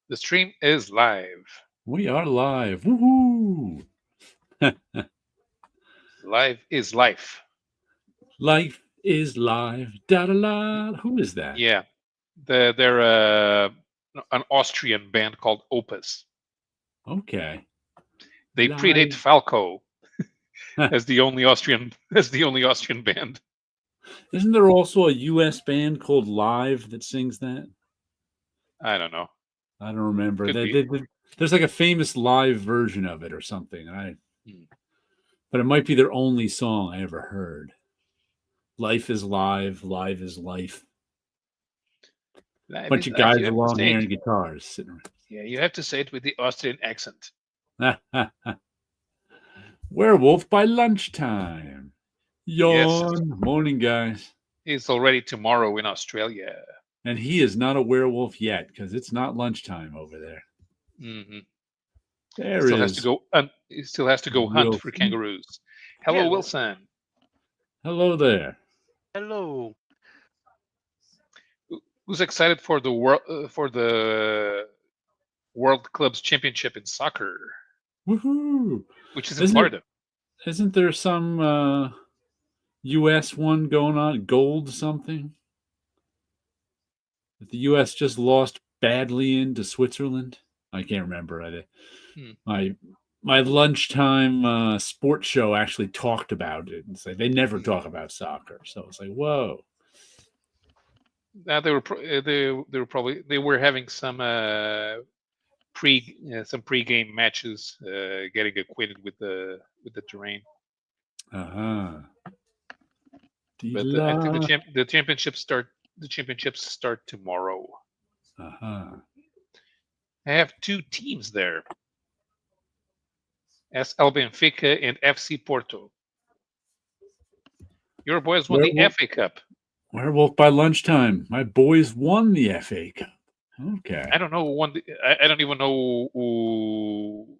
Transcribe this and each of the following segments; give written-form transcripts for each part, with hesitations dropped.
The stream is live. We are live. Woohoo! Live is life. Life is live. Da da la. Who is that? Yeah, they're an Austrian band called Opus. Okay. They predate Live. Falco as the only Austrian band. Isn't there also a U.S. band called Live that sings that? I don't know. I don't remember. Could be. There's like a famous live version of it or something. Hmm. But it might be their only song I ever heard. Life is live. Live is life. Live Bunch is of life. guys You have to along say there it. and guitars sitting Yeah, you have to say it with the Austrian accent. around. Werewolf by lunchtime. Yes, Yawn. Morning, guys. it's already tomorrow in Australia. And he is not a werewolf yet because it's not lunchtime over there. Hmm. There is He still has to go hunt for Wilson. kangaroos. Hello, Hello. Wilson. Hello there. Hello. Who's excited for the World Clubs Championship in soccer, Woohoo! which is in Isn't it? Florida? Isn't there some U.S. one going on? Gold something that the U.S. just lost badly into Switzerland. I can't remember. Hmm. My my lunchtime sports show actually talked about it. It's like they never talk about soccer, so it's like whoa. They were having some pre-game matches, getting acquainted with the terrain. Uh huh. But I think the championships start tomorrow. Uh huh. I have two teams there: SL Benfica and FC Porto. Your boys won the Werewolf, FA Cup. werewolf by lunchtime. My boys won the FA Cup. Okay. I don't know who won. I don't even know who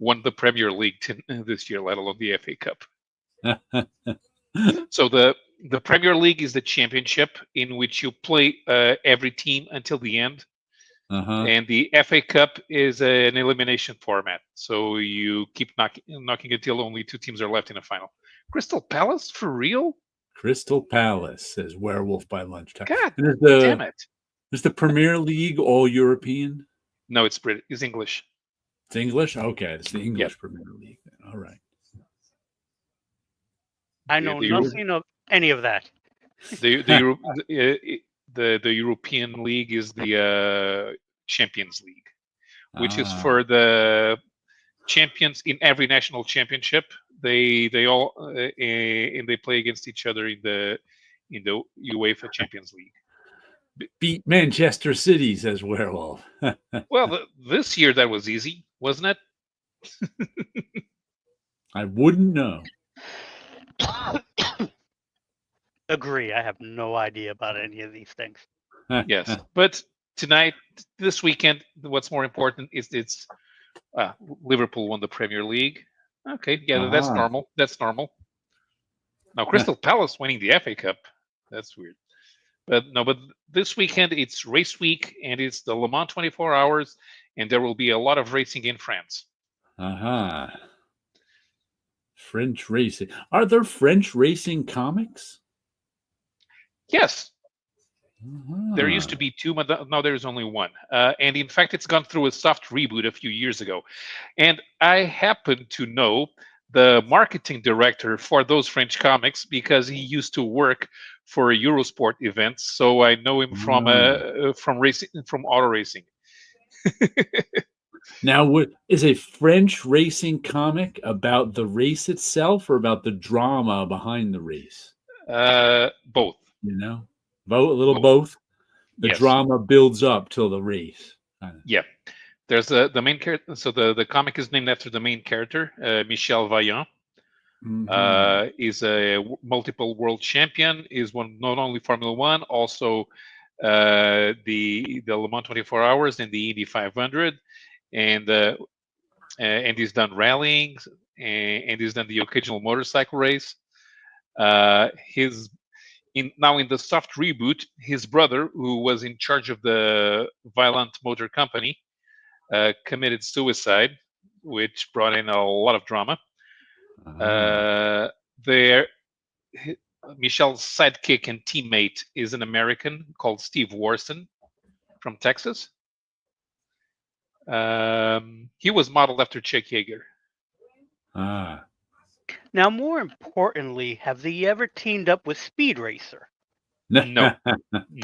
won the Premier League this year, let alone the FA Cup. So the Premier League is the championship in which you play every team until the end, Uh-huh. and the FA Cup is an elimination format. So you keep knocking until only two teams are left in a final. Crystal Palace for real? Crystal Palace says werewolf by lunchtime. God And damn it! is the Premier League all European? No, it's British. It's English. It's English? Okay, it's the Yep. English Premier League then. All right. I The know the Euro- nothing of any of that. the European League is the Champions League, which is Ah. for the champions in every national championship. They all and they play against each other in the UEFA Champions League. Beat Manchester City, says werewolf. Well, this year that was easy, wasn't it? I wouldn't know. Agree. I have no idea about any of these things. Yes, but tonight, this weekend, what's more important is it's Liverpool won the Premier League. Okay, yeah, that's Ah. normal. That's normal. Now, Crystal Palace winning the FA Cup. That's weird. But no, but this weekend it's race week and it's the Le Mans 24 hours, and there will be a lot of racing in France. Uh-huh. French racing. Are there French racing comics? Yes, there used Uh-huh. to be two, but now there's only one. And in fact, it's gone through a soft reboot a few years ago. And I happen to know the marketing director for those French comics because he used to work for Eurosport events. So I know him from racing, from auto racing. Now, what is a French racing comic about the race itself or about the drama behind the race? Both. You know, both, a little Both. both. The Yes. drama builds up till the race. Yeah. There's the main character. So the comic is named after the main character, Michel Vaillant. Mhm. Is a multiple world champion. Is one not only Formula One, also the Le Mans 24 Hours and the Indy 500, and he's done rallying and he's done the occasional motorcycle race. His In the soft reboot, his brother, who was in charge of the Violent Motor Company, committed suicide, which brought in a lot of drama. Ah. Uh, there, Michelle's sidekick and teammate is an American called Steve Warson from Texas. He was modeled after Chick Yeager. Ah. Now, more importantly, have they ever teamed up with Speed Racer? No, no,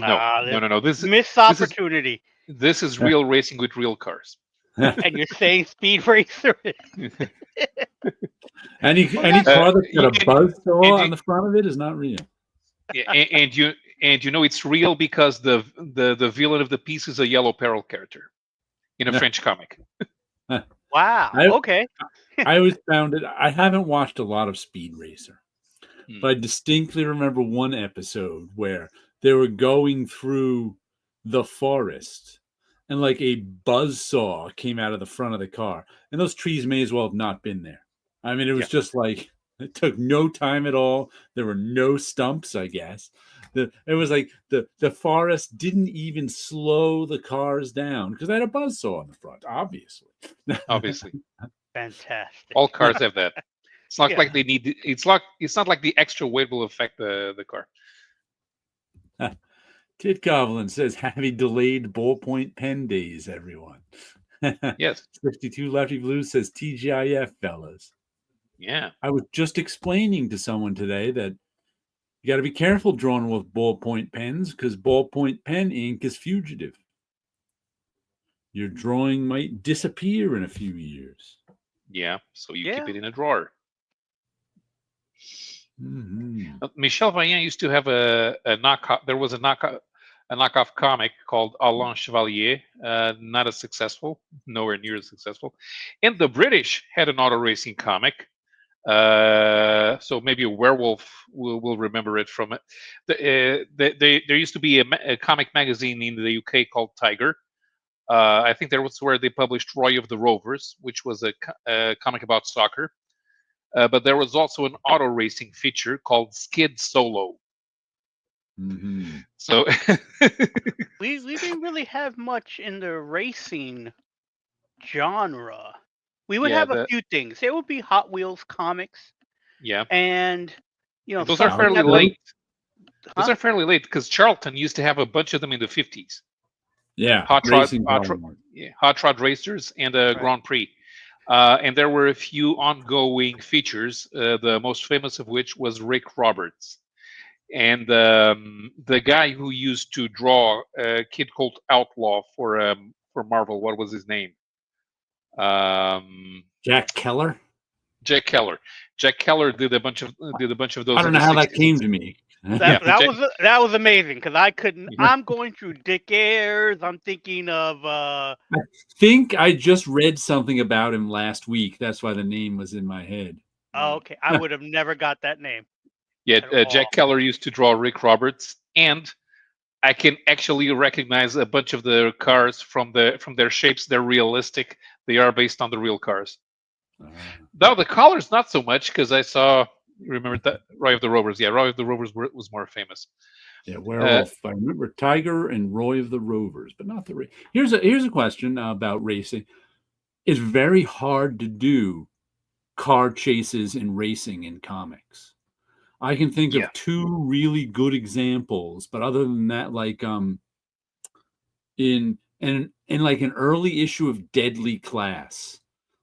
Ah, no, no, no. missed This is opportunity. this is real racing with real cars. And you're saying Speed Racer? any Well, any that's car that's got a and, buzzsaw and, on the front of it is not real. and you know it's real because the villain of the piece is a yellow peril character in a French comic. wow. I Okay. I always found it. I haven't watched a lot of Speed Racer, Hmm. but I distinctly remember one episode where they were going through the forest and like a buzzsaw came out of the front of the car. And those trees may as well have not been there. I mean, it was Yeah. just like it took no time at all. There were no stumps, I guess. It was like the forest didn't even slow the cars down because they had a buzzsaw on the front, obviously. Obviously, Fantastic. all cars have that. It's not Yeah. like they need. It's not like the extra weight will affect the car. Tit Goblin says, happy delayed ballpoint pen days, everyone. Yes. 52 Lefty Blue says, TGIF, fellas. Yeah. I was just explaining to someone today that you got to be careful drawing with ballpoint pens because ballpoint pen ink is fugitive. Your drawing might disappear in a few years. Yeah. So you Yeah. keep it in a drawer. Mm-hmm. Michel Vaillant used to have a knockoff. There was a knockoff comic called Alain Chevalier. Not as successful, nowhere near as successful. And the British had an auto racing comic. So maybe a werewolf will remember it from it. There used to be a comic magazine in the UK called Tiger. I think that was where they published Roy of the Rovers, which was a comic about soccer. But there was also an auto racing feature called Skid Solo. Mm-hmm. So We didn't really have much in the racing genre. We would yeah, have a few things. There would be Hot Wheels comics, yeah, and and those are something fairly that like, late. Those huh? are fairly late because Charlton used to have a bunch of them in the 50s. Yeah, Hot racing car. Rod Racers and Grand Prix. And there were a few ongoing features, the most famous of which was Rick Roberts. And the guy who used to draw Kid Colt Outlaw for Marvel, what was his name? Jack Keller. Jack Keller. Jack Keller did a bunch of those. I don't in know the how that 60s. came to me. That Jack- was amazing because I couldn't. Yeah. I'm going through Dick Ayers. I'm thinking of I think I just read something about him last week. That's why the name was in my head. oh, okay. I would have never got that name. Yeah, at all. Jack Keller used to draw Rick Roberts, and I can actually recognize a bunch of the cars from their shapes. They're realistic. They are based on the real cars. Now the colors not so much because I saw. Remember that Roy of the Rovers? Yeah, Roy of the Rovers was more famous. Yeah, werewolf. I remember Tiger and Roy of the Rovers, but not the. Here's a question about racing. It's very hard to do car chases in racing in comics. I can think Yeah. of two really good examples, but other than that, like in like an early issue of Deadly Class,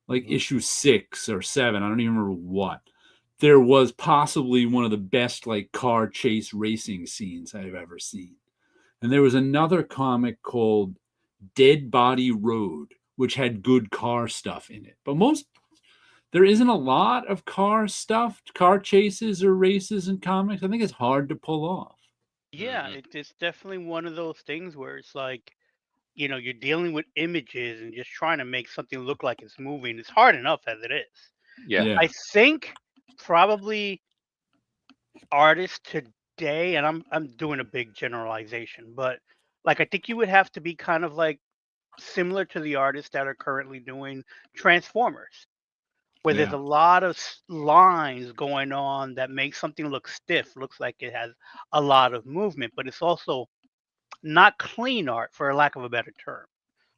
like issue 6 or 7, I don't even remember what. There was possibly one of the best like car chase racing scenes I've ever seen. And there was another comic called Dead Body Road, which had good car stuff in it. But there isn't a lot of car stuff, car chases or races in comics. I think it's hard to pull off. Yeah, it's definitely one of those things where it's like, you're dealing with images and just trying to make something look like it's moving. It's hard enough as it is. Yeah. I think probably artists today, and I'm doing a big generalization, but like I think you would have to be kind of like similar to the artists that are currently doing Transformers, where there's Yeah. a lot of lines going on that make something look stiff, looks like it has a lot of movement, but it's also not clean art, for a lack of a better term.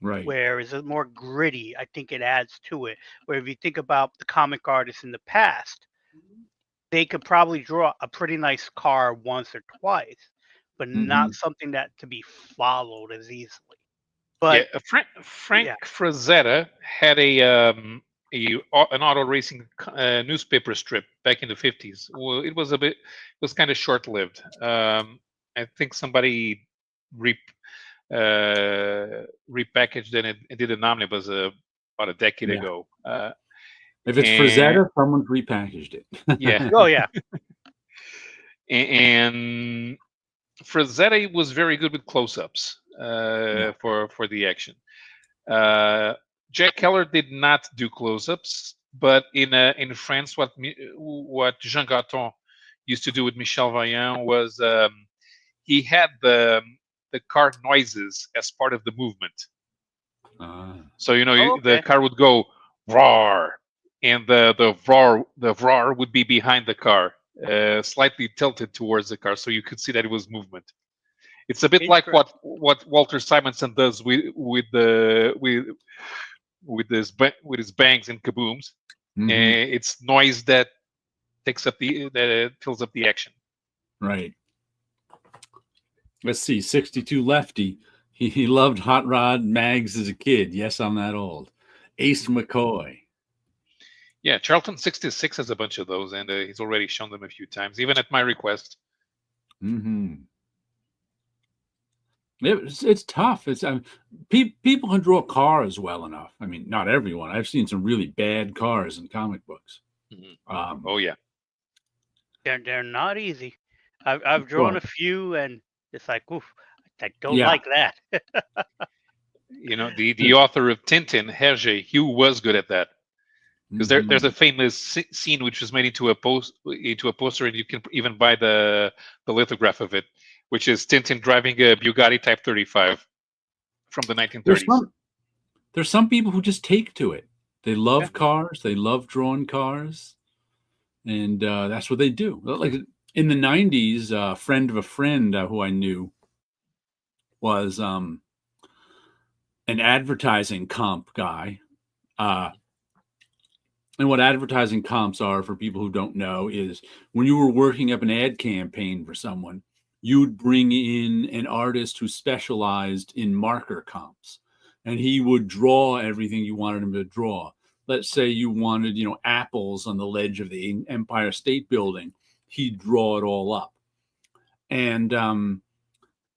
Right. Whereas it's more gritty, I think it adds to it. Where if you think about the comic artists in the past, they could probably draw a pretty nice car once or twice, but Hmm. not something that to be followed as easily. Yeah, But Frank yeah, Frazetta had an auto racing newspaper strip back in the 50s. Well, it was kind of short lived. I think somebody re, repackaged and did an omnibus about a decade Yeah. ago. If it's And Frazetta, someone's repackaged yeah, it. oh yeah, and Frazetta was very good with close-ups Yeah. for the action. Uh, Jack Keller did not do close-ups, but in France, what Jean Gaton used to do with Michel Vaillant was he had the car noises as part of the movement. Ah. So oh, the okay, car would go roar, and the roar would be behind the car, slightly tilted towards the car, so you could see that it was movement. It's a bit like interesting. what Walter Simonson does with his bangs and kabooms. Hmm. It's noise that fills up the action. Right. Let's see. 62 Lefty. He loved Hot Rod mags as a kid. Yes, I'm that old. Ace McCoy. Yeah, Charlton 66 has a bunch of those, and he's already shown them a few times, even at my request. Hmm. It's tough. People can draw cars well enough. I mean, not everyone. I've seen some really bad cars in comic books. Mhm. Um, Oh yeah, They're not easy. I've drawn well, a few, and it's like, oof, I don't yeah. like that. the author of Tintin, Hergé, he was good at that. Because there's a Hmm. famous scene which was made into a poster, and you can even buy the lithograph of it, which is Tintin driving a Bugatti Type 35 from the There's 1930s. some people who just take to it. They Yeah, love cars. They love drawing cars, and that's what they do. Like in the '90s, a friend of a friend who I knew was an advertising comp guy. Uh, and what advertising comps are, for people who don't know, is when you were working up an ad campaign for someone, you'd bring in an artist who specialized in marker comps, and he would draw everything you wanted him to draw. Let's say you wanted, apples on the ledge of the Empire State Building, he'd draw it all up, and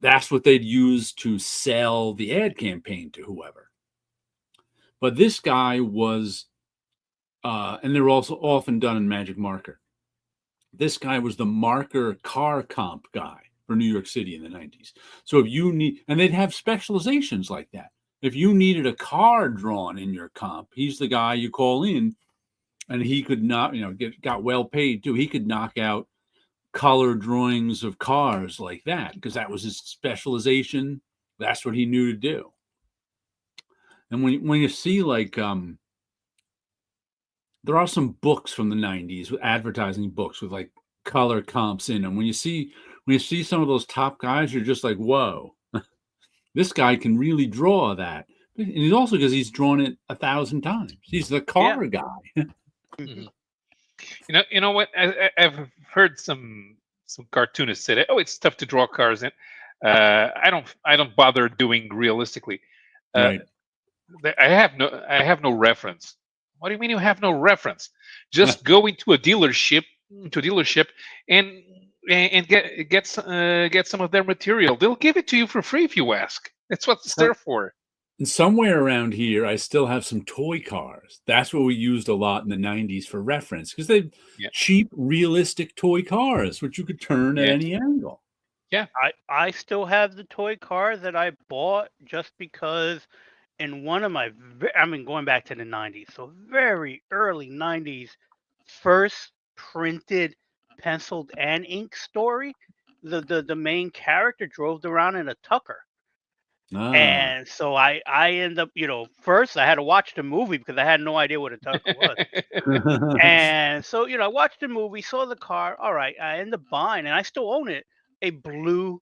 that's what they'd use to sell the ad campaign to whoever. But this guy was, and they were also often done in Magic Marker. This guy was the marker car comp guy for New York City in the '90s. So if you need, and they'd have specializations like that. If you needed a car drawn in your comp, he's the guy you call in, and he could not, got well paid too. He could knock out color drawings of cars like that because that was his specialization. That's what he knew to do. And when you see like there are some books from the '90s with advertising books with like color comps in them. When you see some of those top guys, you're just like, whoa, this guy can really draw that. And he's also, because he's drawn it 1,000 times. He's the yeah. car guy. Mhm. Mhm. You know what? I've heard some cartoonists say that, oh, it's tough to draw cars, and I don't bother doing realistically. Uh, Right. I have no reference. What do you mean you have no reference? Just go into a dealership and get some of their material. They'll give it to you for free if you ask. That's what it's So, there for. and somewhere around here, I still have some toy cars. That's what we used a lot in the '90s for reference, because they Yeah, cheap, realistic toy cars, which you could turn at yeah, any angle. yeah. I still have the toy car that I bought just because in one of my I mean going back to the 90s, so very early 90s first printed penciled and ink story, the main character drove around in a Tucker. Ah. And so I end up, first I had to watch the movie because I had no idea what a Tucker was. And so, I watched the movie, saw the car. All right, I end up buying, and I still own it, a blue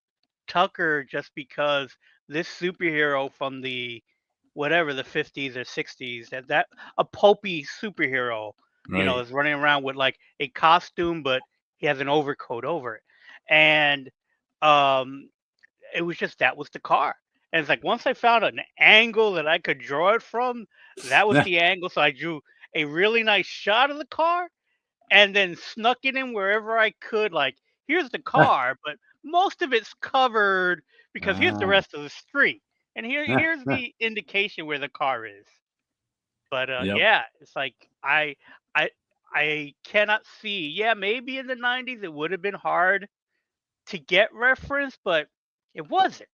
Tucker, just because this superhero from the whatever the 50s or 60s, that a pulpy superhero, Right. is running around with like a costume, but he has an overcoat over it, and um, it was just that was the car. And it's like once I found an angle that I could draw it from, that was the angle. So I drew a really nice shot of the car and then snuck it in wherever I could. Like, here's the car, but most of it's covered because here's the Ah. rest of the street. And here's the indication where the car is. But Yep. yeah, it's like I I cannot see. Yeah, maybe in the 90s it would have been hard to get reference, but it wasn't.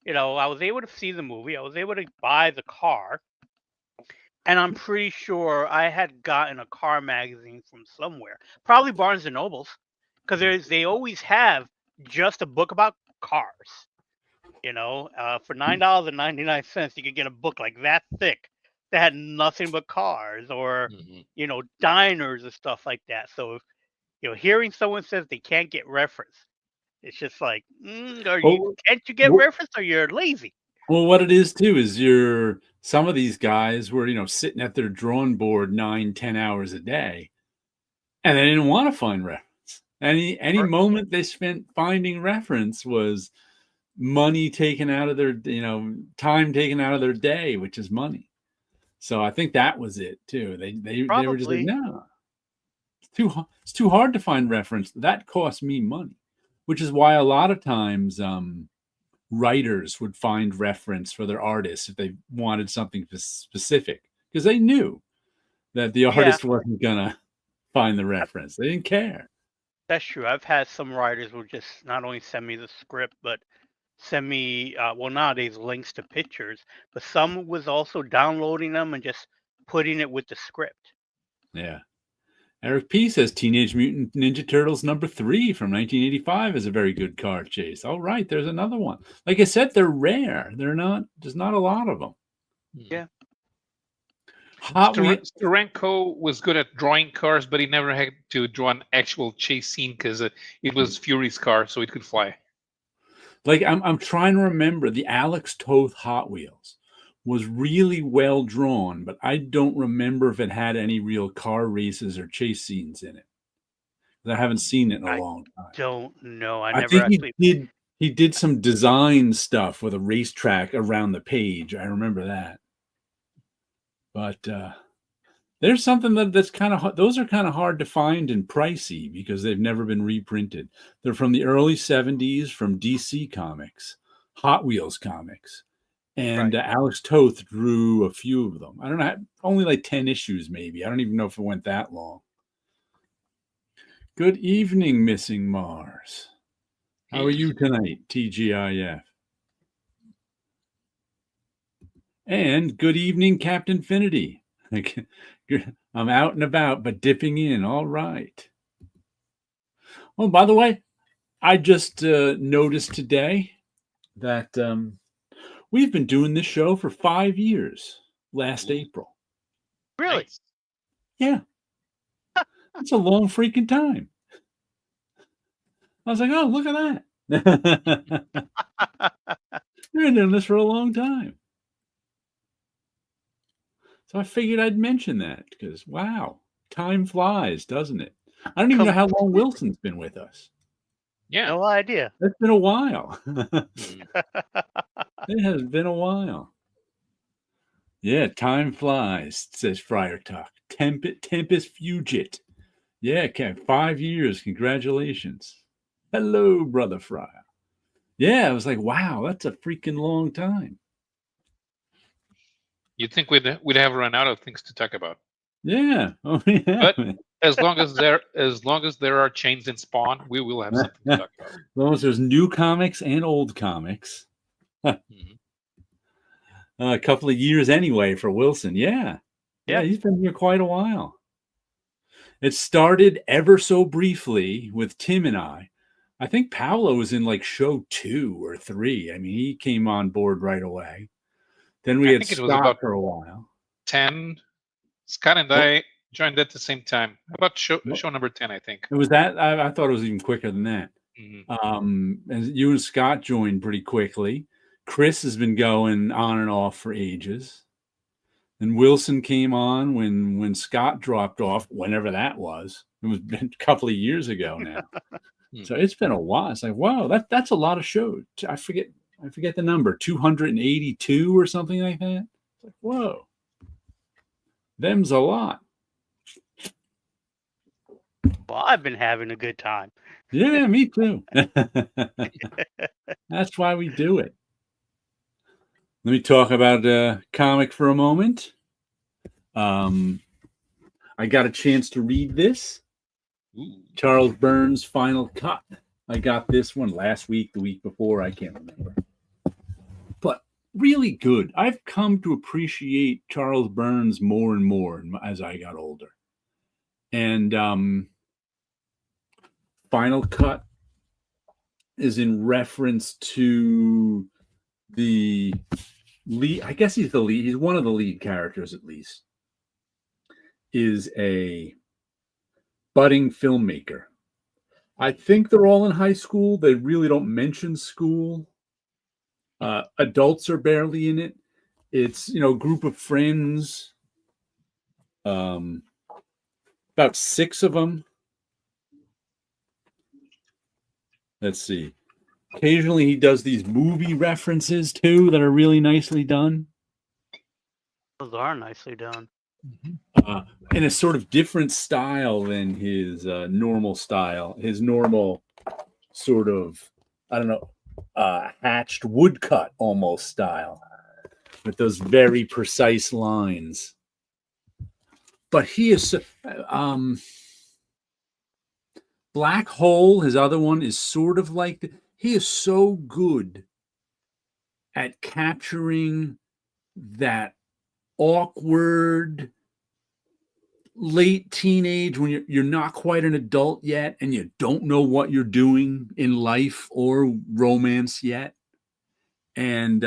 I was able to see the movie. I was able to buy the car, and I'm pretty sure I had gotten a car magazine from somewhere, probably Barnes and Nobles, because they always have just a book about cars. For $9.99, you could get a book like that thick that had nothing but cars, or Mhm. diners and stuff like that. So if hearing someone says they can't get reference, it's just like, Well, can't you get well, reference, or you're lazy? well, what it is too is some of these guys were, sitting at their drawing board 9, 10 hours a day, and they didn't want to find reference. Any moment they spent finding reference was money taken out of their, time taken out of their day, which is money. So I think that was it too. They were just like, Probably. no, it's too hard to find reference. That costs me money, which is why a lot of times writers would find reference for their artists if they wanted something specific, because they knew that the Yeah, artist wasn't gonna find the reference. They didn't care. that's true. I've had some writers who just not only send me the script, but send me, well, nowadays links to pictures, but some was also downloading them and just putting it with the script. Yeah. Eric P says Teenage Mutant Ninja Turtles #3 from 1985 is a very good car chase. All right, there's another one. Like I said, they're rare. There's not a lot of them. Mhm. Yeah. Hot Wheel. Steranko was good at drawing cars, but he never had to draw an actual chase scene because it was Fury's car, so it could fly. Like I'm trying to remember, the Alex Toth Hot Wheels was really well drawn, but I don't remember if it had any real car races or chase scenes in it. I haven't seen it in a I long time. don't know. I I never think actually. he did some design stuff with a racetrack around the page. I remember that. But there's something that's kind of those are kind of hard to find and pricey because they've never been reprinted. They're from the early 70s from DC Comics, Hot Wheels Comics. And Right. Alex Toth drew a few of them. I don't know, only like 10 issues maybe. I don't even know if it went that long. Good evening, Missing Mars. How are you tonight, TGIF? And good evening, Captain Finity. I'm out and about, but dipping in. All right. Oh, by the way, I just noticed today that we've been doing this show for 5 years, last Ooh, April. Really? nice. Yeah, it's a long freaking time. I was like, oh, look at that. We've been doing this for a long time. So I figured I'd mention that because, wow, time flies, doesn't it? I don't even know how long Completely. Wilson's been with us. Yeah. No idea. It's been a while. Mhm. It has been a while. Yeah, time flies, says Friar Tuck. Tempest fugit. Yeah, Kev, 5 years. Congratulations. Hello, Brother Friar. Yeah, I was like, wow, that's a freaking long time. You'd think we'd have run out of things to talk about, Yeah. Oh, yeah. but as long as there are chains in Spawn, we will have something to talk about. As long as there's new comics and old comics. Mhm. A couple of years anyway for Wilson. Yeah. Yeah, Yeah. he's been here quite a while. It started ever so briefly with Tim and I I think Paulo was in like show 2 or 3. I mean, he came on board right away. Then we I had think it was Scott about for a while. 10. Scott and What, I joined at the same time. About what show number 10, I think. was that? I thought it was even quicker than that. Mhm. And you and Scott joined pretty quickly. Chris has been going on and off for ages. And Wilson came on when Scott dropped off, whenever that was. It was been a couple of years ago now. Hmm. So it's been a while. It's like, wow, that's a lot of shows. I forget the number, 282 or something like that. It's like, whoa, them's a lot. Well, I've been having a good time. Yeah, me too. That's why we do it. Let me talk about comic for a moment. I got a chance to read this. Ooh. Charles Burns' Final Cut. I got this one last week, the week before, I can't remember. But really good. I've come to appreciate Charles Burns more and more as I got older. And Final Cut is in reference to the lead. I guess he's the lead. He's one of the lead characters, at least. Is a budding filmmaker. I think they're all in high school. They really don't mention school. Adults are barely in it. It's, a group of friends, about 6 of them. Let's see. Occasionally he does these movie references too that are really nicely done. Those are nicely done. In a sort of different style than his normal style. His normal sort of, I don't know, hatched woodcut almost style with those very precise lines. But he is Black Hole, his other one, is sort of like he is so good at capturing that awkward late teenage when you're not quite an adult yet and you don't know what you're doing in life or romance yet. And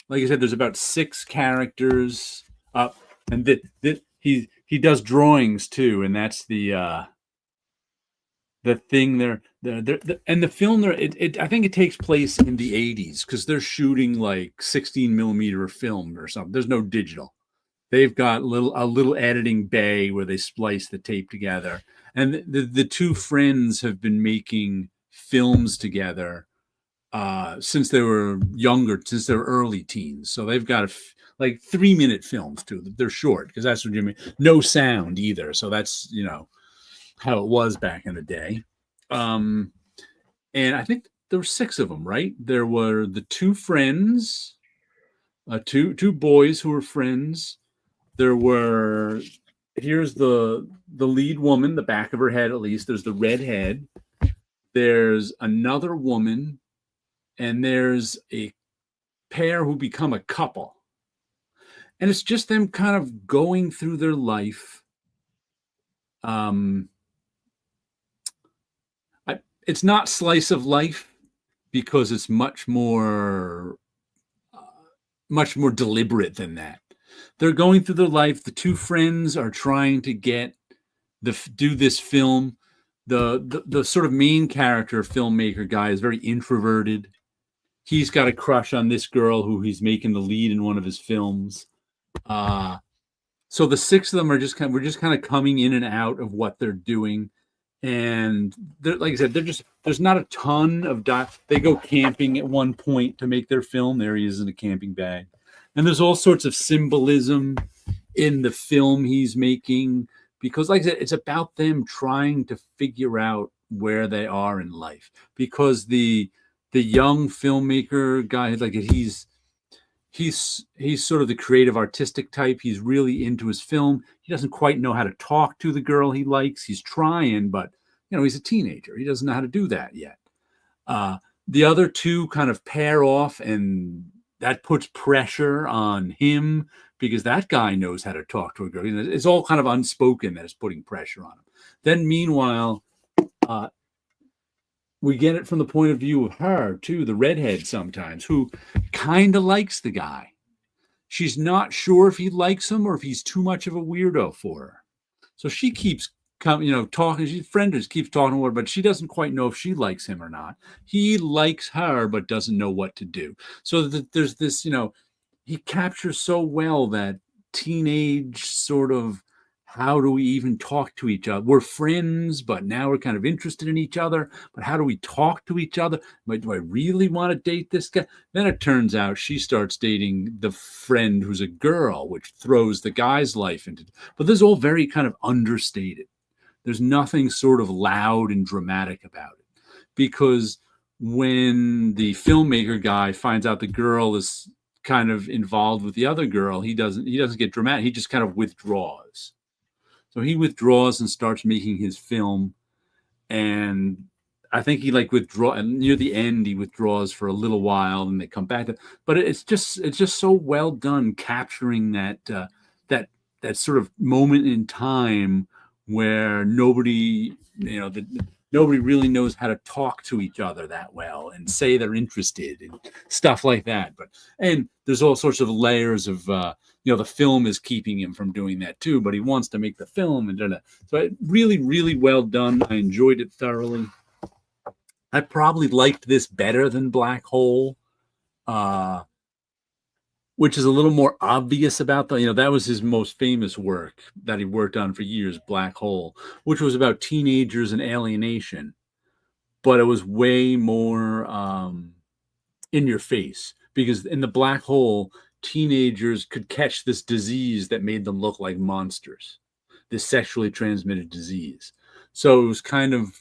like I said, there's about 6 characters up, and he does drawings too, and that's the thing there. And the film there, I think it takes place in the 80s because they're shooting like 16 millimeter film or something. There's no digital. They've got a little editing bay where they splice the tape together. And the 2 friends have been making films together since they were younger, since they were early teens. So they've got like 3-minute films too. They're short because that's what you mean. No sound either. So that's, how it was back in the day. And I think there were 6 of them, right? There were the 2 friends, two boys who were friends. There were, here's the lead woman, the back of her head at least. There's the red head. There's another woman, and there's a pair who become a couple. And it's just them kind of going through their life. It's not slice of life because it's much more deliberate than that. They're going through their life. The 2 friends are trying to do this film. The sort of main character filmmaker guy is very introverted. He's got a crush on this girl who he's making the lead in one of his films. So the 6 of them are we're just kind of coming in and out of what they're doing. And like I said, there's not a ton of they go camping at one point to make their film. There he is in a camping bag. And there's all sorts of symbolism in the film he's making because, like I said, it's about them trying to figure out where they are in life. Because the young filmmaker guy, like he's sort of the creative artistic type. He's really into his film. He doesn't quite know how to talk to the girl he likes. He's trying, but he's a teenager. He doesn't know how to do that yet. The other 2 kind of pair off, and that puts pressure on him because that guy knows how to talk to a girl. It's all kind of unspoken that it's putting pressure on him. Then meanwhile, we get it from the point of view of her too, the redhead sometimes, who kind of likes the guy. She's not sure if he likes him or if he's too much of a weirdo for her. So she keeps talking. She's friend just keeps talking to her, but she doesn't quite know if she likes him or not. He likes her, but doesn't know what to do. So there's this, he captures so well that teenage sort of, how do we even talk to each other? We're friends, but now we're kind of interested in each other. But how do we talk to each other? Do I really want to date this guy? Then it turns out she starts dating the friend who's a girl, which throws the guy's life into. But this is all very kind of understated. There's nothing sort of loud and dramatic about it, because when the filmmaker guy finds out the girl is kind of involved with the other girl, he doesn't get dramatic. He just kind of withdraws. So he withdraws and starts making his film, and I think he and near the end he withdraws for a little while, and they come back. But it's just so well done, capturing that sort of moment in time where nobody really knows how to talk to each other that well and say they're interested and stuff like that. And there's all sorts of layers of the film is keeping him from doing that too, but he wants to make the film and so it really, really well done. I enjoyed it thoroughly. I probably liked this better than Black Hole, which is a little more obvious about that was his most famous work that he worked on for years, Black Hole, which was about teenagers and alienation, but it was way more in your face, because in the Black Hole, teenagers could catch this disease that made them look like monsters, this sexually transmitted disease. So it was kind of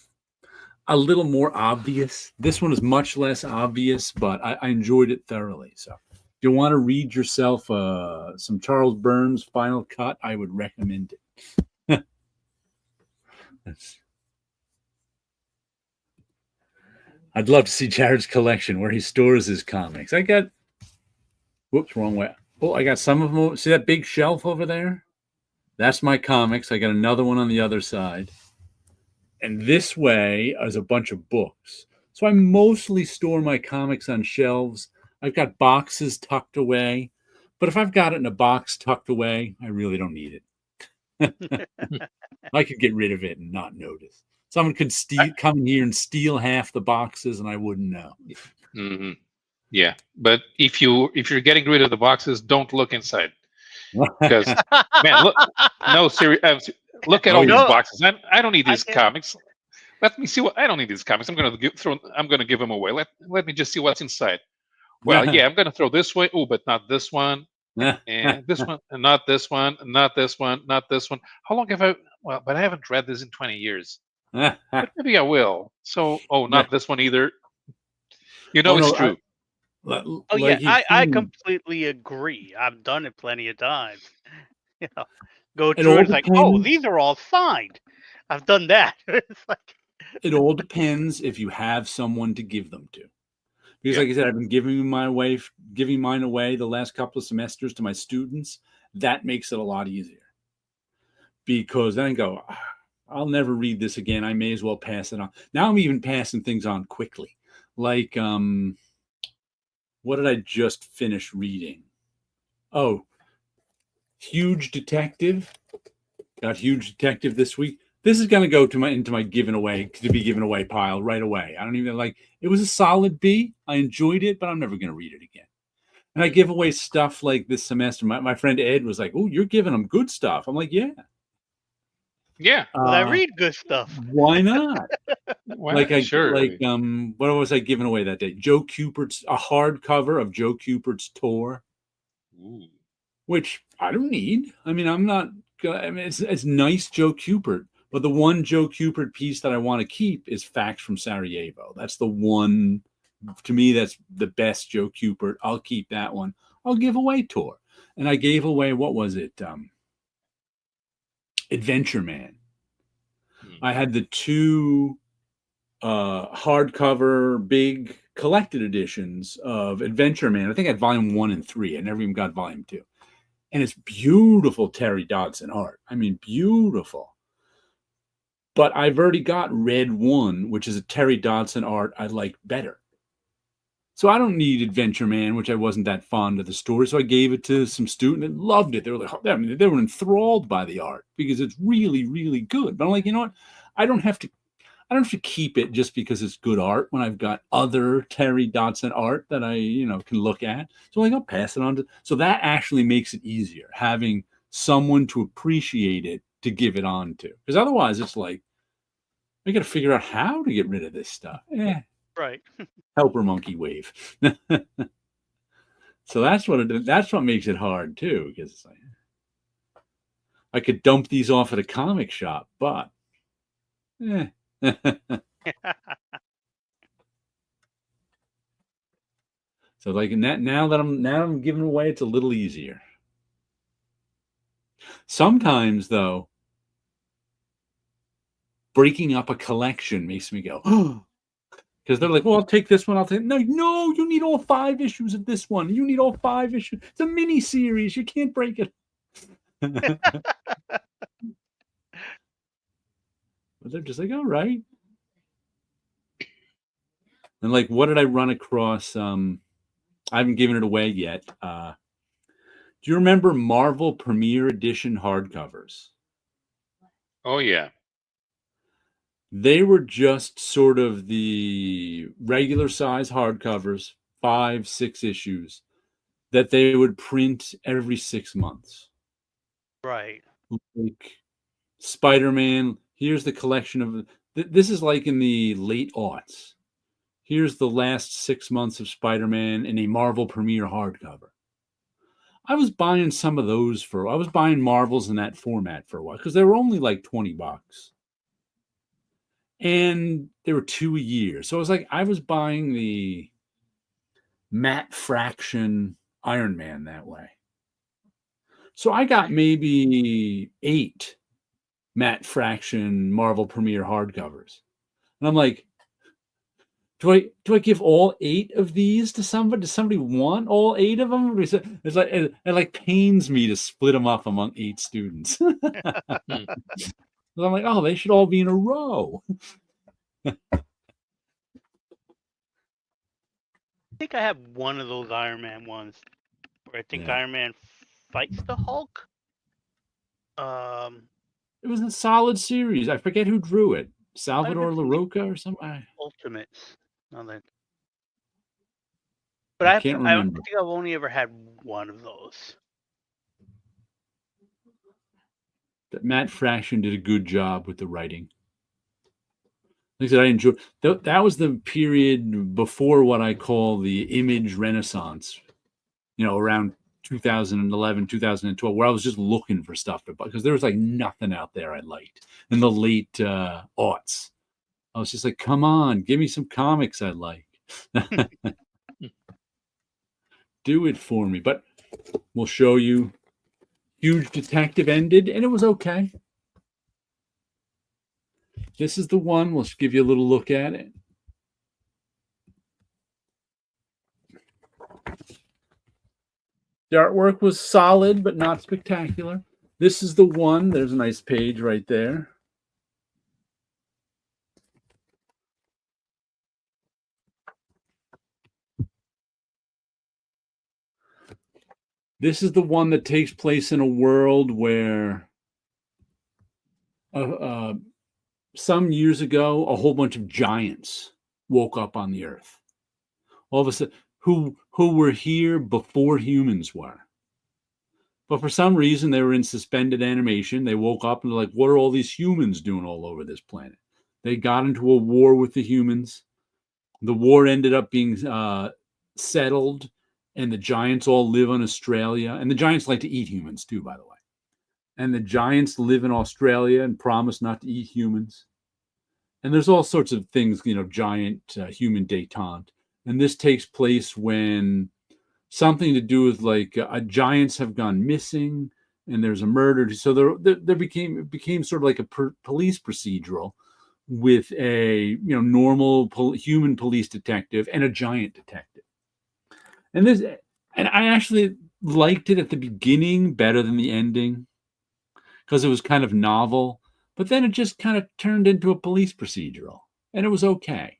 a little more obvious. This one is much less obvious, but I enjoyed it thoroughly. So if you want to read yourself some Charles Burns' Final Cut, I would recommend it. I'd love to see Jared's collection where he stores his comics. Whoops, wrong way. Oh, I got some of them. See that big shelf over there? That's my comics. I got another one on the other side. And this way is a bunch of books. So I mostly store my comics on shelves. I've got boxes tucked away. But if I've got it in a box tucked away, I really don't need it. I could get rid of it and not notice. Someone could come in here and steal half the boxes, and I wouldn't know. Mm-hmm. Yeah, but if you're getting rid of the boxes, don't look inside, because man, look at all these boxes. I don't need these comics. Let me see what I don't need these comics. I'm gonna give them away. Let me just see what's inside. Well, yeah, I'm gonna throw this way. Oh, but not this one, and this one, and not this one, and not this one, not this one. How long have I? Well, but I haven't read this in 20 years. But maybe I will. So, not this one either. It's true. I completely agree. I've done it plenty of times. Go through it's like, these are all signed. I've done that. It's like it all depends if you have someone to give them to. Because like I said, I've been giving mine away the last couple of semesters to my students. That makes it a lot easier. Because then I go, I'll never read this again. I may as well pass it on. Now I'm even passing things on quickly. Like, what did I just finish reading? Oh, Huge Detective. Got Huge Detective this week. This is going to go into my given away pile right away. I don't even it was a solid B. I enjoyed it, but I'm never going to read it again. And I give away stuff like this semester. My friend Ed was like, "Oh, you're giving them good stuff." I'm like, "Yeah." Yeah. Well, I read good stuff. Why not? Sure. What was I giving away that day? Joe Cupert's a hardcover of Joe Cupert's tour. Ooh. Which I don't need. I mean, it's nice Joe Cupert, but the one Joe Cupert piece that I want to keep is Facts from Sarajevo. That's the one, to me, that's the best Joe Cupert. I'll keep that one. I'll give away tour. And I gave away, what was it? Adventure Man. I had the two hardcover big collected editions of Adventure Man. I think I had volume 1 and 3. I never even got volume 2. And it's beautiful Terry Dodson art. I mean, beautiful. But I've already got Red 1, which is a Terry Dodson art I like better. So I don't need Adventure Man, which I wasn't that fond of the story. So I gave it to some student and loved it. They were like, I mean, they were enthralled by the art because it's really, really good. But I'm like, you know what? I don't have to keep it just because it's good art when I've got other Terry Dodson art that I, can look at. So like I'll pass it on to. So that actually makes it easier having someone to appreciate it to give it on to. Because otherwise it's like I got to figure out how to get rid of this stuff. Right. Helper monkey wave. So that's what makes it hard too, because it's like I could dump these off at a comic shop, but so like now that I'm giving away, it's a little easier. Sometimes though, breaking up a collection makes me go, oh, because they're like, well, I'll take this one. I'll take no, you need all 5 issues of this one. You need all 5 issues. It's a mini series. You can't break it. But they're just like, all right. And like, what did I run across? I haven't given it away yet. Do you remember Marvel Premiere Edition hardcovers? Oh yeah. They were just sort of the regular size hardcovers, 5, 6 issues that they would print every 6 months. Right. Like Spider-Man, here's the collection of this is like in the late aughts. Here's the last 6 months of Spider-Man in a Marvel Premiere hardcover. I was buying some of those I was buying Marvels in that format for a while because they were only like $20. And there were 2 a year. So I was buying the Matt Fraction Iron Man that way. So I got maybe 8 Matt Fraction Marvel Premiere hardcovers. And I'm like, do I give all 8 of these to somebody? Does somebody want all 8 of them? It's like it like pains me to split them up among 8 students. I'm like, oh, they should all be in a row. I think I have one of those Iron Man ones where I think Iron Man fights the Hulk. It was a solid series. I forget who drew it. Salvador LaRocca or something. Ultimates. Nothing. But I can't remember. I think I've only ever had one of those. That Matt Fraction did a good job with the writing. Like I said, I enjoyed that was the period before what I call the Image Renaissance, around 2011, 2012, where I was just looking for stuff to buy because there was like nothing out there I liked in the late aughts. I was just like, come on, give me some comics I like. Do it for me. But we'll show you. Huge Detective ended, and it was okay. This is the one. We'll give you a little look at it. The artwork was solid, but not spectacular. This is the one. There's a nice page right there. This is the one that takes place in a world where some years ago, a whole bunch of giants woke up on the earth. All of a sudden, who were here before humans were. But for some reason, they were in suspended animation. They woke up and they're like, what are all these humans doing all over this planet? They got into a war with the humans. The war ended up being settled, and the giants all live in Australia. And the giants like to eat humans too, by the way. And the giants live in Australia and promise not to eat humans. And there's all sorts of things, giant human detente. And this takes place when something to do with like giants have gone missing and there's a murder. So there became sort of like a police procedural with a normal human police detective and a giant detective. And I actually liked it at the beginning better than the ending because it was kind of novel. But then it just kind of turned into a police procedural, and it was okay.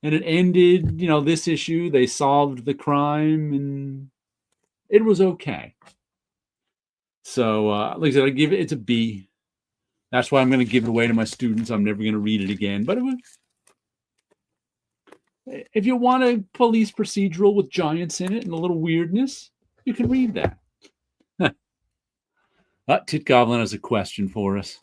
And it ended, this issue. They solved the crime, and it was okay. So, like I said, it's a B. That's why I'm going to give it away to my students. I'm never going to read it again. But if you want a police procedural with giants in it and a little weirdness, you can read that. Tit Goblin has a question for us.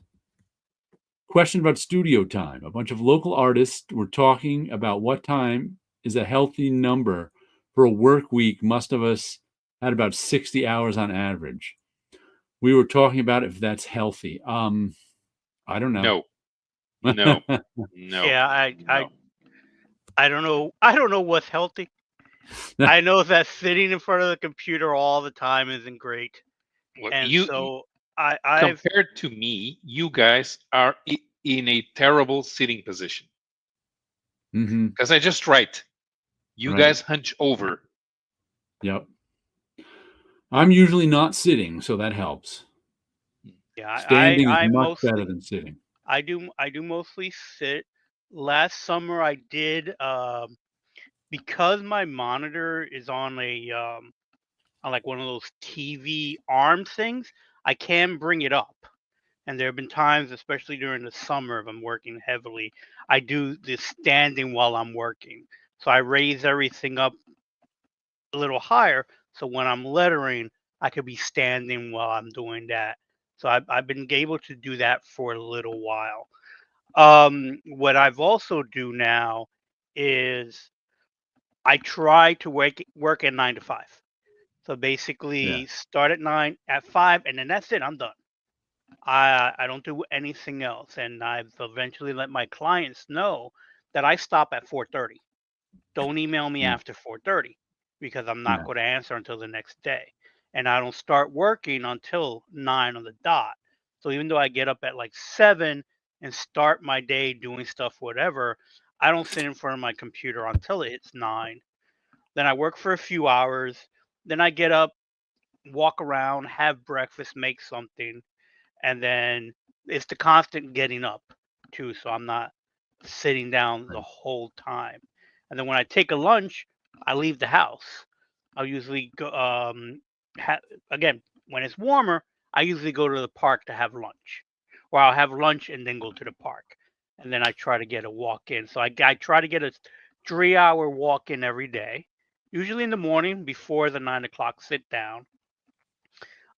Question about studio time. A bunch of local artists were talking about what time is a healthy number for a work week. Most of us had about 60 hours on average. We were talking about if that's healthy. I don't know. No. Yeah, I don't know. I don't know what's healthy. I know that sitting in front of the computer all the time isn't great, Well, and you so I've compared to me, you guys are in a terrible sitting position. Mm-hmm. Because I just write. You Right. guys hunch over. Yep. I'm usually not sitting, so that helps. yeah Standing is I much mostly better than sitting. I do mostly sit. Last summer I did because my monitor is on like one of those TV arm things. I can bring it up. And there have been times, especially during the summer, if I'm working heavily, I do this standing while I'm working. So I raise everything up a little higher. So when I'm lettering, I could be standing while I'm doing that. So I've been able to do that for a little while. What I've also do now is I try to work at 9 to 5. So Yeah. basically, start at 9, at 5, and then that's it. I'm done. I don't do anything else, and I've eventually let my clients know that I stop at 4:30. Don't email me Yeah. after 4:30 because I'm not Yeah. going to answer until the next day, and I don't start working until 9 on the dot. So even though I get up at like 7 and start my day doing stuff, whatever, I don't sit in front of my computer until it hits 9. Then I work for a few hours. Then I get up, walk around, have breakfast, make something, and then it's the constant getting up too, so I'm not sitting down the Right. whole time. And then when I take a lunch, I leave the house. I'll usually go again when it's warmer. I usually go to the park to have lunch, or I'll have lunch and then go to the park, and then I try to get a walk in. So I try to get a 3 hour walk in every day, usually in the morning before the 9 o'clock sit down.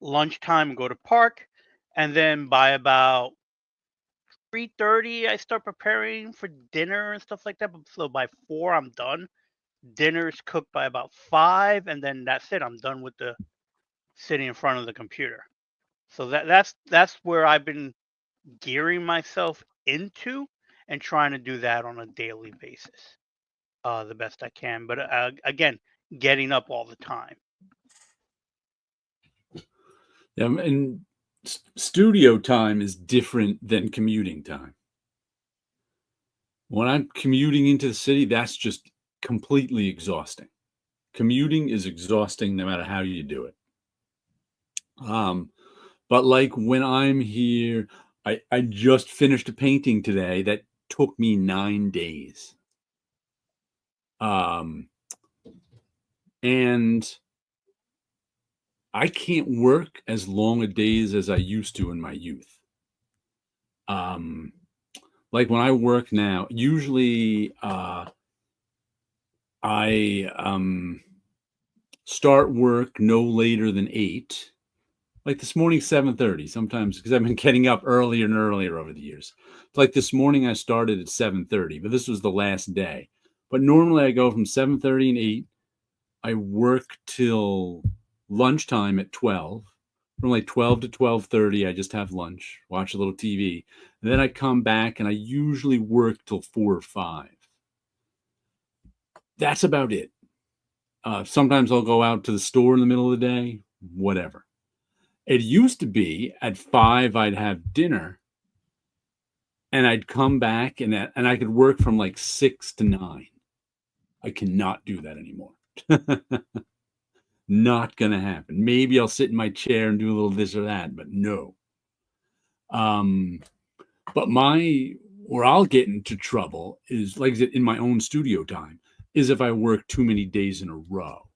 Lunchtime, go to park, and then by about 3:30, I start preparing for dinner and stuff like that. So by 4, I'm done. Dinner's cooked by about 5, and then that's it. I'm done with the sitting in front of the computer. So that's where I've been gearing myself into and trying to do that on a daily basis, the best I can. But again, getting up all the time. Yeah, and studio time is different than commuting time. When I'm commuting into the city, that's just completely exhausting. Commuting is exhausting no matter how you do it. But like when I'm here, I just finished a painting today that took me 9 days. And I can't work as long a days as I used to in my youth. Like when I work now, usually I start work no later than 8. Like this morning, 7:30. Sometimes because I've been getting up earlier and earlier over the years. Like this morning, I started at 7:30, but this was the last day. But normally, I go from 7:30 and 8. I work till lunchtime at 12. From like 12 to 12:30, I just have lunch, watch a little TV, and then I come back and I usually work till 4 or 5. That's about it. Sometimes I'll go out to the store in the middle of the day, whatever. It used to be at 5, I'd have dinner and I'd come back and I could work from like 6 to 9. I cannot do that anymore. Not going to happen. Maybe I'll sit in my chair and do a little this or that, but no. But where I'll get into trouble is, like I said, in my own studio time, is if I work too many days in a row.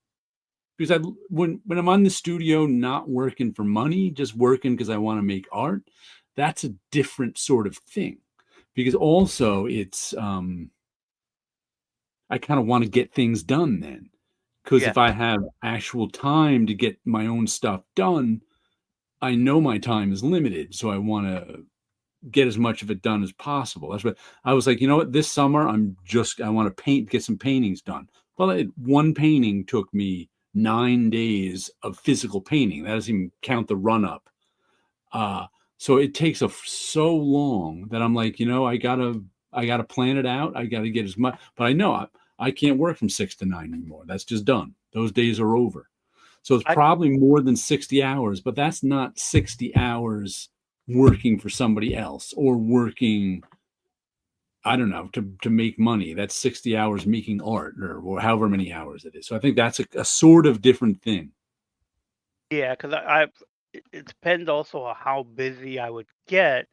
Because when I'm on the studio, not working for money, just working because I want to make art, that's a different sort of thing. Because also it's I kind of want to get things done then. Because Yeah. if I have actual time to get my own stuff done, I know my time is limited. So I want to get as much of it done as possible. That's what I was like, you know what, this summer I want to get some paintings done. Well, one painting took me 9 days of physical painting. That doesn't even count the run up. Uh, so it takes so long that I'm like, I gotta plan it out. I gotta get as much, but I know I can't work from 6 to 9 anymore. That's just done. Those days are over. So it's I probably more than 60 hours, but that's not 60 hours working for somebody else or working, I don't know, to make money. That's 60 hours making art, or however many hours it is. So I think that's a sort of different thing. Yeah, because it depends also on how busy I would get.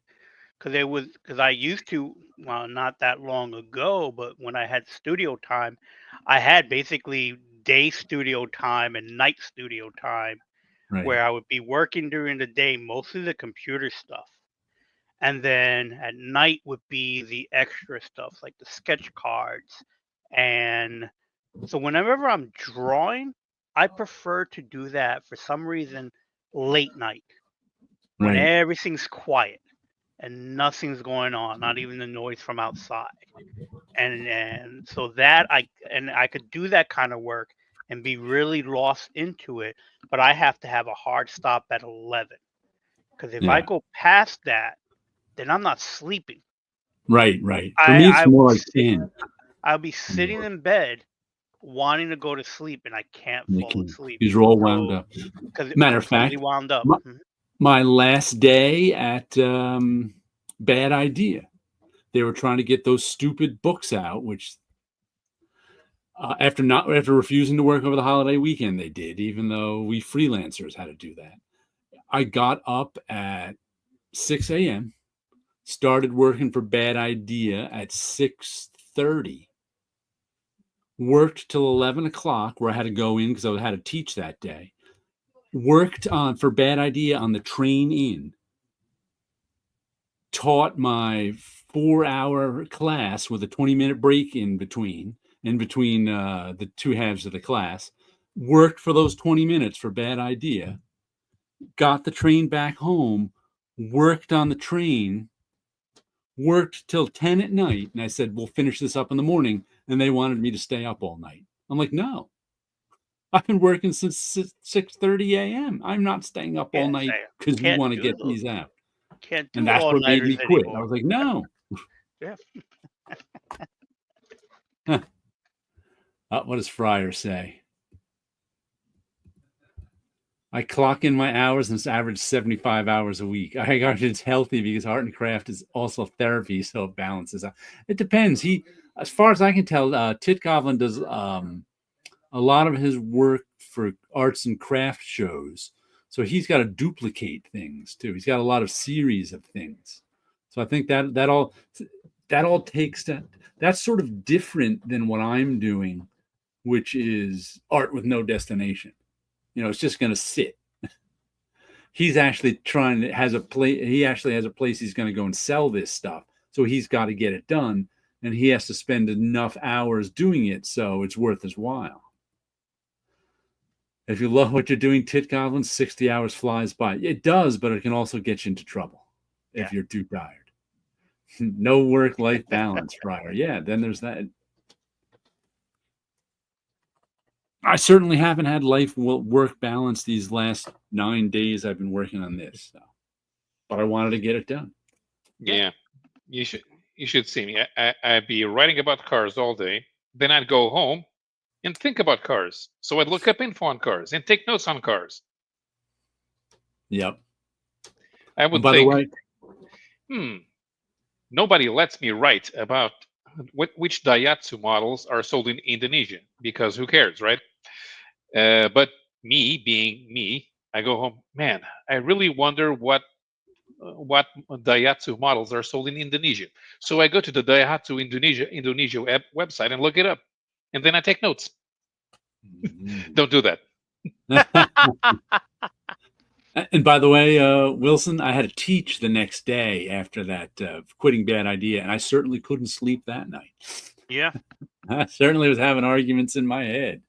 Because I used to, well, not that long ago, but when I had studio time, I had basically day studio time and night studio time, Right. where I would be working during the day, mostly the computer stuff. And then at night would be the extra stuff like the sketch cards. And so whenever I'm drawing, I prefer to do that for some reason late night when Right. everything's quiet and nothing's going on, not even the noise from outside. And so that I could do that kind of work and be really lost into it, but I have to have a hard stop at 11 because if I Yeah. go past that, then I'm not sleeping. Right. Right. For I me, it's I will more like sit 10. I'll be sitting in bed wanting to go to sleep and I can't You fall can. asleep. These are all wound So up. because Matter of completely fact, wound up. my, Mhm. my last day at Bad Idea, they were trying to get those stupid books out, which after refusing to work over the holiday weekend, they did, even though we freelancers had to do that. I got up at 6 a.m., started working for Bad Idea at 6:30, worked till 11 o'clock, where I had to go in because I had to teach that day. Worked on for Bad Idea on the train in. Taught my 4 hour class with a 20-minute break in between the two halves of the class. Worked for those 20 minutes for Bad Idea. Got the train back home. Worked on the train. Worked till 10 at night. And I said, we'll finish this up in the morning. And they wanted me to stay up all night. I'm like, no, I've been working since 6:30 a.m. I'm not staying up all Yeah, night say because you can't want to do get those. these out. Can't And do that's all what made me nighters quit. I anymore. was like, no. Yeah. What does Fryer say? I clock in my hours and it's average 75 hours a week. I guess it's healthy because art and craft is also therapy, so it balances out. It depends. As far as I can tell, Tit Goblin does a lot of his work for arts and craft shows. So he's got to duplicate things too. He's got a lot of series of things. So I think that all takes that. That's sort of different than what I'm doing, which is art with no destination. It's just going to sit. He's actually has a place. He actually has a place he's going to go and sell this stuff. So he's got to get it done, and he has to spend enough hours doing it so it's worth his while. If you love what you're doing, Tit Goblin, 60 hours flies by. It does, but it can also get you into trouble Yeah. if you're too tired. No work-life balance, Friar. Yeah, then there's that. I certainly haven't had work balance these last 9 days I've been working on this, but I wanted to get it done. Yeah. Yeah, you should you should see me. I'd be writing about cars all day. Then I'd go home and think about cars. So I'd look up info on cars and take notes on cars. Yep. I And would by the think, way, hmm, nobody lets me write about which Daihatsu models are sold in Indonesia because who cares, right? But me being me, I go home, man, I really wonder what what Daihatsu models are sold in Indonesia. So I go to the Daihatsu Indonesia website and look it up, and then I take notes. Don't do that. And by the way, Wilson, I had to teach the next day after that quitting bad idea, and I certainly couldn't sleep that night. Yeah. I certainly was having arguments in my head.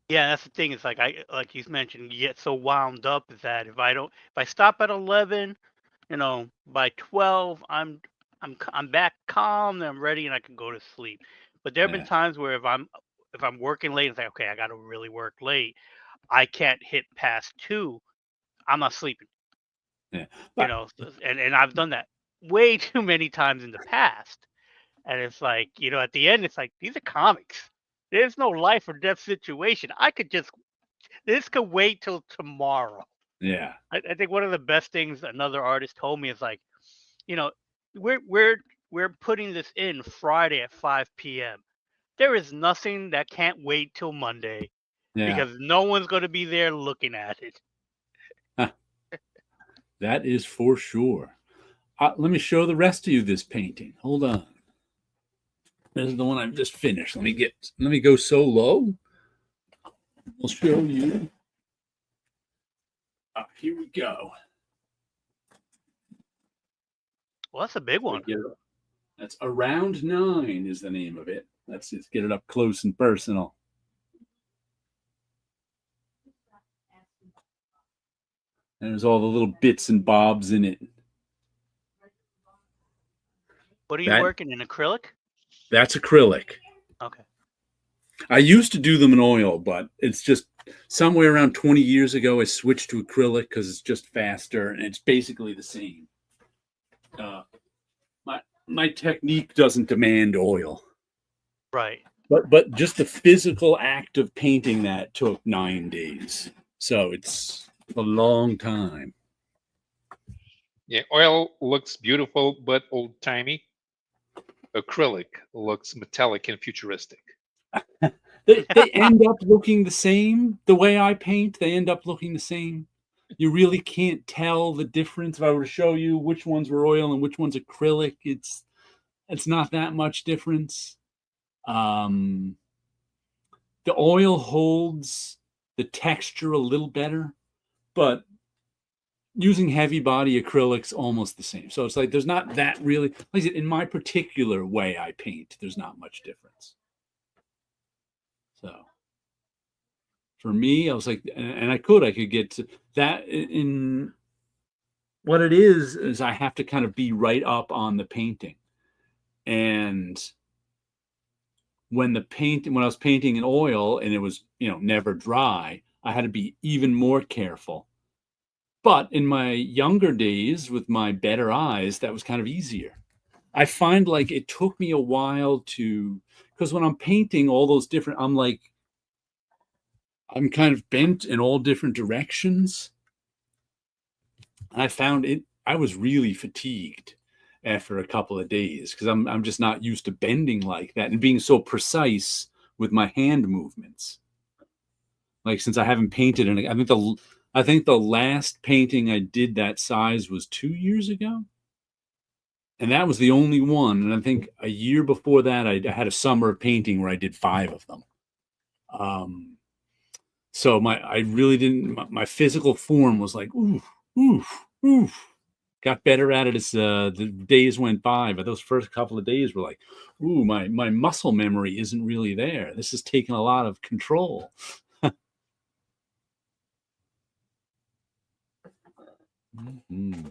Yeah, that's the thing. It's like like you mentioned, you get so wound up that if I stop at 11, by 12, I'm back calm and I'm ready and I can go to sleep. But there have been Yeah. times where if I'm working late and say, okay, I got to really work late, I can't hit past 2. I'm not sleeping. Yeah. And I've done that way too many times in the past. And it's like, at the end, it's like these are comics. There's no life or death situation. This could wait till tomorrow. Yeah. I think one of the best things another artist told me is like, you know, we're putting this in Friday at 5 p.m. There is nothing that can't wait till Monday Yeah. because no one's going to be there looking at it. That is for sure. Let me show the rest of you this painting. Hold on. This is the one I've just finished. Let me go so low. We'll show you. Here we go. Well, that's a big one. That's Around 9 is the name of it. Let's just get it up close and personal. And there's all the little bits and bobs in it. What are you working in, acrylic? That's acrylic. Okay. I used to do them in oil, but it's just somewhere around 20 years ago, I switched to acrylic because it's just faster and it's basically the same. My technique doesn't demand oil. Right. But just the physical act of painting that took 9 days. So it's a long time. Yeah, oil looks beautiful but old-timey. Acrylic looks metallic and futuristic. They end up looking the same. The way I paint, they end up looking the same. You really can't tell the difference. If I were to show you which ones were oil and which one's acrylic, it's not that much difference. The oil holds the texture a little better, but using heavy body acrylics almost the same. So it's like there's not that really, like I said, in my particular way I paint, there's not much difference. So for me, I was like, and I could get to that. In what it is I have to kind of be right up on the painting. And when I was painting in oil and it was, never dry, I had to be even more careful. But in my younger days with my better eyes, that was kind of easier. I find like it took me a while because when I'm painting all those different, I'm kind of bent in all different directions. I found I was really fatigued after a couple of days because I'm just not used to bending like that and being so precise with my hand movements. Like since I haven't painted, and I think the last painting I did that size was 2 years ago. And that was the only one. And I think a year before that, I had a summer of painting where I did 5 of them. So I really didn't, my physical form was like, oof, oof, oof. Got better at it as the days went by. But those first couple of days were like, ooh, my muscle memory isn't really there. This is taking a lot of control. Mm-hmm.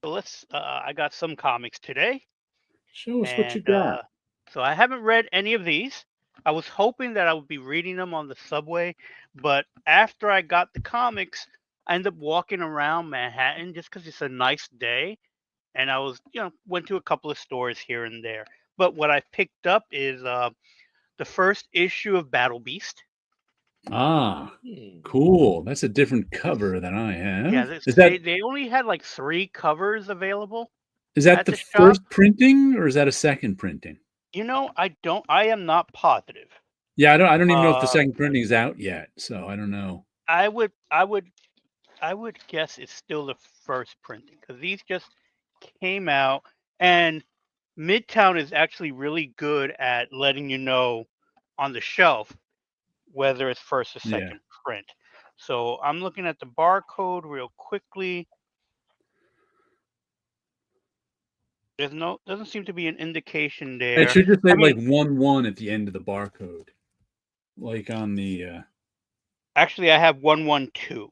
So I got some comics today. Show us what you got. So I haven't read any of these. I was hoping that I would be reading them on the subway, but after I got the comics, I ended up walking around Manhattan just because it's a nice day. And I was, went to a couple of stores here and there. But what I picked up is the first issue of Battle Beast. Cool. That's a different cover than I have. Yeah, they only had like 3 covers available. Is that the first printing or is that a second printing? I am not positive. Yeah, I don't even know if the second printing is out yet, so I don't know. I would I would guess it's still the first printing because these just came out, and Midtown is actually really good at letting you know on the shelf whether it's first or Yeah. second print. So I'm looking at the barcode real quickly. There's no doesn't seem to be an indication It there. should just say I like mean, 1-1 at the end of the barcode, like on the. actually, I have 112,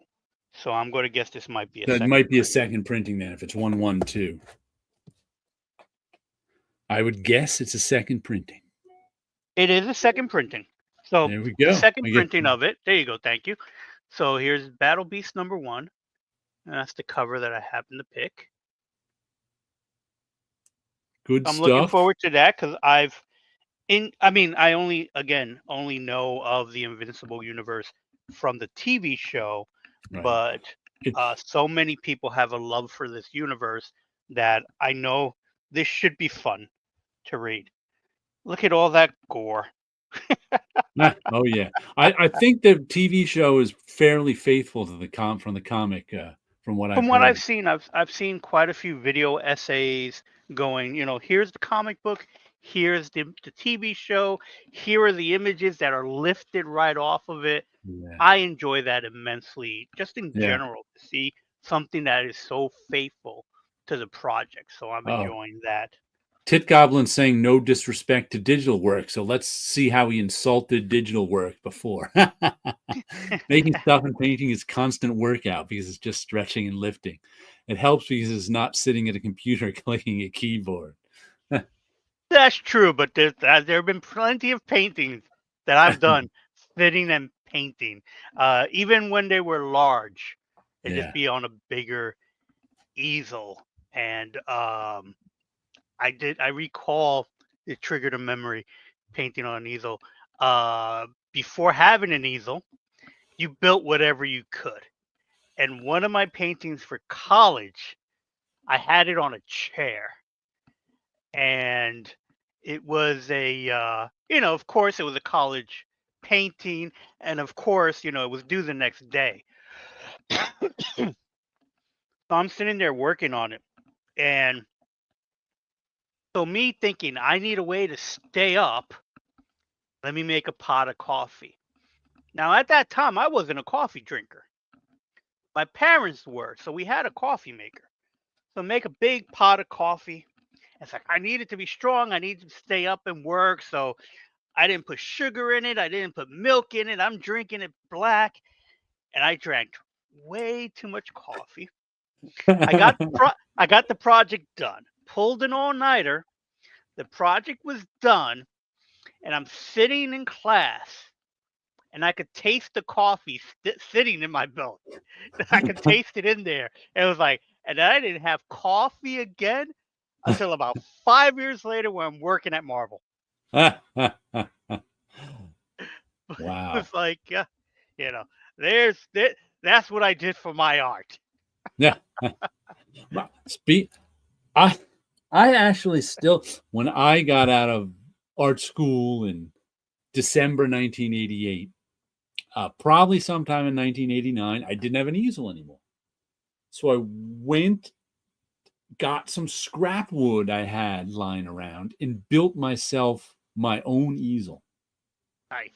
so I'm going to guess this might be a That second might be a print. second printing then if it's 112. I would guess it's a second printing. It is a second printing. So There we the go. second I get printing of it. There you go. Thank you. So here's Battle Beast #1, and that's the cover that I happen to pick. good I'm looking stuff. forward to that because I only know of the Invincible universe from the TV show, Right. but It's so many people have a love for this universe that I know this should be fun to read. Look at all that gore. oh yeah. I think the TV show is fairly faithful to the from the comic, from what I've From what I've heard. seen, I've seen quite a few video essays going, here's the comic book, here's the TV show, here are the images that are lifted right off of it. Yeah. I enjoy that immensely, just in Yeah. general, to see something that is so faithful to the project. So I'm Oh, enjoying that. Tit Goblin saying no disrespect to digital work, so let's see how he insulted digital work before. Making stuff and painting is constant workout because it's just stretching and lifting. It helps because it's not sitting at a computer clicking a keyboard. That's true, but there have been plenty of paintings that I've done sitting and painting, even when they were large. They just Yeah. be on a bigger easel, and I recall it triggered a memory painting on an easel. Before having an easel, you built whatever you could, and one of my paintings for college, I had it on a chair, and it was of course, it was a college painting, and of course, it was due the next day. So I'm sitting there working on it, and so me thinking I need a way to stay up, let me make a pot of coffee. Now at that time I wasn't a coffee drinker. My parents were, so we had a coffee maker. So make a big pot of coffee. It's like I need it to be strong. I need to stay up and work. So I didn't put sugar in it. I didn't put milk in it. I'm drinking it black, and I drank way too much coffee. I got the project done. Pulled an all-nighter. The project was done, and I'm sitting in class, and I could taste the coffee sitting in my belt. I could taste it in there. It was like, and I didn't have coffee again until about 5 years later when I'm working at Marvel. Wow. It's like, there's that's what I did for my art. Yeah. I I actually still, when I got out of art school in December 1988, probably sometime in 1989, I didn't have an easel anymore. So I went, got some scrap wood I had lying around, and built myself my own easel. Nice.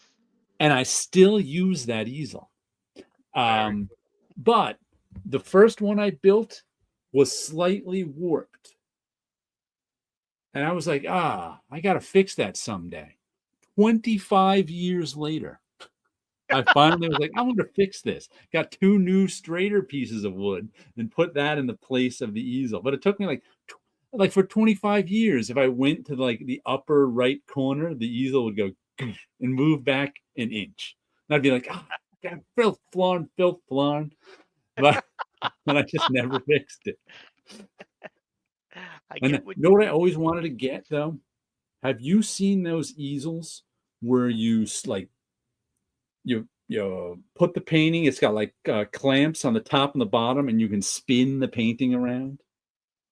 And I still use that easel. Very But the first one I built was slightly warped. And I was like, I got to fix that someday. 25 years later, I finally was like, I want to fix this. Got 2 new straighter pieces of wood and put that in the place of the easel. But it took me like for 25 years, if I went to like the upper right corner, the easel would go and move back an inch. And I'd be like, God, filth flarn. But I just never fixed it. I And get you what know what I always wanted to get though? Have you seen those easels where you like you put the painting? It's got like clamps on the top and the bottom, and you can spin the painting around.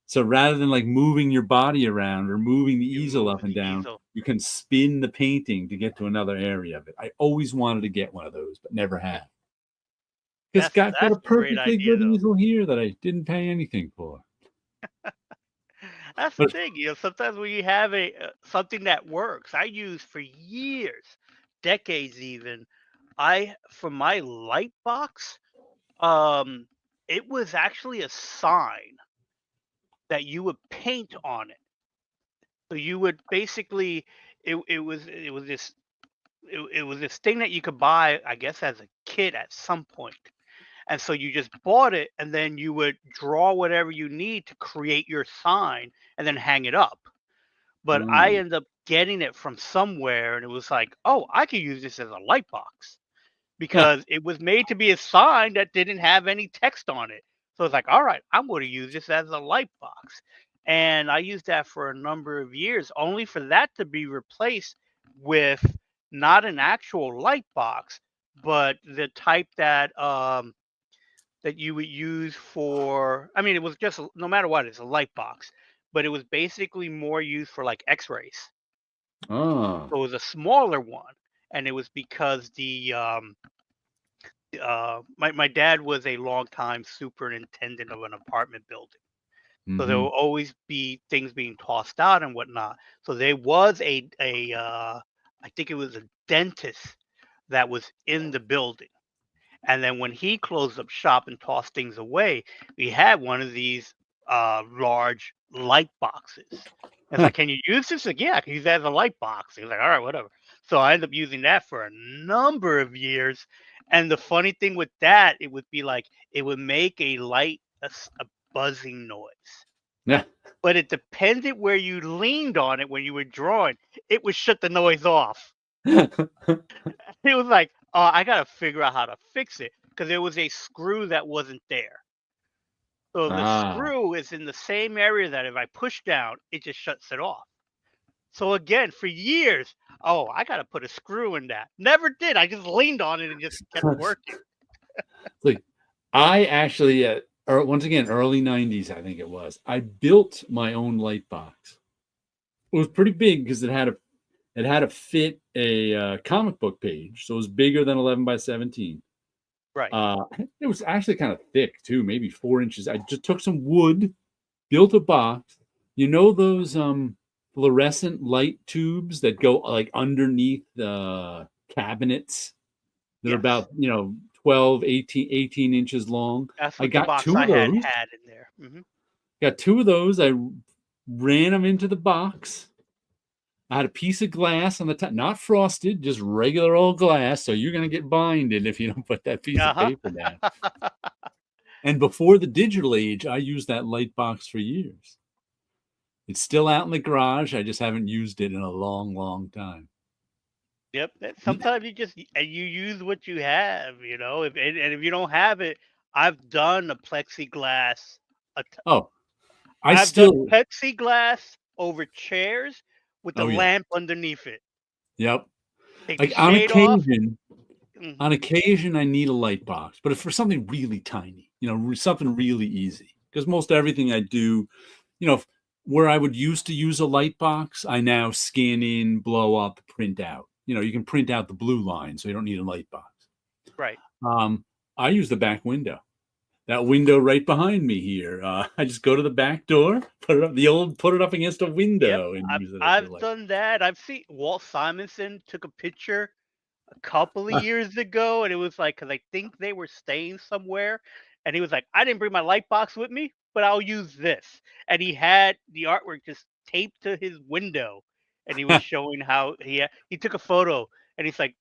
So rather than like moving your body around or moving the you easel move up and the down, easel. you can spin the painting to get to another area of it. I always wanted to get one of those, but never have. Because I've got a That's a great perfectly idea, good though. easel here that I didn't pay anything for. That's the But thing, sometimes when you have a something that works, I used for years, decades even. I for my light box, um, it was actually a sign that you would paint on it. So you would basically, it was this thing that you could buy, I guess, as a kid at some point. And so you just bought it, and then you would draw whatever you need to create your sign, and then hang it up. But I mm, ended up getting it from somewhere, and it was like, oh, I could use this as a light box because it was made to be a sign that didn't have any text on it. So it's like, all right, I'm going to use this as a light box. And I used that for a number of years, only for that to be replaced with not an actual light box, but the type that you would use for. I mean, it was just no matter what, it's a light box, but it was basically more used for like X-rays. oh, So it was a smaller one, and it was because my dad was a longtime superintendent of an apartment building. So there mm-hmm, will always be things being tossed out and whatnot. So there was I think it was a dentist that was in the building. And then when he closed up shop and tossed things away, we had one of these large light boxes. And it's huh, like, can you use this? Like, yeah, I can use that as a light box. He was like, all right, whatever. So I ended up using that for a number of years. And the funny thing with that, it would be like it would make a buzzing noise. yeah. But it depended where you leaned on it when you were drawing. It would shut the noise off. He was like, "Oh, I gotta figure out how to fix it because there was a screw that wasn't there. So the Ah, screw is in the same area that if I push down, it just shuts it off." So again, for years, oh, I gotta put a screw in that. Never did. I just leaned on it and just kept working. like I actually, once again, early '90s, I think it was. I built my own light box. It was pretty big because it had to fit a comic book page, so it was bigger than 11 by 17. Right. Uh, it was actually kind of thick too, maybe 4 inches. I just took some wood, built a box. You know those fluorescent light tubes that go like underneath the cabinets that are Yes. about 12, 18 inches long. That's I what the got box two I of those. had in there. Got two of those. I ran them into the box. I had a piece of glass on the top, not frosted, just regular old glass. So you're going to get binded if you don't put that piece of Uh paper down. huh. And before the digital age, I used that light box for years. It's still out in the garage. I just haven't used it in a long, long time. Yep. Sometimes you use what you have. And if you don't have it, I've done a plexiglass. Oh, I I've done still, plexiglass over chairs with the oh, yeah. lamp underneath it. Yep. Take the Like shade off. on Mhm. occasion, I need a light box, but if for something really tiny, something really easy, because most everything I do, you know, where I would used to use a light box, I now scan in, blow up, print out. You can print out the blue line, so you don't need a light box. Right. Um, I use the back window. That window right behind me here. I just go to the back door, put it up against a Yep. window, and I've use it as a I've light. done that. I've seen Walt Simonson took a picture a couple of years ago, and it was like because I think they were staying somewhere, and he was like, "I didn't bring my light box with me, but I'll use this." And he had the artwork just taped to his window, and he was showing how he took a photo, and he's like,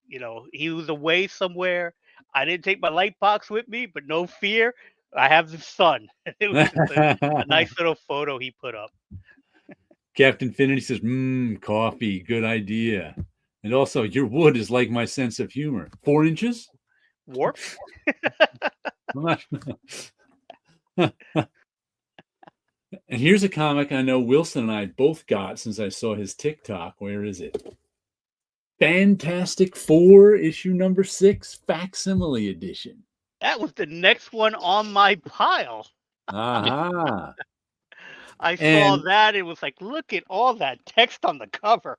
he was away somewhere. I didn't take my light box with me, but no fear, I have the sun. It was just a nice little photo he put up. Captain Infinity says, coffee, good idea. And also, your wood is like my sense of humor. 4 inches? Warped. I'm not. And here's a comic I know Wilson and I both got since I saw his TikTok. Where is it? Fantastic Four, issue number 6, facsimile edition. That was the next one on my pile. Aha. I saw And that, it was like, "Look at all that text on the cover."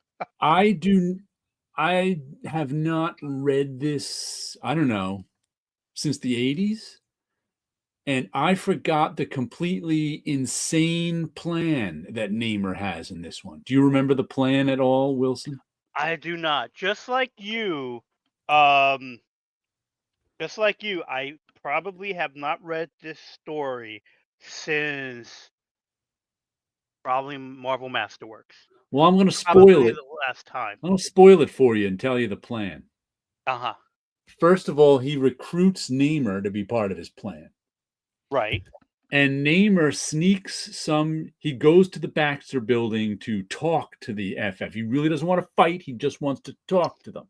I have not read this. I don't know. since the 80s. And I forgot the completely insane plan that Namor has in this one. Do you remember the plan at all, Wilson? I do not. Um, just like you, I probably have not read this story since probably Marvel Masterworks. Well, I'm going to spoil Probably it. the last time. I'm going to spoil it for you and tell you the plan. Uh-huh. First of all, he recruits Namor to be part of his plan. Right. And Namor he goes to the Baxter building to talk to the FF. He really doesn't want to fight. He just wants to talk to them.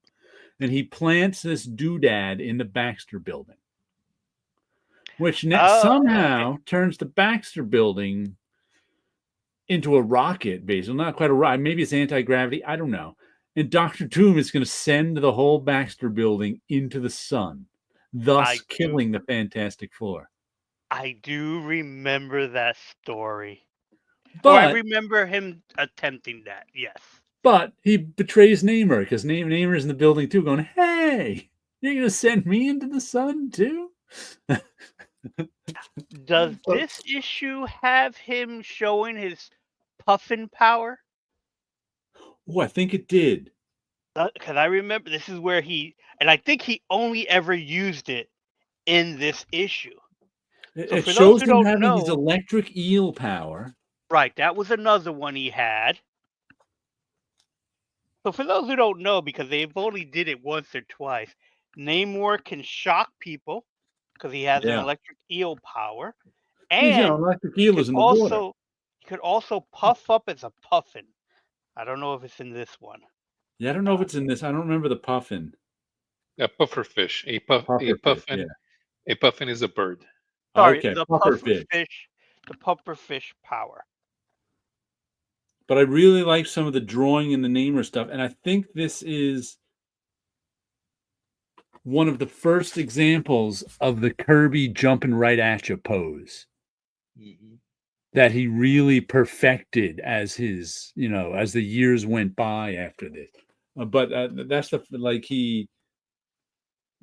And he plants this doodad in the Baxter building, which Oh, somehow turns the Baxter building into a rocket, basically. Not quite a rocket. Maybe it's anti-gravity. I don't know. And Dr. Doom is going to send the whole Baxter building into the sun, thus killing the Fantastic Four. I do remember that story. Or I But remember him attempting that, yes. But he betrays Namor because Namor's in the building too, going, "Hey, you're gonna send me into the sun too?" Does this issue have him showing his puffin power? Oh, I think it did. Because I remember this is where and I think he only ever used it in this issue. So It for those shows who him don't having his know, electric eel power. right, that was another one he had. So for those who don't know, because they've only did it once or twice, Namor can shock people because he has an Yeah, electric eel power, yeah, and electric he eel could is in the water. also puff up as a puffin. I don't know if it's in this one. Yeah, I don't know if it's in this. I don't remember the puffin. A pufferfish. Pufferfish. Yeah. A puffin is a bird. Sorry, Okay, the pufferfish. pufferfish power. But I really like some of the drawing and the Namor stuff, and I think this is one of the first examples of the Kirby jumping right at you pose that he really perfected as as the years went by after this. But that's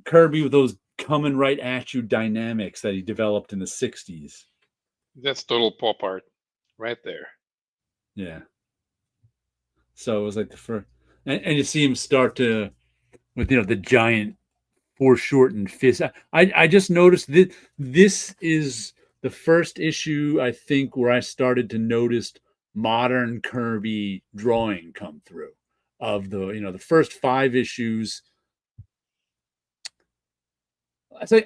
Kirby with those coming right at you dynamics that he developed in the 60s. That's total pop art right there. Yeah. So it was like the first, and you see him start to with the giant foreshortened fist. I just noticed that this is the first issue I think where I started to notice modern Kirby drawing come through. Of the first 5 issues,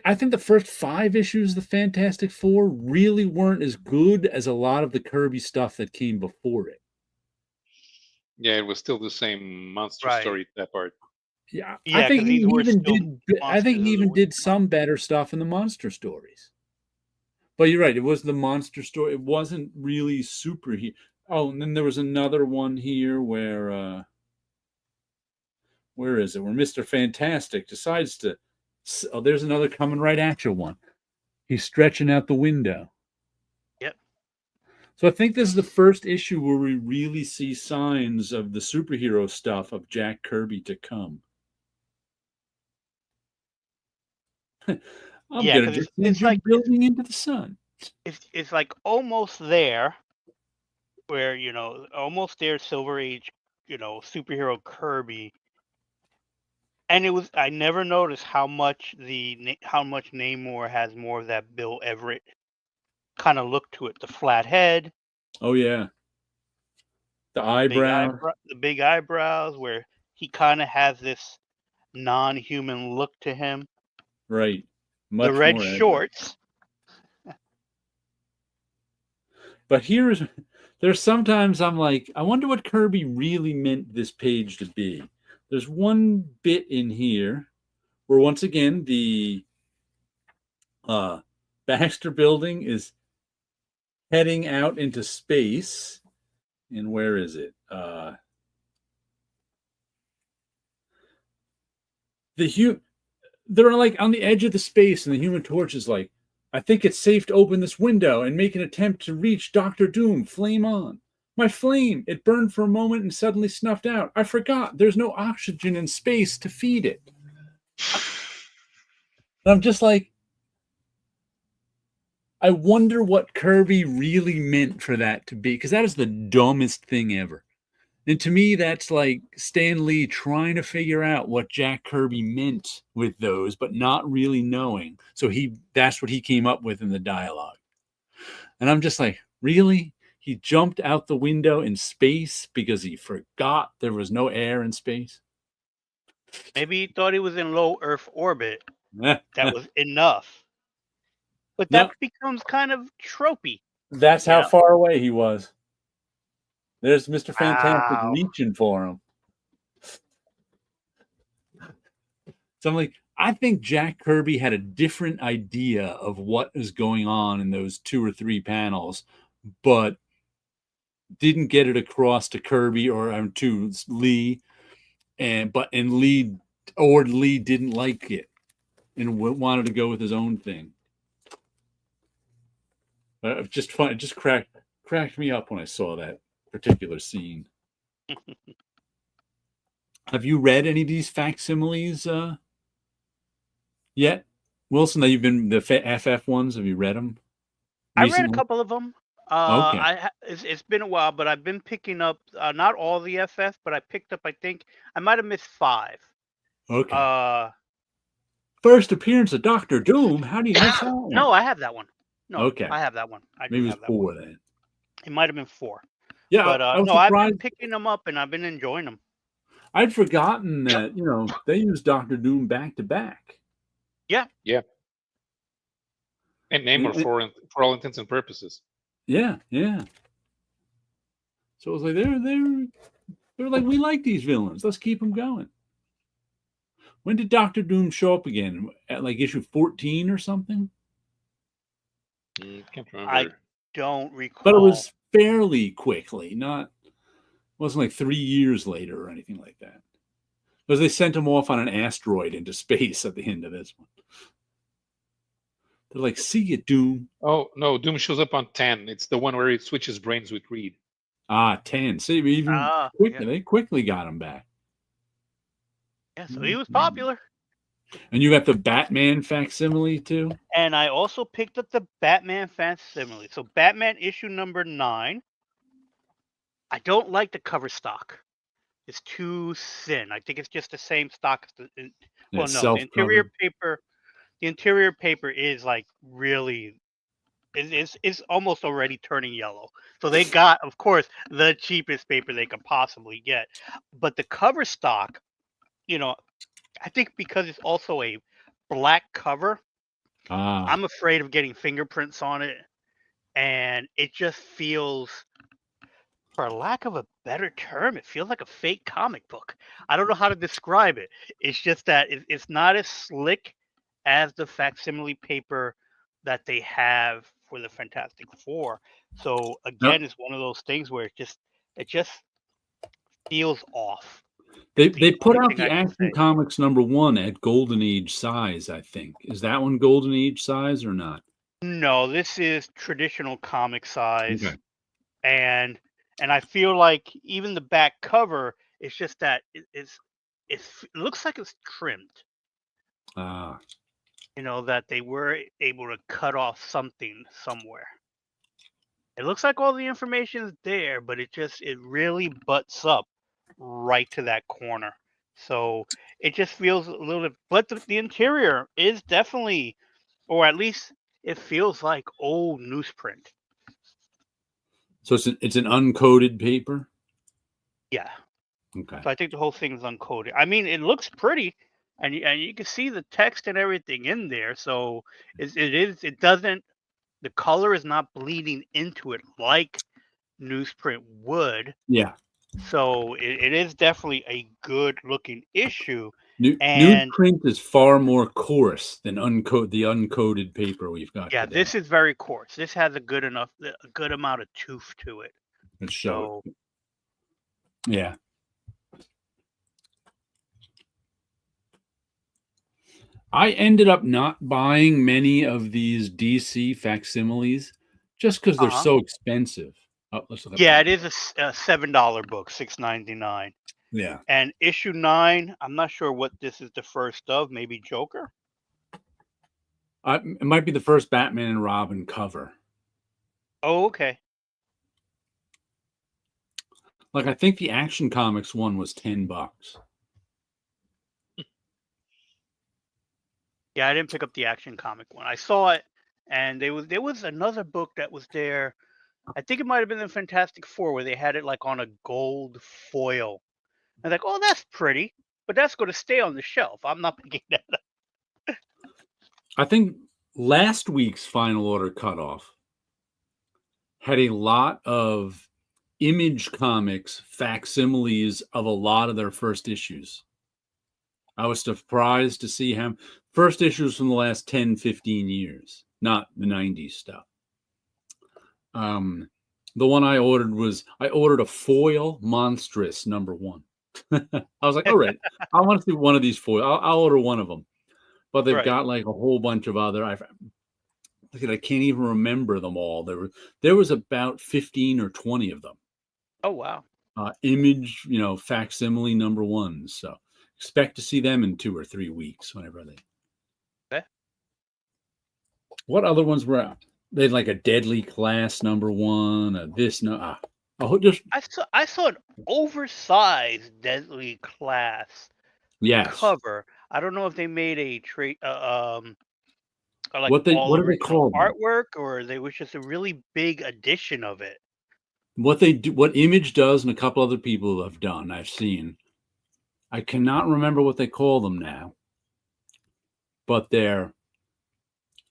I think the first 5 issues of the Fantastic Four really weren't as good as a lot of the Kirby stuff that came before it. Yeah, it was still the same monster Right. story, that part. Yeah, I Yeah, think because these were still I think monsters he of the even week. did some better stuff in the monster stories. But you're right, it was the monster story. It wasn't really superhero. Oh, and then there was another one here where is it? Where Mr. Fantastic decides to there's another coming right at you one. He's stretching out the window. Yep. So I think this is the first issue where we really see signs of the superhero stuff of Jack Kirby to come. I'm Yeah, gonna because just send it's your like building into the sun. it's like almost there, where almost there, Silver Age, superhero Kirby, and I never noticed how much Namor has more of that Bill Everett kind of look to it, the flat head, Oh yeah, the eyebrow. the big eyebrows, where he kind of has this non-human look to him. Right, The much red more agile. shorts. But there's sometimes I'm like, I wonder what Kirby really meant this page to be. There's one bit in here where once again the Baxter building is heading out into space. And where is it? They're like on the edge of the space, and the Human Torch is like, I think it's safe to open this window and make an attempt to reach Doctor Doom. Flame on. My flame! It burned for a moment and suddenly snuffed out. I forgot there's no oxygen in space to feed it. And I'm just like, I wonder what Kirby really meant for that to be, because that is the dumbest thing ever. And to me, that's like Stan Lee trying to figure out what Jack Kirby meant with those, but not really knowing. So that's what he came up with in the dialogue. And I'm just like, really? He jumped out the window in space because he forgot there was no air in space? Maybe he thought he was in low Earth orbit. That was enough. But No, that becomes kind of tropey, that's you how know? far away he was. There's Mr. Fantastic Wow. reaching for him. So I'm like, I think Jack Kirby had a different idea of what is going on in those 2 or 3 panels, but didn't get it across to Kirby or to Lee, and Lee didn't like it and wanted to go with his own thing. Just fun. It just cracked me up when I saw that particular scene. Have you read any of these facsimiles yet, Wilson? That you've been the FF ones. Have you read them I read a recently? couple of them. Okay. It's been a while, but I've been picking up not all the FF, but I picked up. I think I might have missed 5. Okay. Uh, First appearance of Doctor Doom. How do you miss that one? no, I have that one. No, Okay. I have that one. I do Maybe it was have that one. 4 then. It might have been 4, Yeah, but I was no, I've been surprised. picking them up and I've been enjoying them. I'd forgotten that, they used Doctor Doom back to back. Yeah, Yeah. And Namor And- for all intents and purposes. yeah, yeah. So it was like they're like, we like these villains. Let's keep them going. When did Doctor Doom show up again? At like issue 14 or something? Can't I remember. don't recall. But it was fairly quickly, wasn't like 3 years later or anything like that. Because they sent him off on an asteroid into space at the end of this one. They're like, see you, Doom. Oh no, Doom shows up on 10. It's the one where he switches brains with Reed. 10. See, even quickly, Yeah. they quickly got him back. Yeah, so he was popular. And you got the Batman facsimile too? And I also picked up the Batman facsimile. So Batman issue number 9. I don't like the cover stock. It's too thin. I think it's just the same stock as well, no, the interior paper. The interior paper is like really, it's almost already turning yellow. So they got, of course, the cheapest paper they could possibly get. But the cover stock, I think because it's also a black cover, I'm afraid of getting fingerprints on it, and it just feels, for lack of a better term, it feels like a fake comic book. I don't know how to describe it. It's just that it's not as slick as the facsimile paper that they have for the Fantastic Four. So again, it's one of those things where it just feels off. They The put only out thing the I can Action say. Comics #1 at Golden Age size, I think. Is that one Golden Age size or not? No, this is traditional comic size. Okay. And I feel like even the back cover, it's just that it looks like it's trimmed. That they were able to cut off something somewhere. It looks like all the information is there, but it really butts up right to that corner. So it just feels a little bit, but the interior is definitely, or at least it feels like old newsprint. So it's an uncoated paper? Yeah. Okay. So I think the whole thing is uncoded. I mean, it looks pretty, and you can see the text and everything in there. So it doesn't, the color is not bleeding into it like newsprint would. Yeah. So it is definitely a good looking issue. And newsprint is far more coarse than the uncoated paper we've got. yeah, today. this is very coarse. This has a good amount of tooth to it. Let's show it. Yeah. I ended up not buying many of these DC facsimiles just because they're so expensive. Let's look yeah, it is a $7 book, $6.99. Yeah. And issue 9, I'm not sure what this is the first of. Maybe Joker. It might be the first Batman and Robin cover. Oh, okay. Like I think the Action Comics one was $10. Yeah, I didn't pick up the Action comic one. I saw it, and there was another book that was there. I think it might have been the Fantastic Four where they had it like on a gold foil. I was like, oh, that's pretty, but that's going to stay on the shelf. I'm not picking that up. I think last week's Final Order cutoff had a lot of Image Comics facsimiles of a lot of their first issues. I was surprised to see him first issues from the last 10, 15 years, not the 90s stuff. The one I ordered a foil Monstrous #1. I was like, all right, I want to see one of these foil. I'll order one of them. But they've Right. got like a whole bunch of other. I can't even remember them all. There was about 15 or 20 of them. Oh, wow. Image, facsimile #1. So expect to see them in 2 or 3 weeks, whenever they. Okay. What other ones were out? They had like a Deadly Class #1. I saw an oversized Deadly Class Yes. cover. I don't know if they made a like What all do they original call them? artwork, or they was just a really big edition of it. What Image does, and a couple other people have done, I've seen. I cannot remember what they call them now, but they're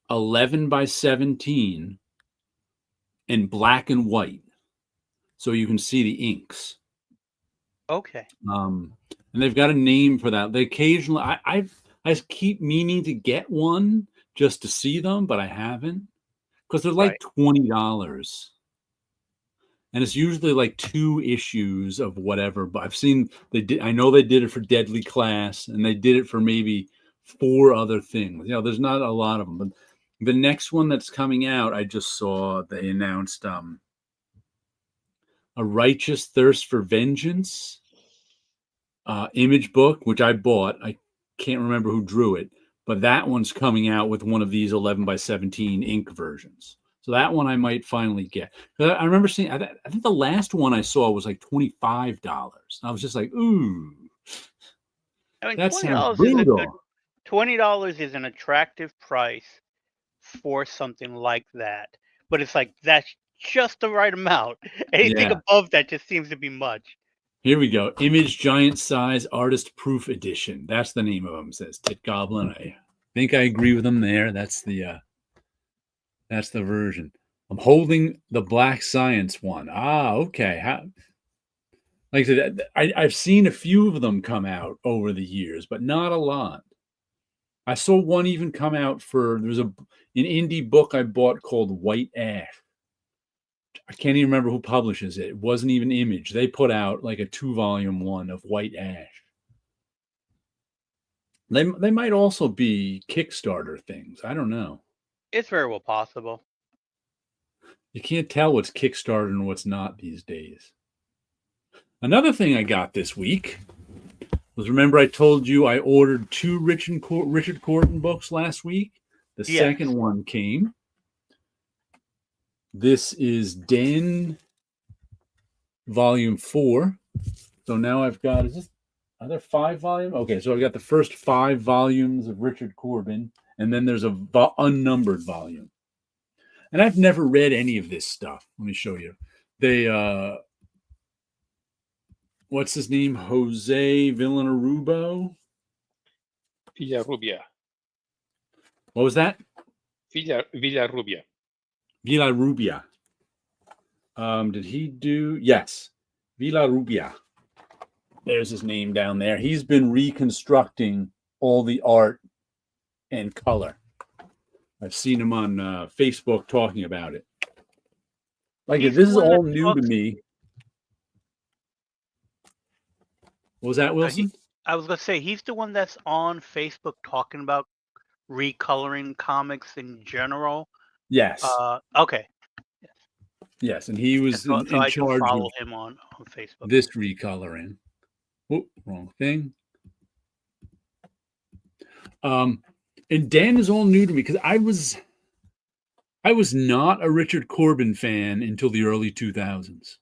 11 by 17 in black and white, so you can see the inks. Okay. And they've got a name for that. They occasionally, I keep meaning to get one just to see them, but I haven't, because they're like $20. And it's usually like 2 issues of whatever. But I've seen I know they did it for Deadly Class, and they did it for maybe 4 other things. There's not a lot of them. But the next one that's coming out, I just saw they announced A Righteous Thirst for Vengeance Image book, which I bought. I can't remember who drew it, but that one's coming out with one of these 11 by 17 ink versions. So that one I might finally get. I remember seeing, I think the last one I saw was like $25. I was just like, ooh, I mean, that sounds brutal. $20 is an attractive price for something like that, but it's like that's just the right amount. Anything above that just seems to be much. Here we go. Image Giant Size Artist Proof Edition. That's the name of them, says Tit Goblin. I think I agree with them there. That's the version. I'm holding the Black Science one. Okay. Like I said, I've seen a few of them come out over the years, but not a lot. I saw one even come out there's an indie book I bought called White Ash. I can't even remember who publishes it. It wasn't even Image. They put out like a 2-volume one of White Ash. They might also be Kickstarter things. I don't know. It's very well possible. You can't tell what's Kickstarter and what's not these days. Another thing I got this week was, remember I told you I ordered 2 Richard Corton books last week? The second one came. This is Den Volume 4. So now I've got, are there 5 volumes? Okay, so I've got the first 5 volumes of Richard Corbin, and then there's a unnumbered volume. And I've never read any of this stuff. Let me show you. They, what's his name? Jose Villarubia? Villarrubia. What was that? Villarrubia. Villarrubia. Did he do? Yes. Villarrubia. There's his name down there. He's been reconstructing all the art and color. I've seen him on Facebook talking about it. Like, this is all new to me. What was that, Wilson? I was going to say, he's the one that's on Facebook talking about recoloring comics in general. Yes. Okay. Yes, and he was in I charge follow of him on Facebook. This recoloring. Oh, wrong thing. And Dan is all new to me because I was not a Richard Corbin fan until the early 2000s.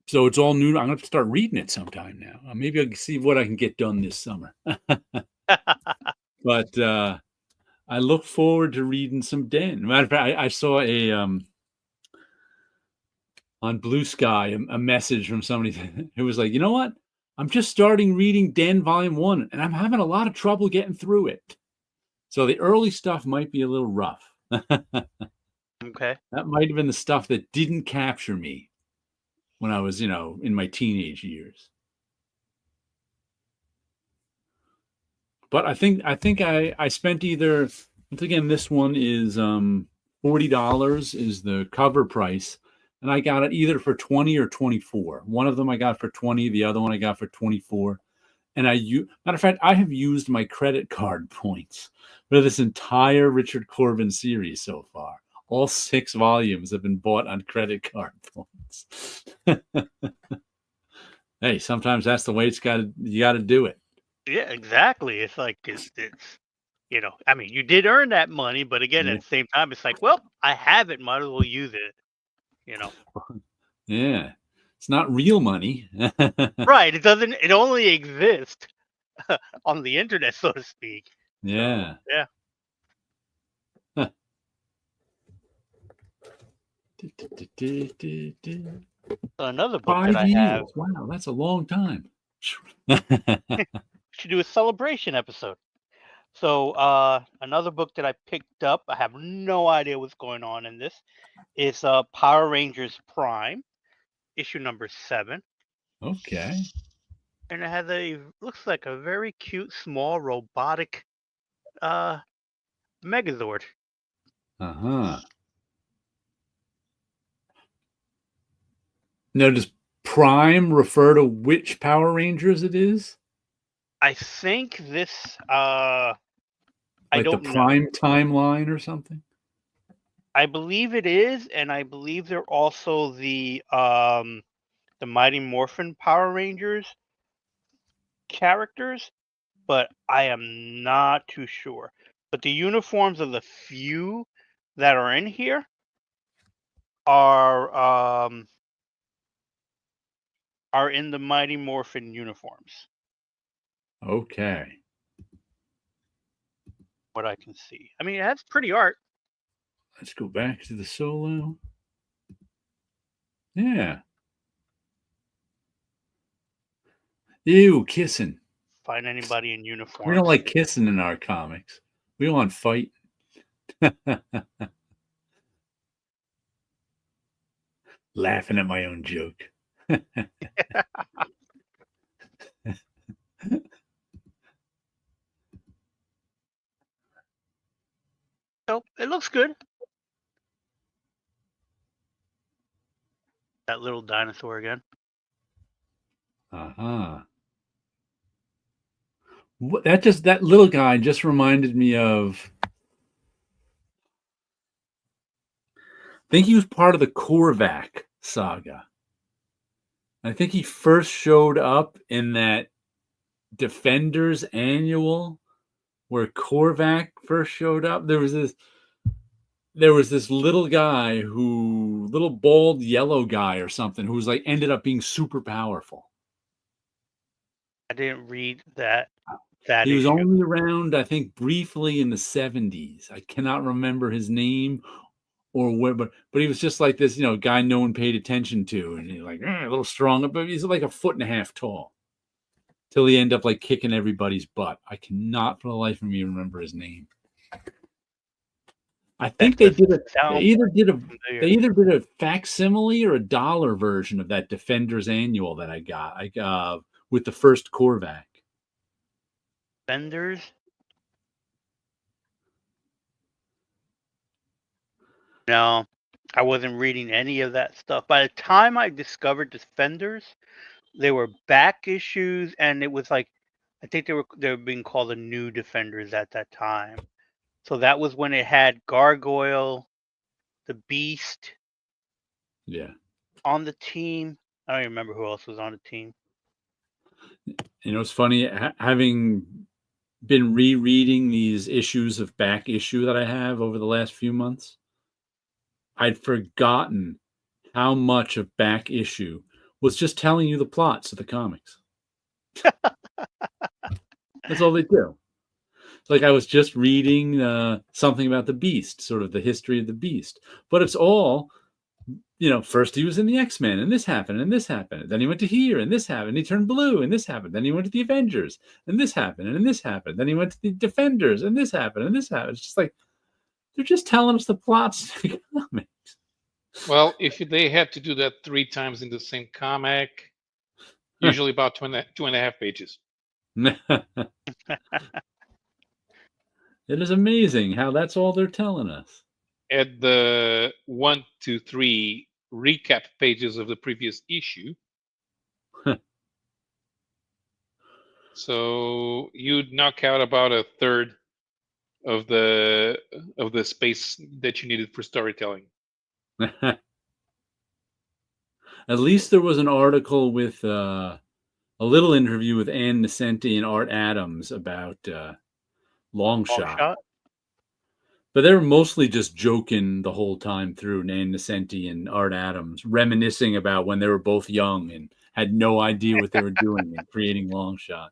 So it's all new. I'm gonna have to start reading it sometime now. Maybe I'll see what I can get done this summer. But I look forward to reading some Dan. Matter of fact, I saw on Blue Sky a message from somebody who was like, you know what? I'm just starting reading Dan Volume 1, and I'm having a lot of trouble getting through it. So the early stuff might be a little rough. Okay. That might have been the stuff that didn't capture me when I was, in my teenage years. But I think I spent either, once again, this one is $40 is the cover price, and I got it either for 20 or 24. One of them I got for 20, the other one I got for 24. And matter of fact, I have used my credit card points for this entire Richard Corbin series so far. All 6 volumes have been bought on credit card points. Hey, sometimes that's the way you got to do it. Yeah, exactly. It's like it's I mean, you did earn that money, but again, Yeah. at the same time, it's like, well, I have it, might as well use it. Yeah, it's not real money. Right. It only exists on the internet, so to speak. Yeah. So, yeah. Another book that 5 I have. years. Wow, that's a long time. Should do a celebration episode. So another book that I picked up, I have no idea what's going on in this, is Power Rangers Prime, issue number 7. Okay. And it has looks like a very cute, small, robotic Megazord. Uh-huh. Now, does Prime refer to which Power Rangers it is? I think this I Like don't the know. Prime timeline or something? I believe it is, and I believe they're also the Mighty Morphin Power Rangers characters, but I am not too sure. But the uniforms of the few that are in here are in the Mighty Morphin uniforms. Okay. What I can see. I mean, that's pretty art. Let's go back to the solo. Yeah. Ew, kissing. Find anybody in uniform. We don't like kissing in our comics. We want fight. Laughing at my own joke. So it looks good. That little dinosaur again. Uh-huh. That little guy just reminded me of, I think he was part of the Korvac saga. I think he first showed up in that Defenders annual where Korvac first showed up. There was this little guy little bald yellow guy or something who was like ended up being super powerful. I didn't read that He was issue. only around, I think, briefly in the 70s. I cannot remember his name or where, but he was just like this, guy no one paid attention to, and he's like a little stronger, but he's like 1.5 feet tall. Till he ended up like kicking everybody's butt. I cannot for the life of me remember his name. I think they either did a facsimile or a dollar version of that Defenders annual that I got. With the first Korvac. Defenders? No, I wasn't reading any of that stuff. By the time I discovered Defenders, they were back issues, and it was like, I think they were being called the New Defenders at that time. So that was when it had Gargoyle, the Beast, on the team. I don't even remember who else was on the team. It's funny having been rereading these issues of Back Issue that I have over the last few months, I'd forgotten how much of Back Issue was just telling you the plots of the comics. That's all they do. Like I was just reading something about the Beast, sort of the history of the Beast, but it's all, first he was in the X-Men and this happened and this happened. Then he went to here and this happened. He turned blue and this happened. Then he went to the Avengers and this happened and this happened. Then he went to the Defenders and this happened and this happened. It's just like they're just telling us the plots of the comics. Well, if they had to do that 3 times in the same comic, usually about 2.5 pages. It is amazing how that's all they're telling us. At the 1 to 3 recap pages of the previous issue. So you'd knock out about a third of the space that you needed for storytelling. At least there was an article with a little interview with Ann Nesenti and Art Adams about Longshot. But they were mostly just joking the whole time through, Ann Nesenti and Art Adams, reminiscing about when they were both young and had no idea what they were doing in creating Longshot.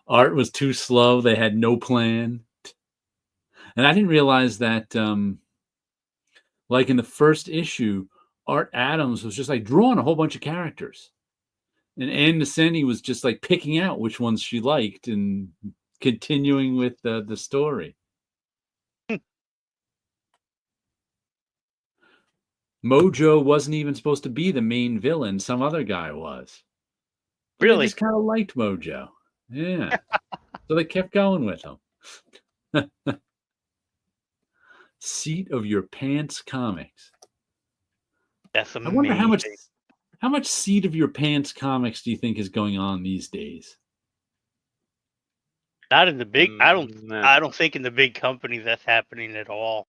Art was too slow. They had no plan. And I didn't realize that, like in the first issue, Art Adams was just like drawing a whole bunch of characters. And Ann Nesenti was just like picking out which ones she liked and continuing with the story. Mojo wasn't even supposed to be the main villain. Some other guy was. But Really? they just kind of liked Mojo. Yeah. So they kept going with him. Seat of Your Pants comics. That's amazing. I wonder how much Seat of Your Pants comics do you think is going on these days? Not in the big. I don't think in the big companies that's happening at all.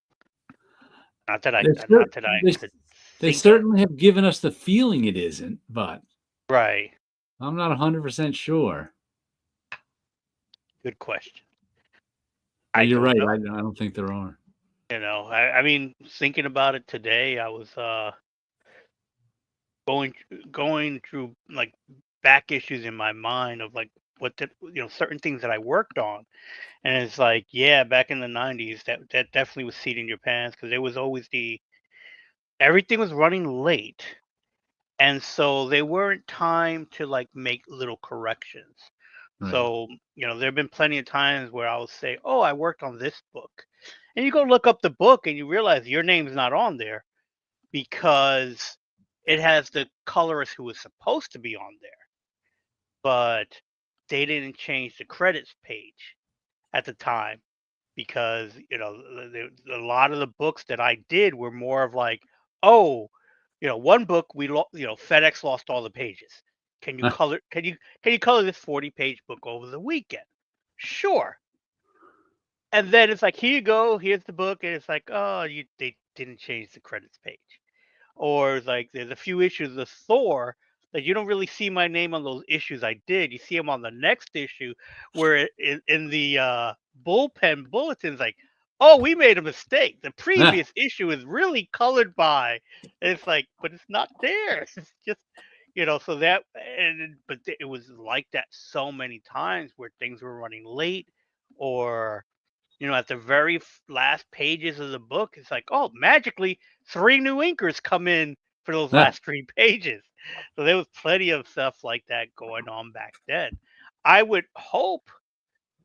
Not that I. They certainly have given us the feeling it isn't, but right. I'm not 100% sure. Good question. You're right. I don't think there are. I mean, thinking about it today, I was going through like back issues in my mind of like what certain things that I worked on, and it's like, yeah, back in the 90s, that definitely was Seat in Your Pants, because there was always everything was running late, and so they weren't time to like make little corrections. Right. So there have been plenty of times where I'll say, oh, I worked on this book, and you go look up the book and you realize your name's not on there because it has the colorist who was supposed to be on there, but they didn't change the credits page at the time, because a lot of the books that I did were more of like, oh, one book FedEx lost all the pages. Can you color? Can you color this 40-page book over the weekend? Sure. And then it's like, here you go. Here's the book, and it's like, oh, they didn't change the credits page. Or like, there's a few issues of Thor that you don't really see my name on those issues I did. You see them on the next issue, where in the bullpen bulletins, like, oh, we made a mistake. The previous issue is really colored by. And it's like, but it's not there. It's just, so that, but it was like that so many times where things were running late, or at the very last pages of the book, it's like, oh, magically 3 new inkers come in for those last 3 pages. So there was plenty of stuff like that going on back then. I would hope,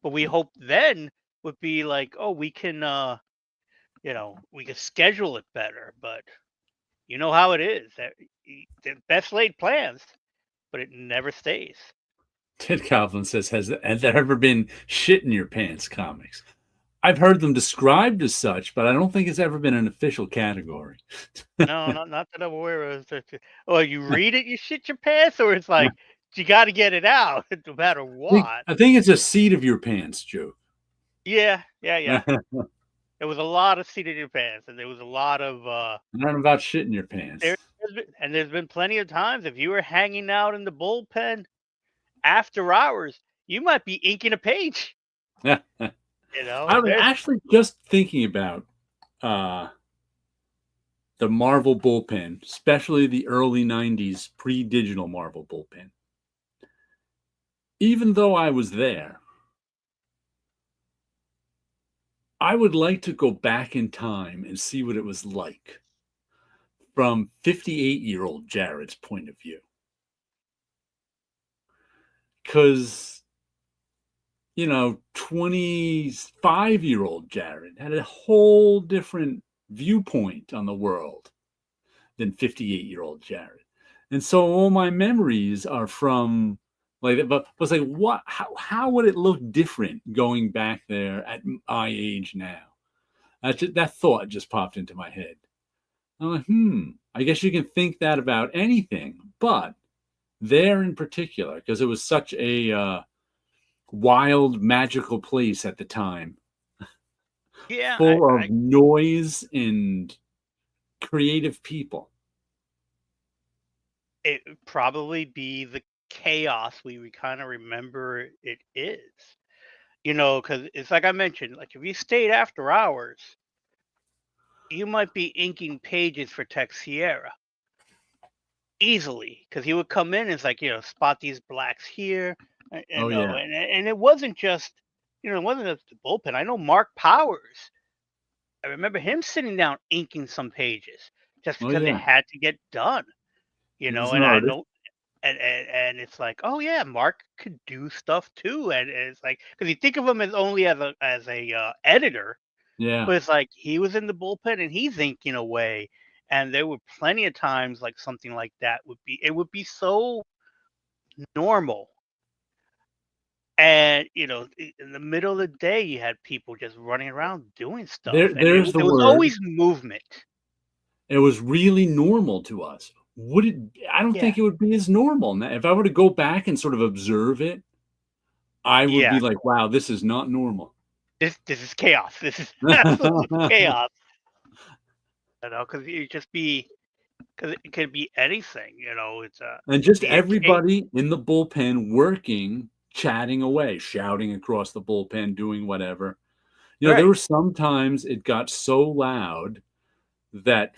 but we hoped then would be like, oh, we can, we can schedule it better. But you know how it is. The best laid plans, but it never stays. Ted Coughlin says, has there ever been shit in your pants comics? I've heard them described as such, but I don't think it's ever been an official category. No, not that I'm aware of. Oh, you read it, you shit your pants, or it's like you got to get it out no matter what. I think it's a Seat of Your Pants joke. Yeah. There was a lot of Seat in Your Pants, and there was a lot of not about shit in your pants. There's been plenty of times if you were hanging out in the bullpen after hours, you might be inking a page. I was There's actually just thinking about uh, the Marvel bullpen, especially the early 90s pre-digital Marvel bullpen. Even though I was there, I would like to go back in time and see what it was like from 58-year-old Jared's point of view. Because, 25-year-old Jared had a whole different viewpoint on the world than 58-year-old Jared. And so all my memories are from like that. But was like, what? How would it look different going back there at my age now? That thought just popped into my head. I'm like, I guess you can think that about anything, but there in particular, because it was such a wild, magical place at the time, yeah, full of noise and creative people. it would probably be the chaos we kind of remember it is. Because it's like I mentioned, like if you stayed after hours, you might be inking pages for Tex Sierra easily, because he would come in and it's like, spot these blacks here, Oh yeah, and it wasn't just, it wasn't just the bullpen. I know Mark Powers. I remember him sitting down inking some pages just oh because it yeah. had to get done. He was an And I artist. know, and it's like, oh yeah, Mark could do stuff too, and it's like because you think of him as only as a editor, Yeah, but it's like he was in the bullpen and he's inking away, and there were plenty of times like something like that would be so normal. And in the middle of the day, you had people just running around doing stuff, and there's the there was word. always movement. It was really normal to us. Would it? I don't Yeah, think it would be as normal now. If I were to go back and sort of observe it, I would yeah. be like, "Wow, this is not normal." This is chaos. This is absolute chaos. Because it just be because it could be anything. It's And just be a case. everybody in the bullpen working, chatting away, shouting across the bullpen, doing whatever. There Right. were some times it got so loud that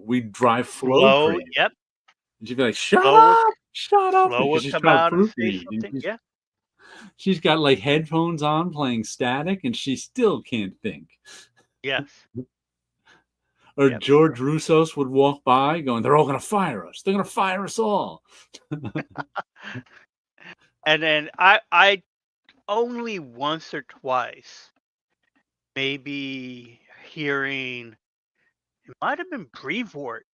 we'd drive Flo Flo, crazy. yep. And she'd be like, Flo would shut up," Flo because would she's come trying to out and say proofread, and something. Yeah. she's got like headphones on playing static, and she still can't think. Yes. Or Yep. George Russos would walk by going, "They're all going to fire us. They're going to fire us all." And then I only once or twice maybe hearing it might have been Brevoort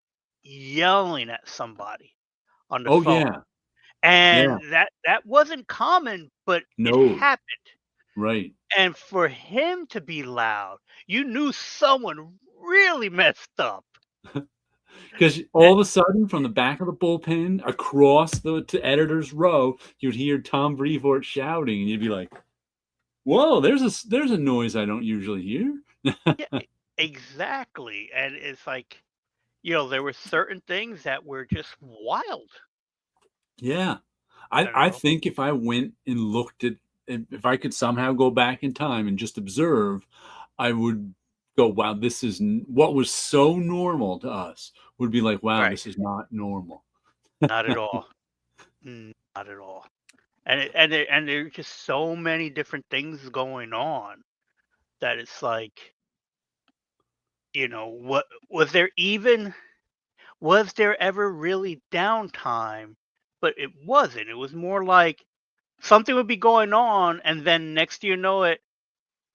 yelling at somebody on the Oh, phone. yeah. Yeah. And that wasn't common, but it No. happened. Right. And for him to be loud, you knew someone really messed up. Because all of a sudden, from the back of the bullpen across the to editor's row, you'd hear Tom Brevoort shouting, and you'd be like, "Whoa, there's a noise I don't usually hear." Yeah, exactly. And it's like, there were certain things that were just wild. Yeah. I don't I know. think if I went and looked at if I could somehow go back in time and just observe, I would go, "Wow, this is what was so normal to us would be like, wow, Right. this is not normal." Not at all. Not at all. And there's just so many different things going on that it's like, what was there ever really downtime? But it wasn't. It was more like something would be going on, and then next you know it,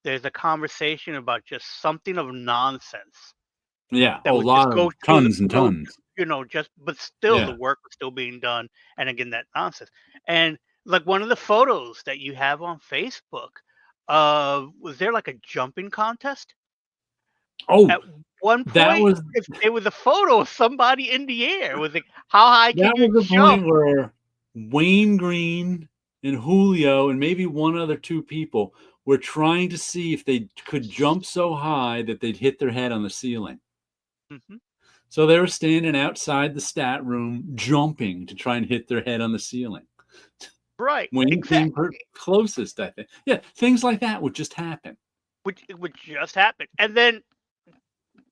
there's a conversation about just something of nonsense Yeah. that Oh, a would just lot of tons and tons. just but still the Yeah. work was still being done, and again that nonsense. And like one of the photos that you have on Facebook, was there like a jumping contest? Oh, At one that point, was it was a photo of somebody in the air. It was like, how high can that you was the jump? point where Wayne Green and Julio and maybe one other two people were trying to see if they could jump so high that they'd hit their head on the ceiling. Mhm. So they were standing outside the stat room jumping to try and hit their head on the ceiling. Right. when he came Exactly. closest, I think. Yeah, things like that would just happen. Which it would just happen, and then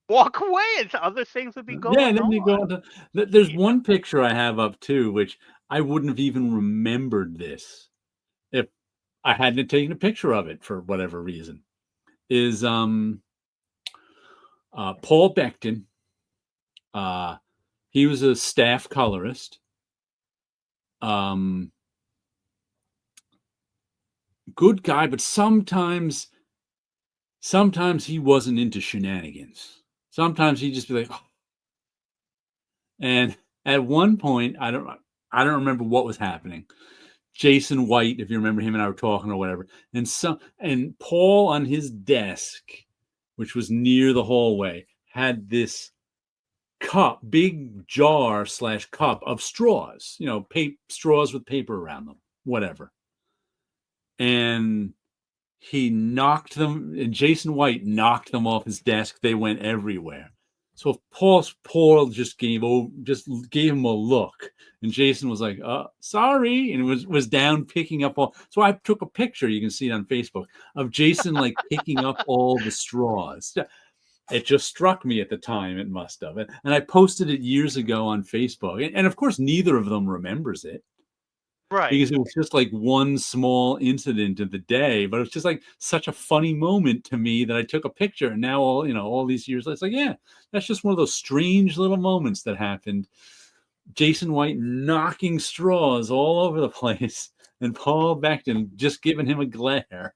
walk away, and other things would be Yeah, and going then on. they go on to. There's Yeah. one picture I have up too, which I wouldn't have even remembered this if I hadn't taken a picture of it for whatever reason. Is Paul Beckton. He was a staff colorist. Um, Good guy, but sometimes he wasn't into shenanigans. Sometimes he'd just be like, oh. And at one point, I don't remember what was happening. Jason White, if you remember him and I were talking or whatever, and Paul on his desk, which was near the hallway, had this big jar / cup of straws, straws with paper around them, whatever. And he knocked them, and Jason White knocked them off his desk. They went everywhere. So Paul just gave him a look, and Jason was like, sorry, and was down picking up all. So I took a picture, you can see it on Facebook, of Jason like picking up all the straws. It just struck me at the time, it must have. And I posted it years ago on Facebook. And of course, neither of them remembers it. Right. Because it was just like one small incident of the day, but it was just like such a funny moment to me that I took a picture. And now all these years later, it's like, yeah, that's just one of those strange little moments that happened. Jason White knocking straws all over the place, and Paul Beckton just giving him a glare.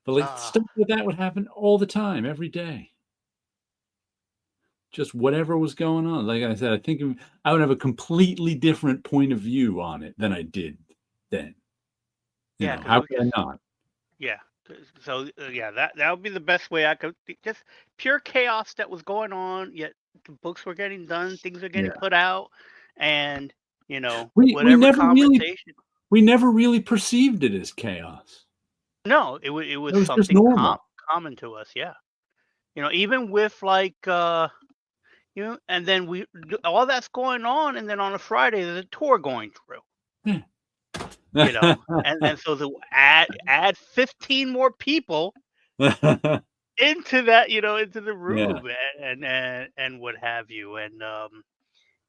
But like stuff like that would happen all the time, every day. Just whatever was going on. Like I said, I think I would have a completely different point of view on it than I did then. Yeah, How could I not? Yeah. So yeah, that would be the best way I could. Just pure chaos that was going on. Yet the books were getting done, things were getting put out, and we whatever conversation. we never really perceived it as chaos. No, it was It was just something normal. common to us. Yeah. Even with like and then all that's going on, and then on a Friday there's a tour going through. Yeah. And so to add 15 more people into that, into the room, and what have you, and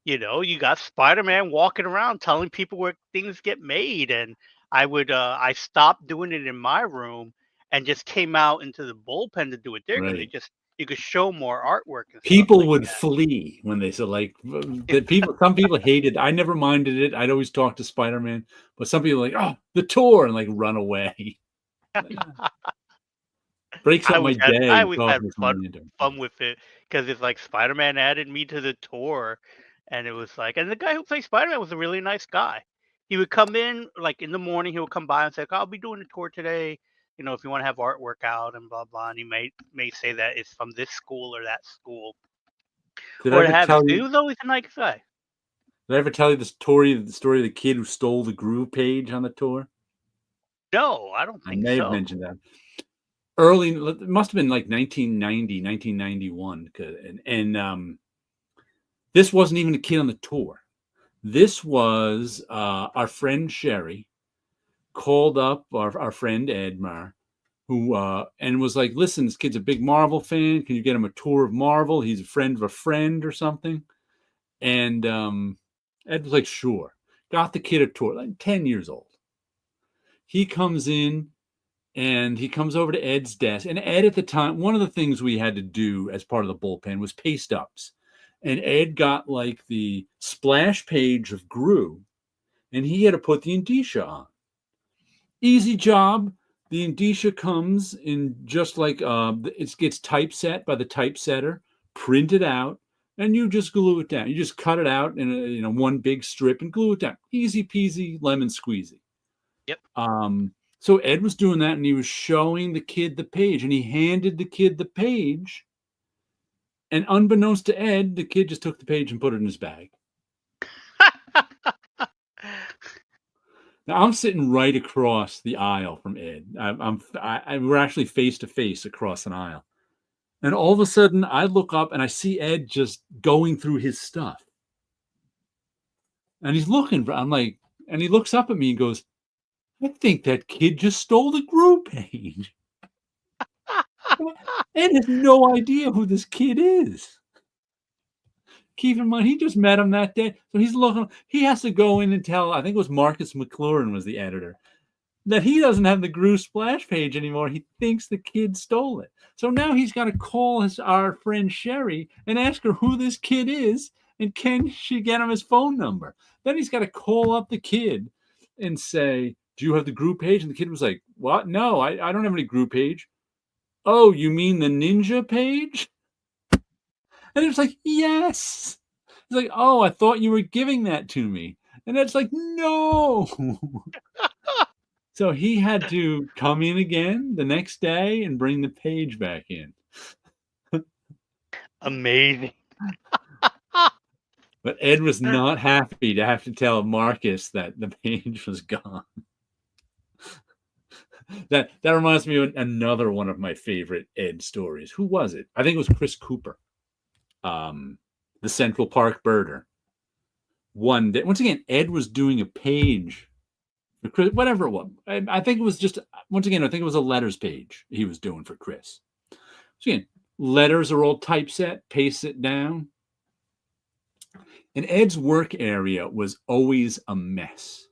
you got Spider-Man walking around telling people where things get made, and I stopped doing it in my room and just came out into the bullpen to do it there because Right. you could show more artwork and People stuff like would that. flee when they said like some people hated. I never minded it. I'd always talk to Spider-Man, but some people were like, oh, the tour, and like run away. Breaks up my day. I always had fun with it because it's like Spider-Man added me to the tour, and it was like, and the guy who plays Spider-Man was a really nice guy. He would come in like in the morning. He would come by and say, "I'll be doing a tour today. If you want to have artwork out and blah blah." And he may say that it's from this school or that school, Did or I to ever have tell it. He you? was always a nice guy. Did I ever tell you the story of the kid who stole the groove page on the tour? No, I don't I think may have so. mentioned that. It must have been like 1990, 1991. And this wasn't even a kid on the tour. This was our friend Sherry called up our friend Edmar, who and was like, listen, this kid's a big Marvel fan. Can you get him a tour of Marvel? He's a friend of a friend or something. And Ed was like, sure. Got the kid a tour, like 10 years old. He comes in and he comes over to Ed's desk. And Ed, at the time, one of the things we had to do as part of the bullpen was paste ups. And Ed got like the splash page of Gru, and he had to put the indicia on. Easy job. The indicia comes in just like it gets typeset by the typesetter, printed out, and you just glue it down. You just cut it out in one big strip and glue it down. Easy peasy, lemon squeezy. Yep. So Ed was doing that, and he was showing the kid the page, and he handed the kid the page. And unbeknownst to Ed, the kid just took the page and put it in his bag. Now I'm sitting right across the aisle from Ed. We're actually face to face across an aisle, and all of a sudden I look up and I see Ed just going through his stuff. And he's looking for, I'm like, and he looks up at me and goes, I think that kid just stole the group page. Ed has no idea who this kid is. Keep in mind, he just met him that day. So he's looking, he has to go in and tell, I think it was Marcus McLaurin was the editor, that he doesn't have the Gru splash page anymore. He thinks the kid stole it. So now he's got to call our friend Sherry and ask her who this kid is and can she get him his phone number. Then he's got to call up the kid and say, do you have the Gru page? And the kid was like, what? No, I don't have any Gru page. Oh, you mean the ninja page? And it's like, yes. He's like, oh, I thought you were giving that to me. And it's like, no. So he had to come in again the next day and bring the page back in. Amazing. But Ed was not happy to have to tell Marcus that the page was gone. That reminds me of another one of my favorite Ed stories. Who was it? I think it was Chris Cooper, the Central Park birder. One day, once again, Ed was doing a page, whatever it was. I think it was just, once again, I think it was a letters page he was doing for Chris. So again, letters are all typeset, paste it down. And Ed's work area was always a mess.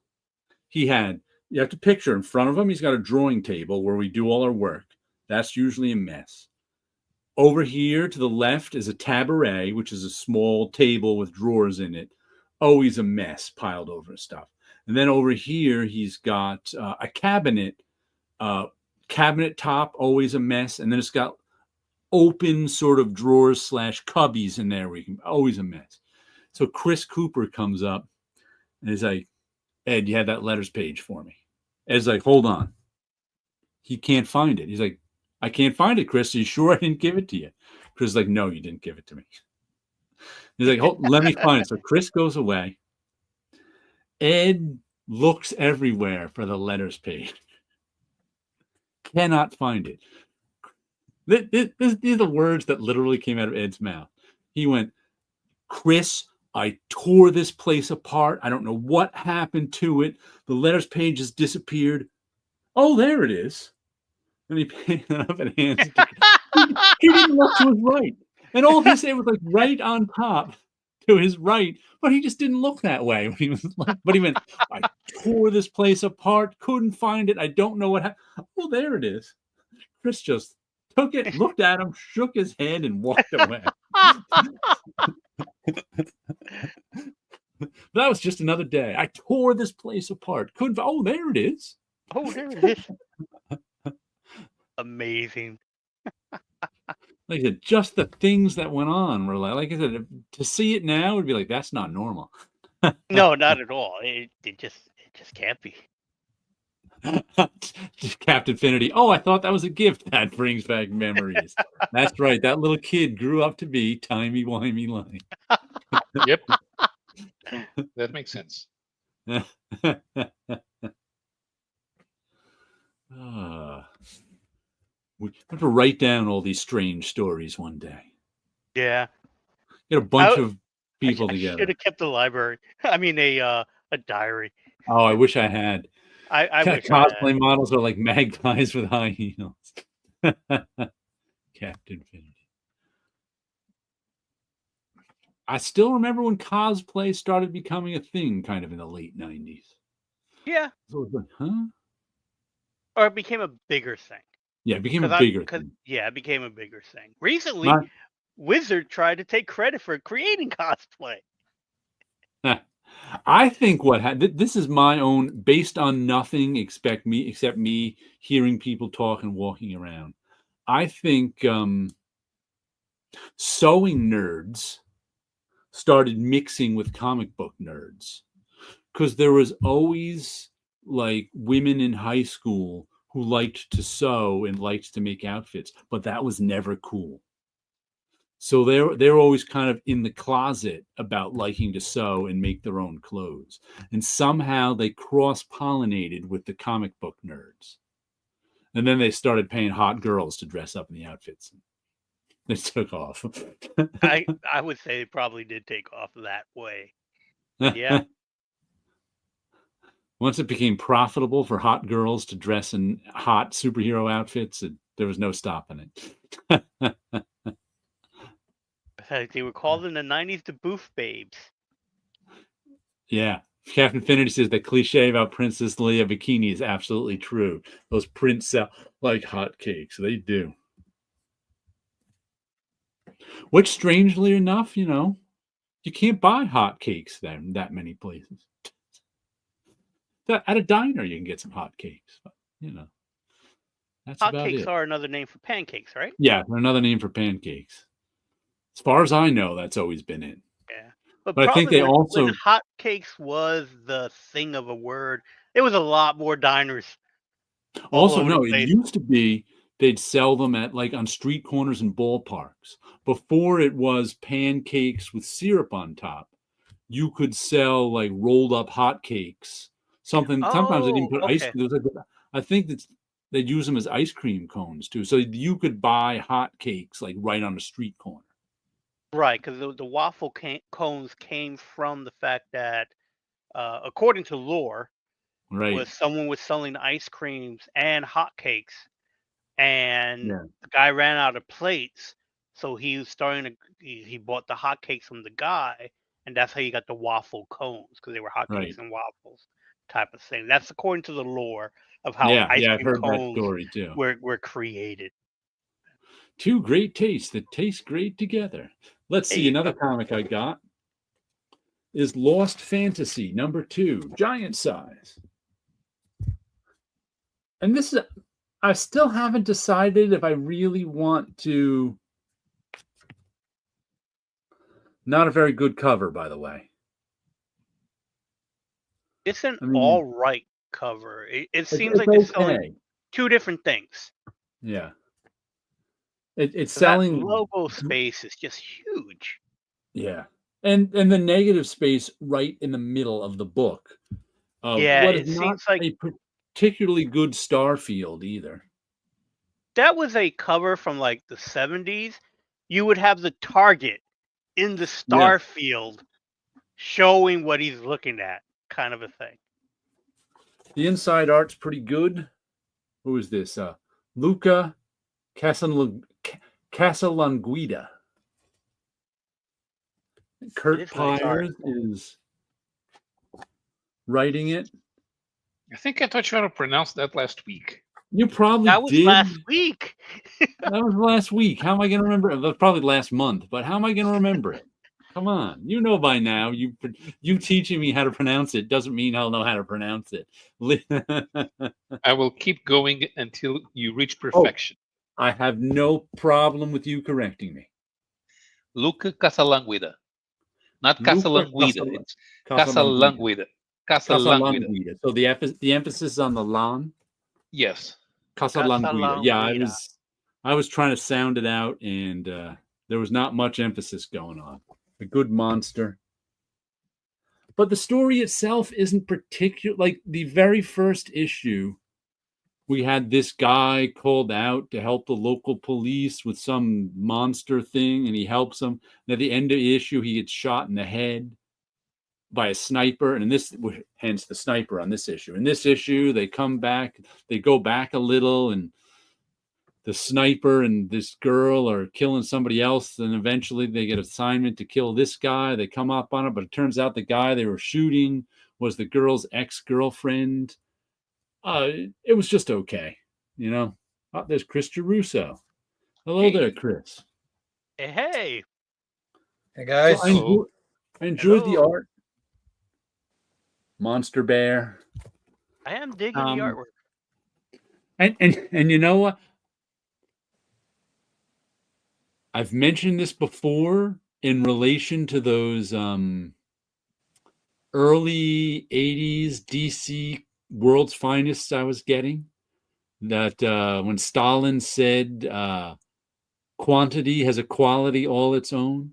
You have to picture in front of him, he's got a drawing table where we do all our work. That's usually a mess. Over here to the left is a tabaret, which is a small table with drawers in it. Always a mess piled over stuff. And then over here, he's got a cabinet top, always a mess. And then it's got open sort of drawers / cubbies in there where you can, always a mess. So Chris Cooper comes up and he's like, Ed, you had that letters page for me. Ed's like, hold on. He can't find it. He's like, I can't find it, Chris. Are you sure I didn't give it to you? Chris is like, no, you didn't give it to me. He's like, let me find it. So Chris goes away. Ed looks everywhere for the letters page. Cannot find it. These are the words that literally came out of Ed's mouth. He went, Chris, I tore this place apart. I don't know what happened to it. The letters page has disappeared. Oh, there it is. And he picked it up and hands it to he didn't look to his right. And all he said was like right on top to his right, but he just didn't look that way when he was like, but he went, I tore this place apart, couldn't find it. I don't know what happened. Oh, there it is. Chris just took it, looked at him, shook his head, and walked away. That was just another day. I tore this place apart. Couldn't. Oh, there it is. Oh, there it is. Amazing. Like I said, just the things that went on were like I said, to see it now would be like, that's not normal. No, not at all. It just can't be. Captain Finity. Oh, I thought that was a gift. That brings back memories. That's right. That little kid grew up to be timey-wimey line. Yep. That makes sense. We have to write down all these strange stories one day. Yeah. Get a bunch of people together. I should have kept a library. I mean, a diary. Oh, I wish I had. I wish cosplay models are like magpies with high heels. Captain Finity. I still remember when cosplay started becoming a thing, kind of in the late 90s. Yeah. So it was like, huh? Or it became a bigger thing. Yeah, it became a bigger thing. Yeah, it became a bigger thing. Recently, Wizard tried to take credit for creating cosplay. I think this is my own, based on nothing except me hearing people talk and walking around. I think sewing nerds started mixing with comic book nerds because there was always like women in high school who liked to sew and liked to make outfits, but that was never cool. So they're always kind of in the closet about liking to sew and make their own clothes. And somehow they cross-pollinated with the comic book nerds. And then they started paying hot girls to dress up in the outfits. They took off. I would say it probably did take off that way. Yeah. Once it became profitable for hot girls to dress in hot superhero outfits, there was no stopping it. They were called in the 90s the booth babes. Yeah. Captain Finity says the cliche about Princess Leia bikini is absolutely true. Those prints sell like hotcakes. They do. Which, strangely enough, you can't buy hotcakes that many places. At a diner, you can get some hotcakes. But, that's about Hotcakes it. are another name for pancakes, right? Yeah, they're another name for pancakes. As far as I know, that's always been it. Yeah. But But I think probably they when also hotcakes was the thing of a word, there was a lot more diners all Also, over the no, it place. used to be they'd sell them at on street corners and ballparks. Before it was pancakes with syrup on top, you could sell like rolled up hotcakes. Sometimes they didn't Oh, put ice okay. cream. I think that they'd use them as ice cream cones too. So you could buy hotcakes like right on the street corner. Right, because the waffle cones came from the fact that, according to lore, Right. was someone was selling ice creams and hotcakes, and Yeah. the guy ran out of plates, so he was starting to he bought the hotcakes from the guy, and that's how you got the waffle cones because they were Right. hotcakes and waffles type of thing. That's according to the lore of how Yeah. ice Yeah. I've cream heard that cones story too. were created. Two great tastes that taste great together. Let's There see. you Another go. comic I got is Lost Fantasy #2, giant size. And this is, I still haven't decided if I really want to. Not a very good cover, by the way. It's an I mean, all right cover. It seems it's like they're selling okay. two different things. Yeah. It's That selling. logo space is just huge. Yeah. And the negative space right in the middle of the book of Yeah, what is it not seems like a particularly good Starfield either. that was a cover from like the 70s. You would have the target in the Yeah. star field showing what he's looking at, kind of a thing. The inside art's pretty good. Who is this? Luca Casalanguida. It Kurt is nice art. Pyers is writing it. I think I taught you how to pronounce that last week. You probably That was did. last week. That was last week. How am I going to remember it? That was probably last month, but how am I going to remember it? Come on. You know by now. You teaching me how to pronounce it doesn't mean I'll know how to pronounce it. I will keep going until you reach Oh, perfection. I have no problem with you correcting me. Luca Casalanguida. Not Luca Casalanguida. It's Casalanguida. Casalanguida. Casalanguida. So the emphasis on the lan. Yes. Casalanguida. Yeah, Casalanguida. I was trying to sound it out, and there was not much emphasis going on. A good monster. But the story itself isn't particular. Like the very first issue, we had this guy called out to help the local police with some monster thing, and he helps them. And at the end of the issue, he gets shot in the head by a sniper, and hence the sniper on this issue. In this issue, they go back a little, and the sniper and this girl are killing somebody else. Then eventually they get assignment to kill this guy. They come up on it, but it turns out the guy they were shooting was the girl's ex-girlfriend. It was just okay, Oh, there's Chris Jeruso. Hello there, Chris. Hey. Hey guys. So I enjoyed the Hello. art. Monster Bear. I am digging the artwork. And you know what? I've mentioned this before in relation to those early 80s DC World's Finest I was getting. That when Stalin said quantity has a quality all its own.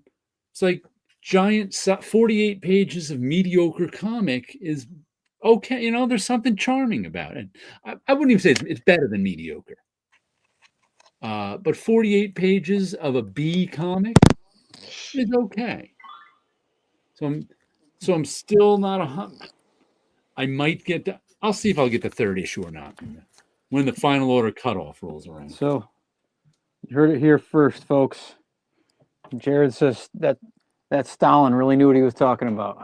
It's like giant 48 pages of mediocre comic is okay. There's something charming about it. I wouldn't even say it's better than mediocre. But 48 pages of a B comic is okay. So I'm still not I might get. I'll see if I'll get the third issue or not when the final order cutoff rolls around. So you heard it here first, folks. Jared says that Stalin really knew what he was talking about.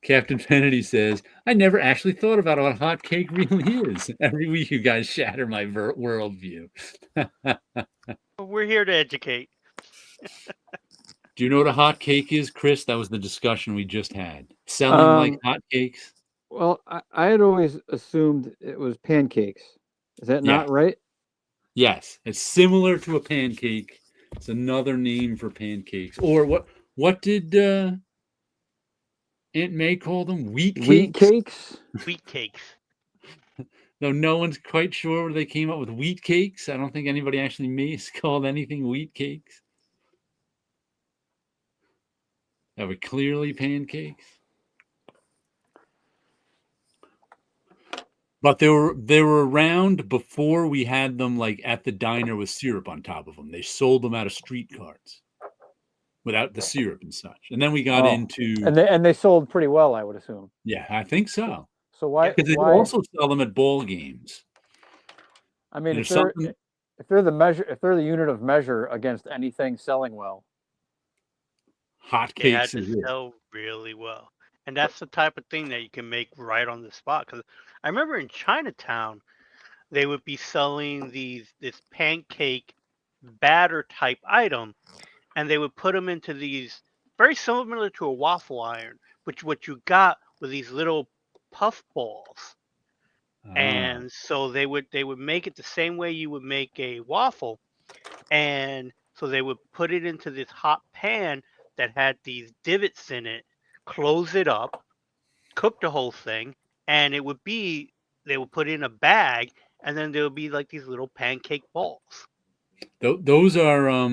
Captain Kennedy says, I never actually thought about what hot cake really is. Every week you guys shatter my worldview. We're here to educate. Do you know what a hot cake is, Chris? That was the discussion we just had. Selling like hot cakes? Well, I had always assumed it was pancakes. Is that Yeah. not right? Yes. It's similar to a pancake. It's another name for pancakes. Or what did Aunt May call them? Wheat cakes? Wheat cakes? Wheat cakes. Though no one's quite sure where they came up with wheat cakes. I don't think anybody actually called anything wheat cakes. That were clearly pancakes. But they were around before we had them like at the diner with syrup on top of them. They sold them out of street carts without the syrup and such. And then we got into and they sold pretty well, I would assume. Yeah, I think so. So why? Because they also sell them at ball games. I mean, if something... they're the unit of measure against anything selling well, hot they had cakes to sell really well. And that's the type of thing that you can make right on the spot. Because I remember in Chinatown, they would be selling this pancake batter type item, and they would put them into these very similar to a waffle iron, which what you got were these little puff balls. And so they would make it the same way you would make a waffle, and so they would put it into this hot pan that had these divots in it, close it up, cook the whole thing, and they would put it in a bag, and then there would be like these little pancake balls. Those are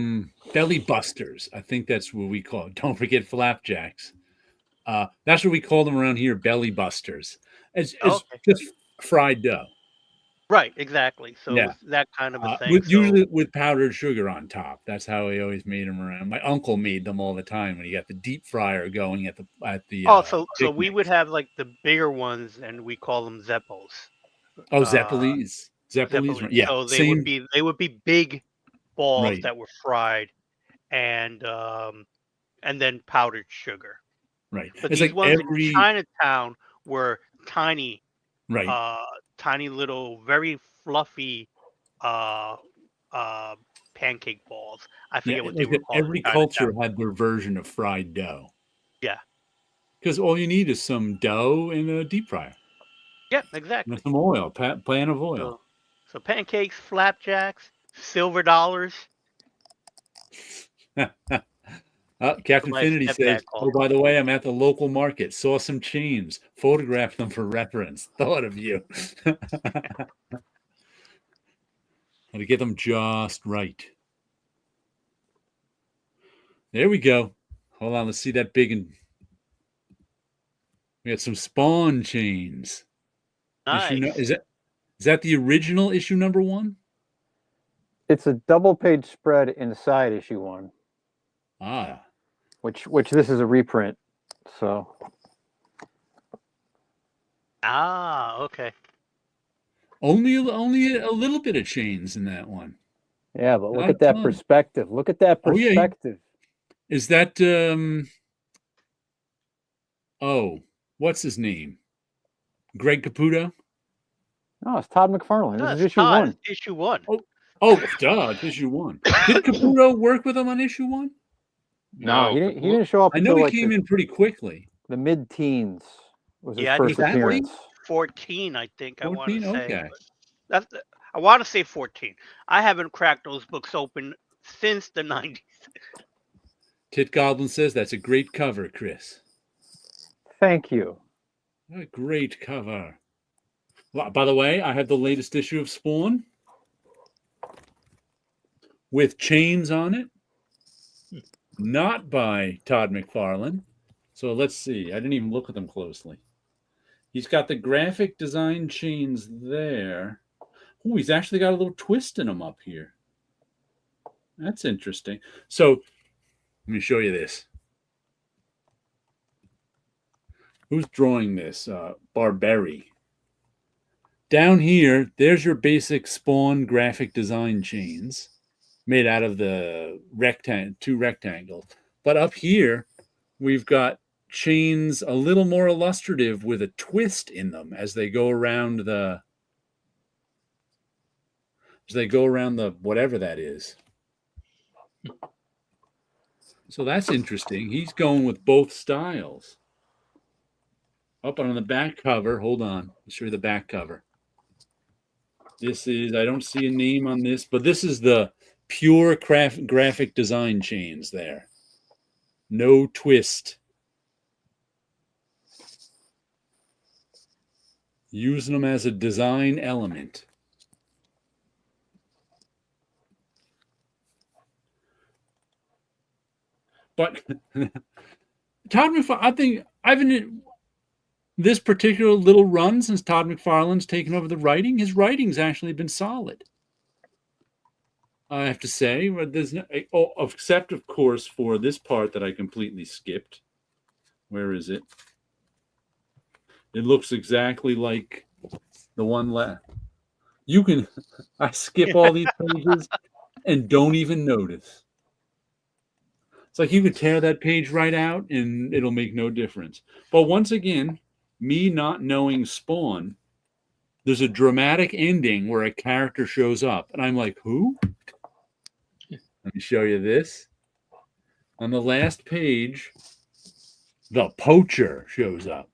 belly busters. I think that's what we call it. Don't forget flapjacks. That's what we call them around here, belly busters. It's just fried dough. Right, exactly. So yeah. That kind of a thing. Usually with powdered sugar on top. That's how we always made them around. My uncle made them all the time when he got the deep fryer going at the. So we would have like the bigger ones, and we call them Zeppos. Oh, Zeppelis. Zeppelis. Yeah. So they would be big balls that were fried, and then powdered sugar. Right. But these ones in Chinatown were tiny. Right. Tiny little, very fluffy pancake balls. I forget what they were called. Every culture had their version of fried dough. Yeah. Because all you need is some dough and a deep fryer. Yeah, exactly. And some oil, pan of oil. So pancakes, flapjacks, silver dollars. Captain Finity says, oh, by the way, I'm at the local market. Saw some chains. Photographed them for reference. Thought of you. To get them just right. There we go. Hold on. Let's see that big and... We got some Spawn chains. Nice. Is that the original issue number 1? It's a double-page spread inside issue 1. Ah. Which this is a reprint, so. Okay. Only a little bit of chains in that one. Yeah, but look at that perspective. Look at that perspective. Is that what's his name? Greg Caputo? No, it's Todd McFarlane. This is issue Todd. 1. It's issue 1. Duh, it's issue 1. Did Caputo work with him on issue 1? No, he didn't show up. I know he came in pretty quickly. The mid-teens was his first appearance. 14, I think. 14? I want to say. Okay. I want to say 14. I haven't cracked those books open since the 90s. Tit Goblin says that's a great cover, Chris. Thank you. A great cover. Well, by the way, I have the latest issue of Spawn with chains on it. Not by Todd McFarlane. So let's see. I didn't even look at them closely. He's got the graphic design chains there. Oh, he's actually got a little twist in him up here. That's interesting. So let me show you this. Who's drawing this? Barberi. Down here, there's your basic Spawn graphic design chains made out of the two rectangles. But up here, we've got chains a little more illustrative with a twist in them as they go around the whatever that is. So that's interesting. He's going with both styles. Up on the back cover, hold on. I'll show you the back cover. This is, I don't see a name on this, but this is the pure graphic design chains there. No twist. Using them as a design element. But Todd McFarlane, I think this particular little run since Todd McFarlane's taken over the writing, his writing's actually been solid. I have to say, but there's no, except of course for this part that I completely skipped. Where is it? It looks exactly like the one left. You can, I skip all these pages and don't even notice. It's like you could tear that page right out and it'll make no difference. But once again, me not knowing Spawn, there's a dramatic ending where a character shows up. And I'm like, who? Let me show you this. On the last page, the poacher shows up.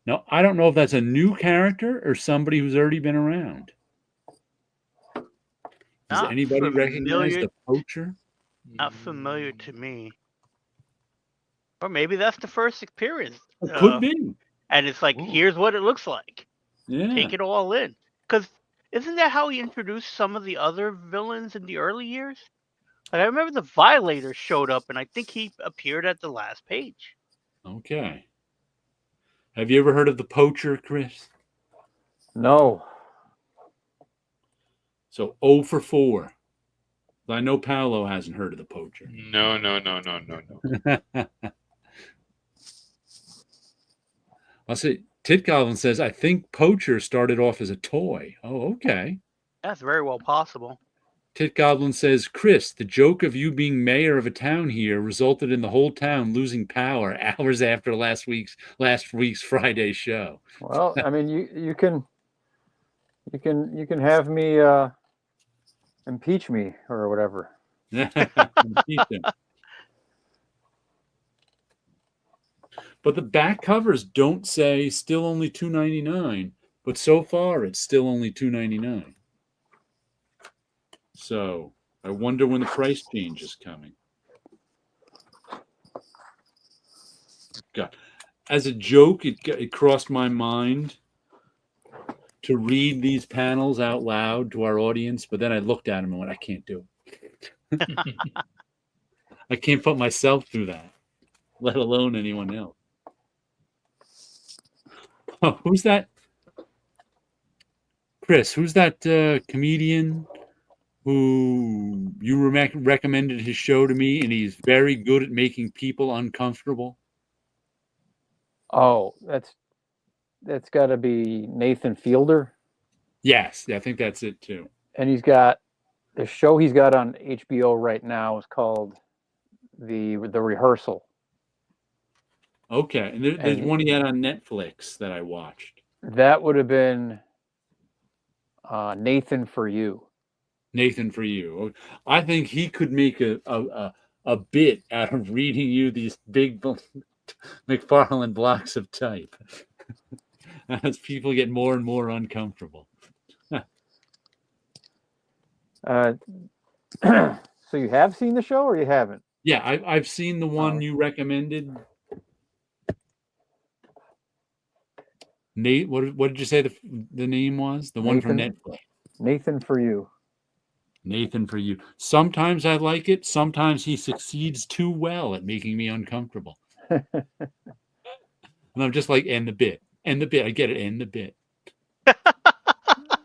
Now, I don't know if that's a new character or somebody who's already been around. Does Not anybody recognize the poacher? Not familiar to me. Or maybe that's the first appearance. It could be. And it's like, Ooh. here's what it looks like. Yeah. Take it all in. Because isn't that how he introduced some of the other villains in the early years? Like, I remember the Violator showed up, and I think he appeared at the last page. Okay. Have you ever heard of the poacher, Chris? No. So 0 for 4. I know Paulo hasn't heard of the poacher. No. I'll say, Tit Goblin says, I think Poacher started off as a toy. Oh, okay. That's very well possible. Tit Goblin says, Chris, the joke of you being mayor of a town here resulted in the whole town losing power hours after last week's Friday show. Well, I mean, you can have me impeach me or whatever. But the back covers don't say still only $2.99, but so far it's still only $2.99. So I wonder when the price change is coming. God, as a joke, it crossed my mind to read these panels out loud to our audience, but then I looked at them and went, I can't do it. I can't put myself through that, let alone anyone else. Oh, who's that? Chris, who's that comedian who you recommended his show to me, and he's very good at making people uncomfortable? Oh, that's got to be Nathan Fielder. Yes, I think that's it too. And he's got the show he's got on HBO right now is called the Rehearsal. Okay, and there's one he had on Netflix that I watched. That would have been Nathan For You. Nathan For You. I think he could make a bit out of reading you these big McFarlane blocks of type as people get more and more uncomfortable. So you have seen the show or you haven't? Yeah, I've seen the one you recommended. Nate, what did you say the name was? The one from Netflix. Nathan For You. Nathan For You. Sometimes I like it. Sometimes he succeeds too well at making me uncomfortable. And I'm just like, end the bit. I get it, end the bit.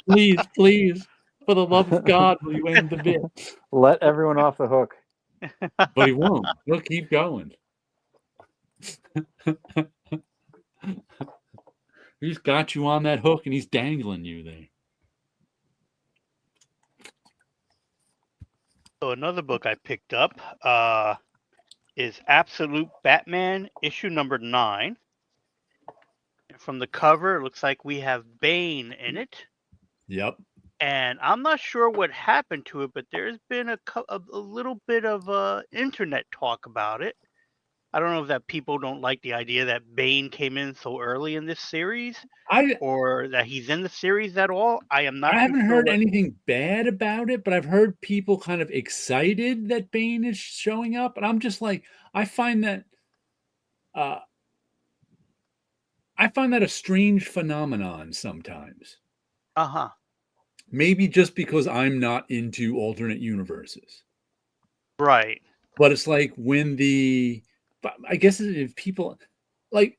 please, for the love of God, will you end the bit? Let everyone off the hook. But he won't. He'll keep going. He's got you on that hook and he's dangling you there. So another book I picked up is Absolute Batman, issue number 9. From the cover, it looks like we have Bane in it. Yep. And I'm not sure what happened to it, but there's been a little bit of internet talk about it. I don't know if that people don't like the idea that Bane came in so early in this series, or that he's in the series at all. I am not. I haven't too heard sure anything bad about it, but I've heard people kind of excited that Bane is showing up, and I'm just like, I find that a strange phenomenon sometimes. Maybe just because I'm not into alternate universes. Right. But it's like I guess if people like,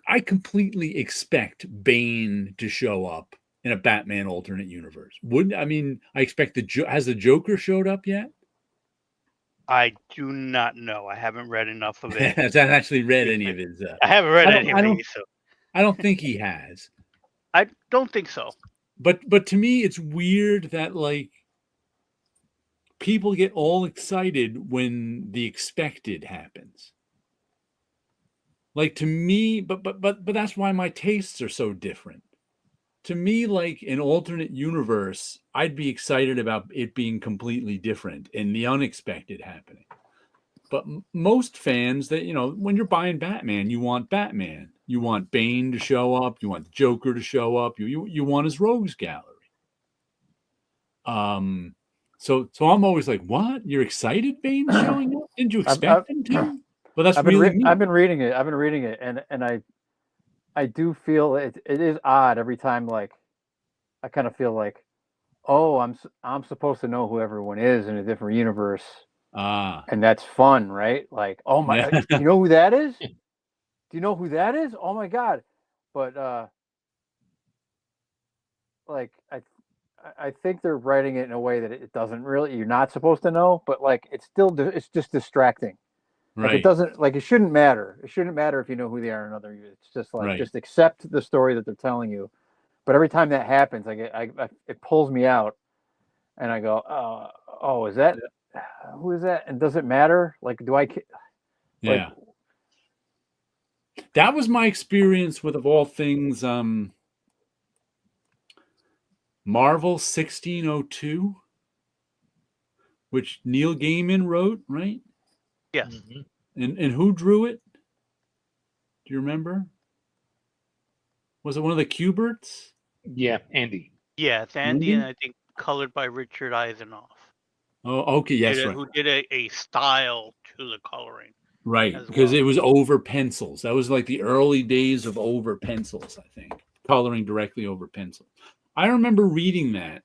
I completely expect Bane to show up in a Batman alternate universe. I expect has the Joker showed up yet? I do not know. I haven't read enough of it. I haven't actually read any of his. I haven't read any of these. So I don't think he has. I don't think so. But to me, it's weird that like people get all excited when the expected happens. Like to me, but that's why my tastes are so different. To me, like an alternate universe, I'd be excited about it being completely different and the unexpected happening. But most fans, that when you're buying Batman, you want Batman. You want Bane to show up. You want the Joker to show up. You want his rogues gallery. So I'm always like, what? You're excited Bane's showing up? Didn't you expect him to? But that's I've been reading it, and I do feel it is odd every time. Like, I kind of feel like, oh, I'm supposed to know who everyone is in a different universe. And that's fun, right? Like, oh my, do you know who that is? Do you know who that is? Oh my God. But like I think they're writing it in a way that it doesn't really, you're not supposed to know, but like it's just distracting. Like right. It doesn't, like, it shouldn't matter. It shouldn't matter if you know who they are in another. It's just like, Right. just accept the story that they're telling you. But every time that happens, like it pulls me out, and I go, oh, is that, who is that? And does it matter? Like, do I? Yeah. That was my experience with, of all things, Marvel 1602, which Neil Gaiman wrote, right? Yes. And who drew it? Do you remember? Was it one of the Kuberts? Yeah, Andy. Yeah, it's Andy, and I think colored by Richard Eisenoff. Oh, okay, yes, right. Who did a style to the coloring. Right, because it was over pencils. That was like the early days of over pencils, I think. Coloring directly over pencil. I remember reading that.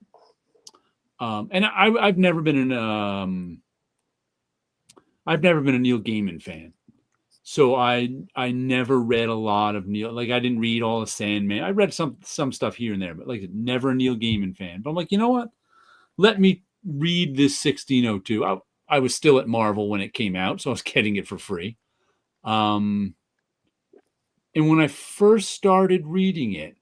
And I've never been a Neil Gaiman fan. So I never read a lot of Neil. Like, I didn't read all of Sandman. I read some stuff here and there, but like never a Neil Gaiman fan. But I'm like, you know what? Let me read this 1602. I was still at Marvel when it came out, so I was getting it for free. And when I first started reading it,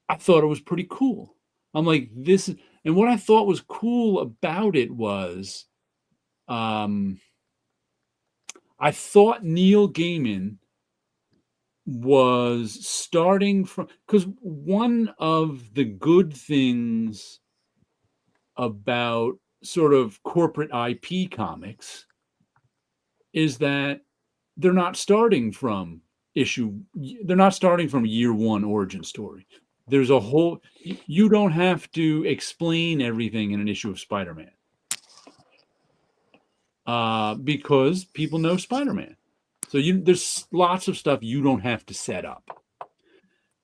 I thought it was pretty cool. I'm like, this, and what I thought was cool about it was, I thought Neil Gaiman was starting from, because one of the good things about sort of corporate IP comics is that they're not starting from year one origin story. There's a whole, you don't have to explain everything in an issue of Spider-Man. Because people know Spider-Man. So there's lots of stuff you don't have to set up.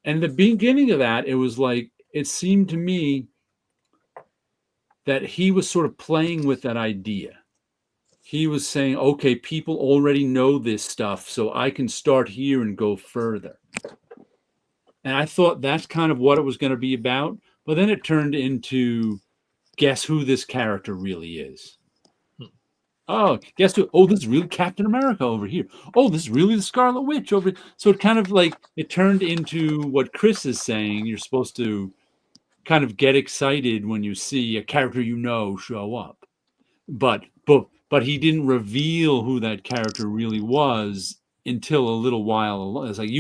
And the beginning of that, it was like, it seemed to me that he was sort of playing with that idea. He was saying, okay, people already know this stuff, so I can start here and go further. And I thought that's kind of what it was going to be about. But then it turned into guess who this character really is. Oh, guess who? Oh, this is really Captain America over here. Oh, this is really the Scarlet Witch over here. So it kind of like it turned into what Chris is saying. You're supposed to kind of get excited when you see a character you know show up. But he didn't reveal who that character really was until a little while along. It's like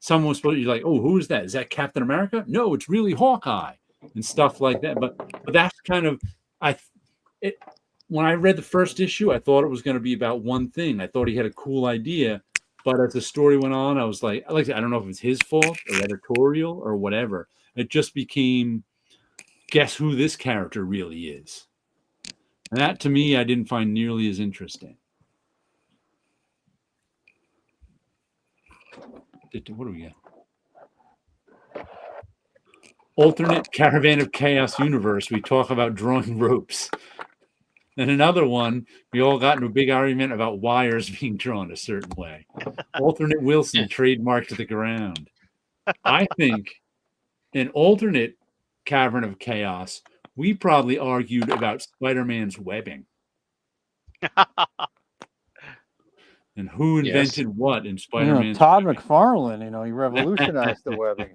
someone was supposed to be like, oh, who is that? Is that Captain America? No, it's really Hawkeye and stuff like that. But that's kind of when I read the first issue, I thought it was going to be about one thing. I thought he had a cool idea, but as the story went on, I was like, I don't know if it's his fault or editorial or whatever. It just became, guess who this character really is. And that, to me, I didn't find nearly as interesting. What do we got? Alternate Caravan of Chaos universe. We talk about drawing ropes. And another one, we all got into a big argument about wires being drawn a certain way. Alternate Wilson trademarked to the ground. I think an alternate Cavern of Chaos, we probably argued about Spider-Man's webbing. And who invented what in Spider-Man? Todd McFarlane, he revolutionized the webbing.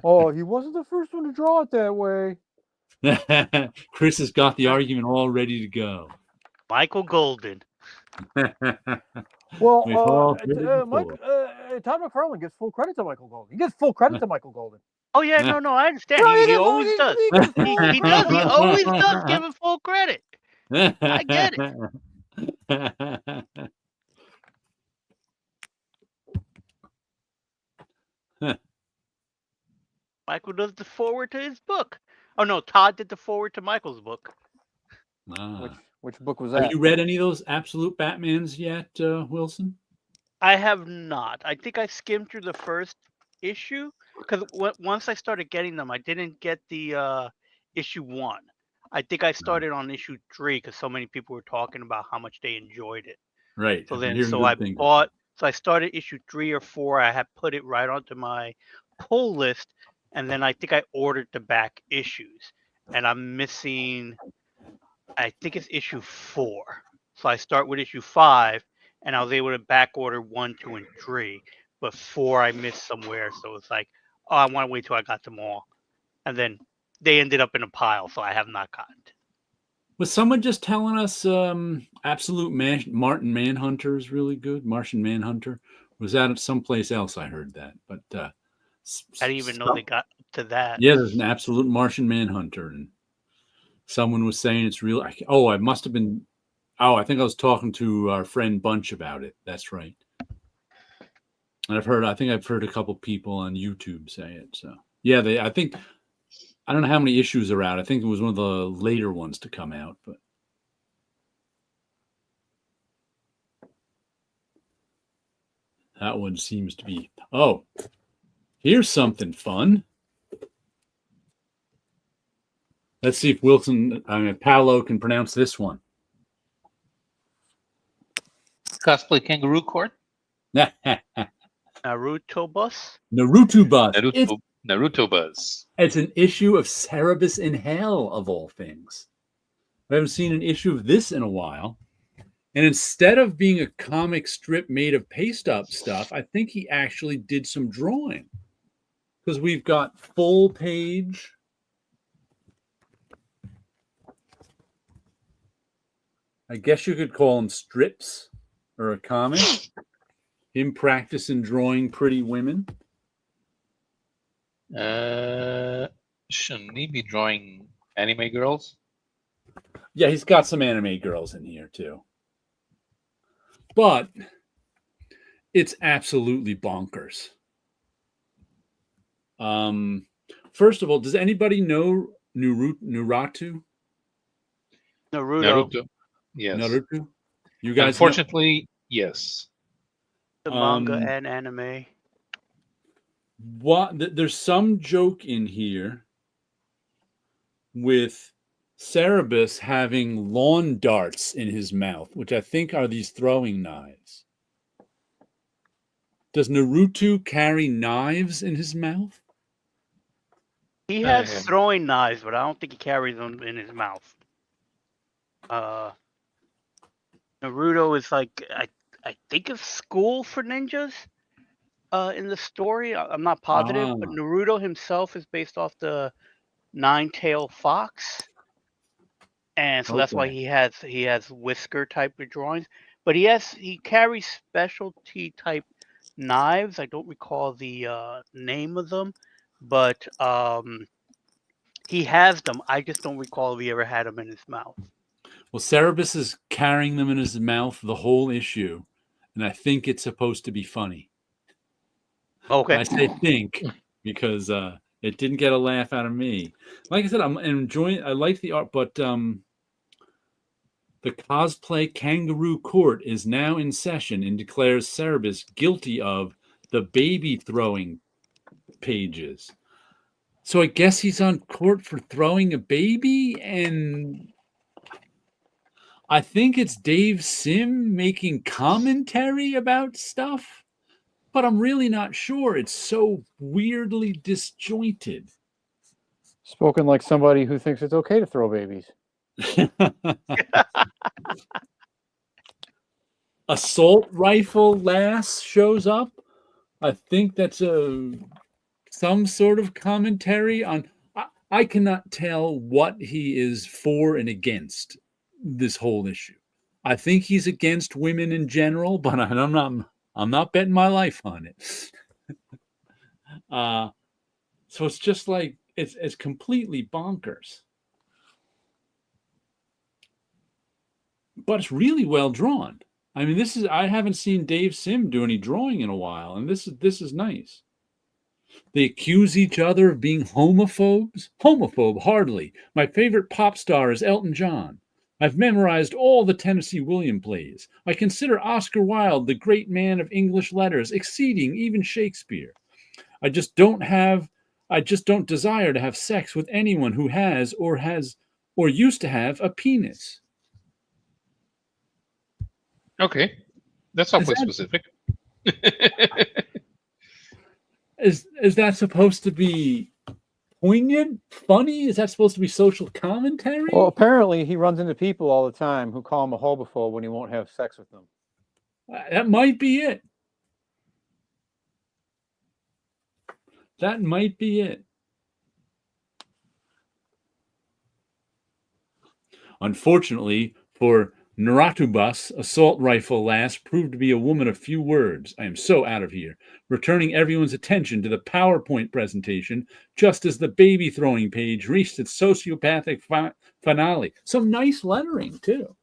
Oh, he wasn't the first one to draw it that way. Chris has got the argument all ready to go. Michael Golden. Well, Todd McFarlane gets full credit to Michael Golden. He gets full credit to Michael Golden. Oh yeah, no, I understand. He always does. He does. He always does give him full credit. I get it. Michael does the forward to his book. Oh no, Todd did the forward to Michael's book. Which book was that? Have you read any of those Absolute Batmans yet, Wilson? I have not. I think I skimmed through the first issue because once I started getting them, I didn't get the issue 1. I think I started on issue 3 because so many people were talking about how much they enjoyed it. Right. So I started issue 3 or 4. I had put it right onto my pull list, and then I think I ordered the back issues, and I'm missing. I think it's issue 4. So I start with issue 5, and I was able to back order 1, 2, and 3. But 4 I missed somewhere, so it's like, oh, I want to wait till I got them all, and then they ended up in a pile, so I have not gotten it. Was someone just telling us Absolute Martin Manhunter is really good? Martian Manhunter? Was that someplace else? I heard that, but I didn't even know they got to that. Yeah, there's an Absolute Martian Manhunter, and someone was saying it's real. I must have been. Oh, I think I was talking to our friend Bunch about it. That's right. And I think I've heard a couple people on YouTube say it. So yeah, I don't know how many issues are out. I think it was one of the later ones to come out, but that one seems to be. Oh, here's something fun. Let's see if Paulo can pronounce this one. Cosplay Kangaroo Court? Naruto Bus? Naruto Bus. Naruto Buzz. It's an issue of Cerebus in Hell, of all things. I haven't seen an issue of this in a while. And instead of being a comic strip made of paste-up stuff, I think he actually did some drawing. Because we've got full page. I guess you could call them strips or a comic. Him practicing drawing pretty women. Shouldn't he be drawing anime girls? Yeah, he's got some anime girls in here too. But it's absolutely bonkers. First of all, does anybody know Naruto? Naruto. Yes. Naruto? You guys Unfortunately, yes. The manga and anime. There's some joke in here with Cerebus having lawn darts in his mouth, which I think are these throwing knives. Does Naruto carry knives in his mouth? He has Yeah. throwing knives, but I don't think he carries them in his mouth. Naruto is like I think of school for ninjas. In the story, I'm not positive, but Ah, Naruto himself is based off the nine-tailed fox, and so that's why okay. he has whisker type of drawings. But he carries specialty type knives. I don't recall the name of them, but he has them. I just don't recall if he ever had them in his mouth. Well, Cerebus is carrying them in his mouth the whole issue, and I think it's supposed to be funny. Okay. I say think because it didn't get a laugh out of me. Like I said, I'm enjoying. I like the art, but the cosplay kangaroo court is now in session and declares Cerebus guilty of the baby throwing pages. So I guess he's on court for throwing a baby, and I think it's Dave Sim making commentary about stuff, but I'm really not sure. It's so weirdly disjointed. Spoken like somebody who thinks it's okay to throw babies. Assault rifle lass shows up. I think that's some sort of commentary on. I cannot tell what he is for and against this whole issue. I think he's against women in general, but I'm not betting my life on it. So it's just like it's completely bonkers. But it's really well drawn. I mean, I haven't seen Dave Sim do any drawing in a while, and this is nice. They accuse each other of being homophobes. Homophobe, hardly. My favorite pop star is Elton John. I've memorized all the Tennessee Williams plays. I consider Oscar Wilde the great man of English letters, exceeding even Shakespeare. I just don't desire to have sex with anyone who has or used to have a penis. Okay, that's Is awfully that specific. is that supposed to be poignant, funny? Is that supposed to be social commentary? Well, apparently he runs into people all the time who call him a homophobe when he won't have sex with them. That might be it. That might be it. Unfortunately for Naratubus, assault rifle lass proved to be a woman of few words. I am so out of here. Returning everyone's attention to the PowerPoint presentation just as the baby throwing page reached its sociopathic finale. Some nice lettering, too.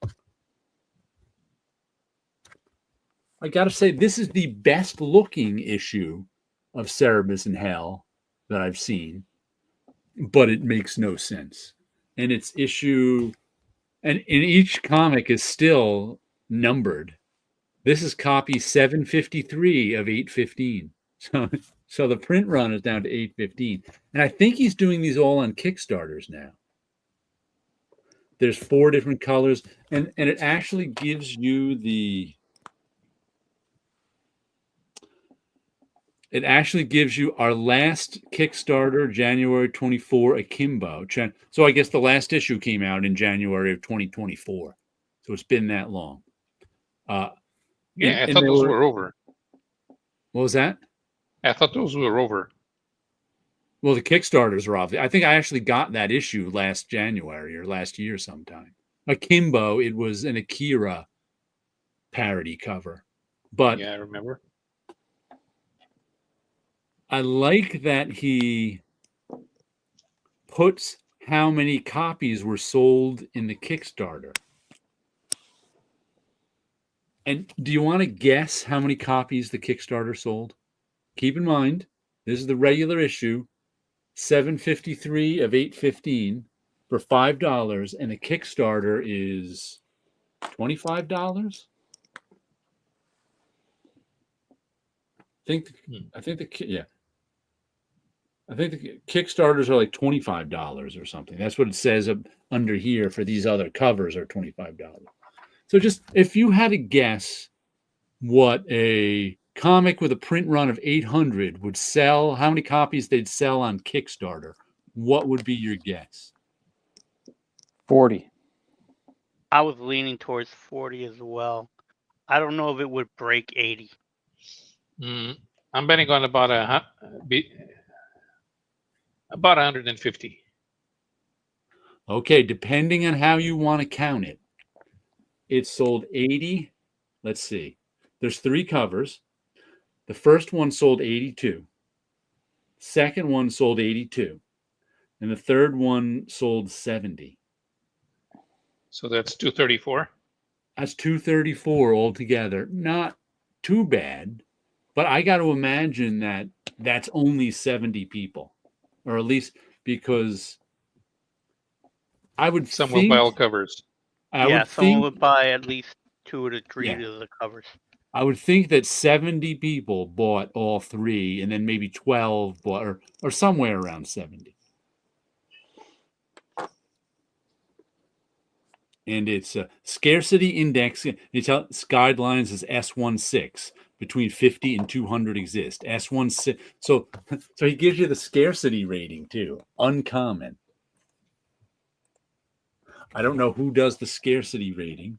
I got to say, this is the best looking issue of Cerebus in Hell that I've seen, but it makes no sense. And it's issue, and in each comic is still numbered. This is copy 753 of 815. So the print run is down to 815. And I think he's doing these all on Kickstarters now. There's 4 different colors, and it actually gives you our last Kickstarter, January 24, Akimbo. So I guess the last issue came out in January of 2024. So it's been that long. Yeah, I thought those were over. What was that? I thought those were over. Well, the Kickstarters are off. I think I actually got that issue last January or last year sometime. Akimbo, it was an Akira parody cover. But yeah, I remember. I like that he puts how many copies were sold in the Kickstarter. And do you want to guess how many copies the Kickstarter sold? Keep in mind, this is the regular issue, 753 of 815 for $5, and the Kickstarter is $25. I think the Kickstarters are like $25 or something. That's what it says under here for these other covers are $25. So just if you had to guess what a comic with a print run of 800 would sell, how many copies they'd sell on Kickstarter, what would be your guess? 40. I was leaning towards 40 as well. I don't know if it would break 80. I'm betting on about 150. Okay, depending on how you want to count it, it sold 80. Let's see. There's 3 covers. The first one sold 82. Second one sold 82. And the third one sold 70. So that's 234. That's 234 altogether. Not too bad, but I got to imagine that that's only 70 people, or at least because I would Some will buy all think covers. I Yeah, would someone think would buy at least 2 to 3 Yeah. of the covers. I would think that 70 people bought all 3, and then maybe 12 bought, or somewhere around 70. And it's a scarcity index. Its guidelines is S16. Between 50 and 200 exist. S16. So he gives you the scarcity rating too. Uncommon. I don't know who does the scarcity rating.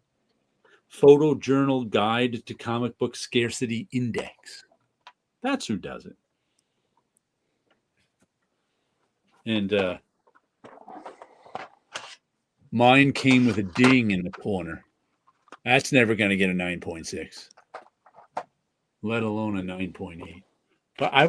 Photojournal Guide to Comic Book Scarcity Index. That's who does it. And mine came with a ding in the corner. That's never going to get a 9.6, let alone a 9.8. But I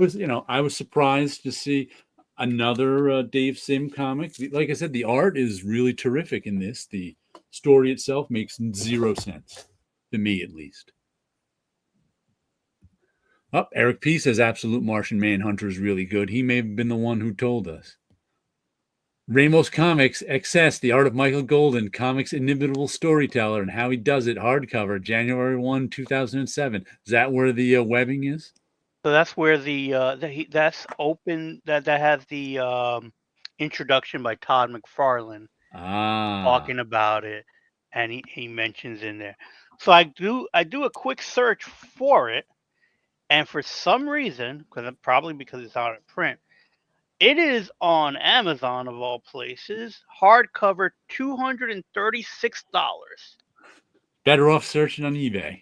was surprised to see another Dave Sim comic. Like I said, the art is really terrific in this. The story itself makes 0 sense, to me at least. Oh, Eric P. says Absolute Martian Manhunter is really good. He may have been the one who told us. Ramos Comics, XS, The Art of Michael Golden, comics inimitable storyteller, and how he does it, hardcover, January 1, 2007. Is that where the webbing is? So that's where that's open. That has the introduction by Todd McFarlane talking about it, and he mentions in there. So I do a quick search for it, and for some reason, probably because it's out of print, it is on Amazon of all places, hardcover, $236. Better off searching on eBay.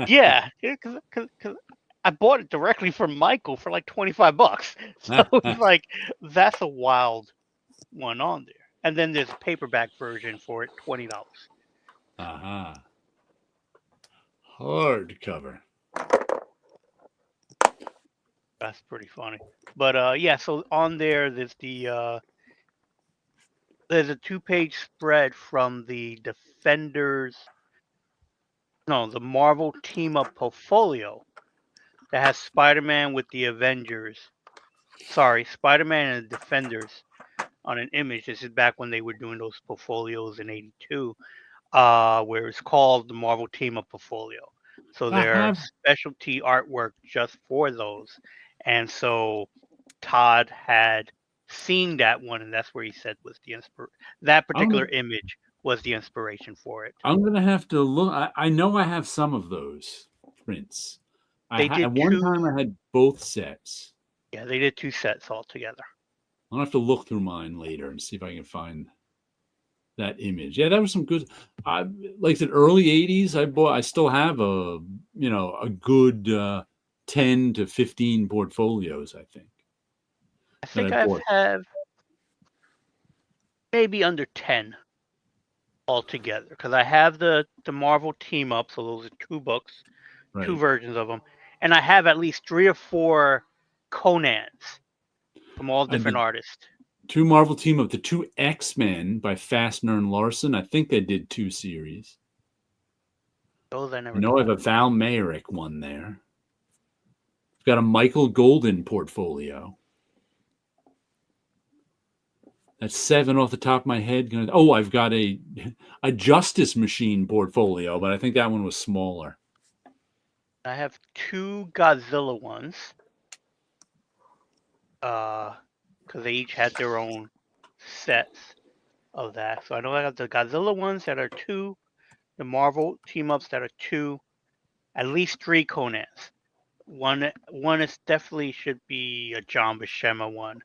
Yeah, because I bought it directly from Michael for like $25. So it's like, that's a wild one on there. And then there's a paperback version for it, $20. Aha. Hardcover. That's pretty funny. But yeah, so on there, there's there's a 2-page spread from the the Marvel Team Up portfolio that has Spider-Man with the Avengers. Sorry, Spider-Man and the Defenders on an image. This is back when they were doing those portfolios in '82, where it's called the Marvel Team Up portfolio. So there's specialty artwork just for those. And so Todd had seen that one, and that's where he said was that particular image was the inspiration for it. I'm gonna have to look. I know I have some of those prints. At one time I had both sets. Yeah, they did 2 sets altogether. I'll have to look through mine later and see if I can find that image. Yeah, that was some good. Like I said, early '80s. I still have a good 10 to 15 portfolios. I think. I think I have maybe under 10 altogether, because I have the Marvel Team Up. So those are 2 books, right. 2 versions of them, and I have at least 3 or 4 Conans from all different artists. 2 Marvel Team Up, the 2 X-Men by Fassner and Larson. I think they did 2 series. Those I never. I know I have a Val Mayrick one there. I've got a Michael Golden portfolio. That's 7 off the top of my head. Oh, I've got a Justice Machine portfolio, but I think that one was smaller. I have 2 Godzilla ones. Because they each had their own sets of that. So I know I got the Godzilla ones that are 2, the Marvel Team Ups that are 2, at least 3 Conans. One is definitely should be a John Buscema one,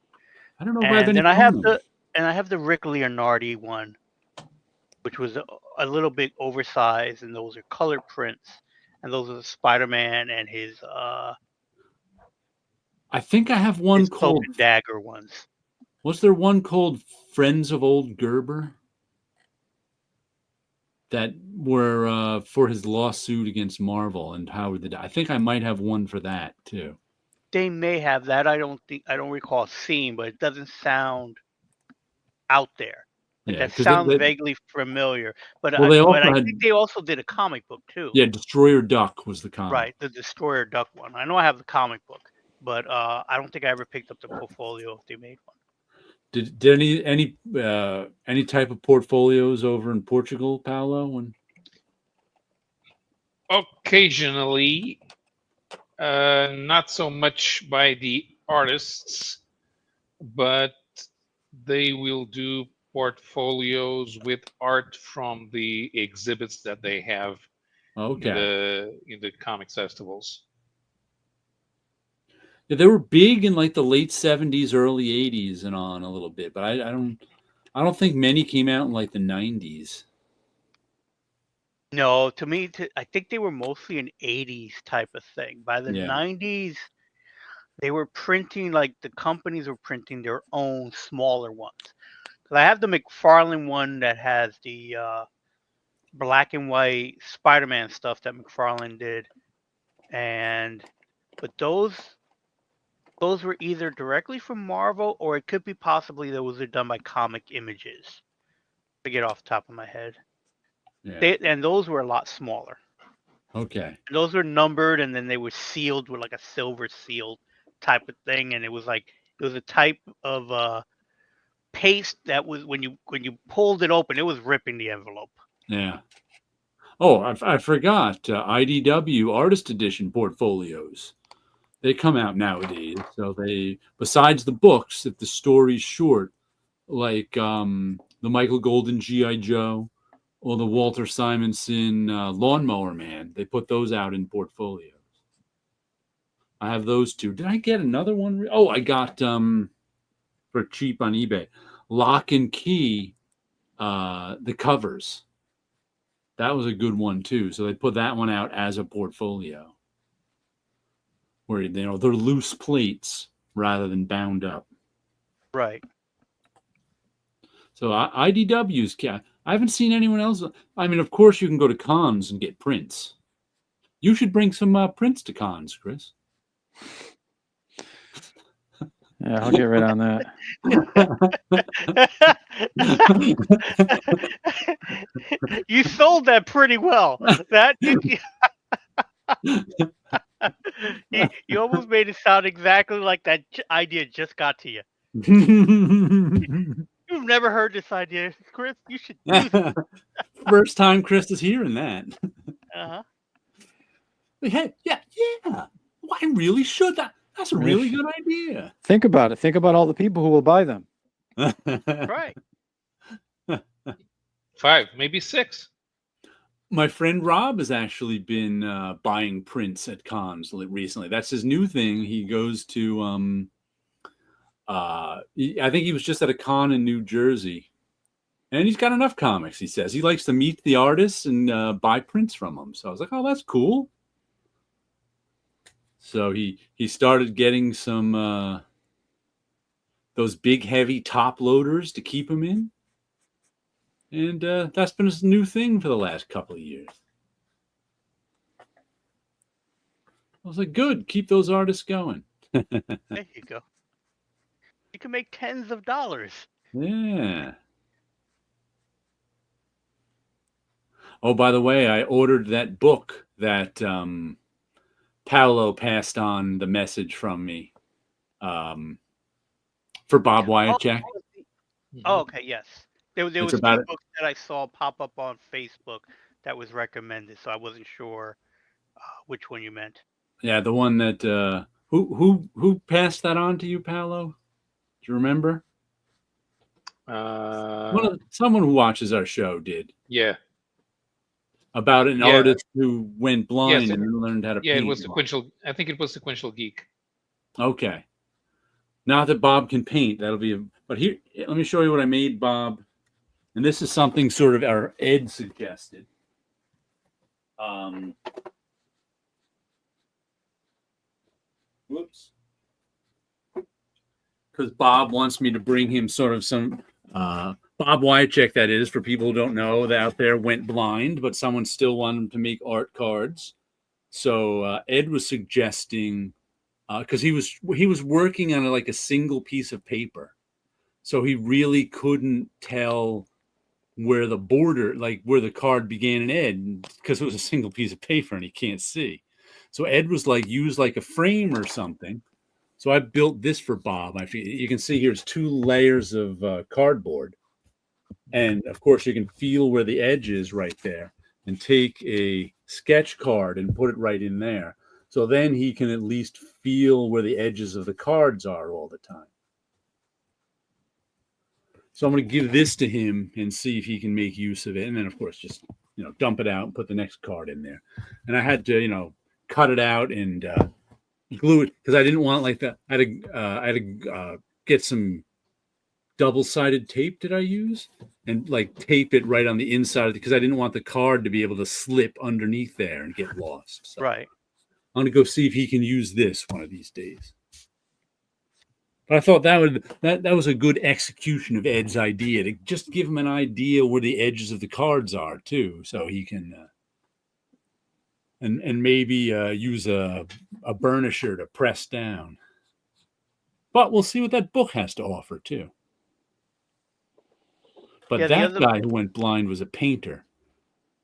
I don't know if I have and any then I have comments. the Rick Leonardi one, which was a little bit oversized, and those are color prints, and those are the Spider-Man and I think I have one his Cloak called. and Dagger ones. Was there one called Friends of Old Gerber that were for his lawsuit against Marvel and Howard the? I think I might have one for that too. They may have that. I don't recall seeing, but it doesn't sound out there. Like Yeah, that because sounds vaguely familiar. well, they But also I had think they also did a comic book too. Destroyer Duck was the comic. Right, the Destroyer Duck one. I know I have the comic book, but I don't think I ever picked up the portfolio if they made one. Did any type of portfolios over in Portugal, Paulo? When Occasionally, not so much by the artists, but they will do portfolios with art from the exhibits that they have okay, in the comic festivals. yeah, they were big in like the late '70s, early '80s, and on a little bit, but I don't think many came out in like the '90s. No, to me, I think they were mostly an '80s type of thing. By the Yeah, '90s, they were printing like the companies were printing their own smaller ones. 'Cause I have the McFarlane one that has the black and white Spider-Man stuff that McFarlane did, and but those were either directly from Marvel or it could be possibly those are done by Comic Images. To get off the top of my head, yeah, and those were a lot smaller. okay, And those were numbered, and then they were sealed with like a silver seal type of thing, and it was a type of paste that was when you pulled it open, it was ripping the envelope. yeah. Oh, I forgot IDW Artist Edition portfolios. They come out nowadays, so they besides the books, if the story's short, like the Michael Golden GI Joe or the Walter Simonson Lawnmower Man, they put those out in portfolios. I have those two. Did I get another one? Oh, I got for cheap on eBay. Lock and Key, the covers. That was a good one too. So they put that one out as a portfolio, where they're loose plates rather than bound up. Right. So IDW's I haven't seen anyone else. I mean, of course, you can go to cons and get prints. You should bring some prints to cons, Chris. Yeah, I'll get right on that. You sold that pretty well. That you almost made it sound exactly like that idea just got to you. You've never heard this idea, Chris. You should use it. First time Chris is hearing that. Uh-huh. Hey, yeah. Well, I really should. That's a really good idea. Think about it. Think about all the people who will buy them. Right. 5, maybe 6. My friend Rob has actually been buying prints at cons recently. That's his new thing. He goes to I think he was just at a con in New Jersey, and he's got enough comics. He says he likes to meet the artists and buy prints from them. So I was like, oh, that's cool. So he started getting some those big heavy top loaders to keep him in. And that's been his new thing for the last couple of years. I was like, good, keep those artists going. There you go. You can make tens of dollars. Yeah. Oh, by the way, I ordered that book that Paulo passed on the message from me for Bob Wyatchek. Oh, okay, yes. There It's was about two it. books that I saw pop up on Facebook that was recommended, so I wasn't sure which one you meant. Yeah, the one that who passed that on to you, Paulo? Do you remember? Someone who watches our show did. Yeah. about an Yeah. artist who went blind Yes, and then learned how to yeah, it paint. was sequential. I think it was sequential geek. Okay. Not that Bob can paint. That'll be. But here, let me show you what I made, Bob. And this is something sort of our Ed suggested. Whoops. Because Bob wants me to bring him sort of some. Bob Wycheck, that is, for people who don't know, that out there went blind, but someone still wanted him to make art cards. So Ed was suggesting, because he was working on like a single piece of paper, so he really couldn't tell where the border, like where the card began and ended, because it was a single piece of paper and he can't see. So Ed was like, use like a frame or something. So I built this for Bob. You can see here's 2 layers of cardboard. And of course, you can feel where the edge is right there, and take a sketch card and put it right in there. So then he can at least feel where the edges of the cards are all the time. So I'm going to give this to him and see if he can make use of it. And then, of course, just, dump it out and put the next card in there. And I had to, cut it out and glue it, because I didn't want like that. I had to get some double-sided tape. Did I use? And like tape it right on the inside, because I didn't want the card to be able to slip underneath there and get lost. So Right. I'm going to go see if he can use this one of these days. But I thought that was a good execution of Ed's idea, to just give him an idea where the edges of the cards are too, so he can and maybe use a burnisher to press down. But we'll see what that book has to offer too. But Yeah, that guy who went blind was a painter.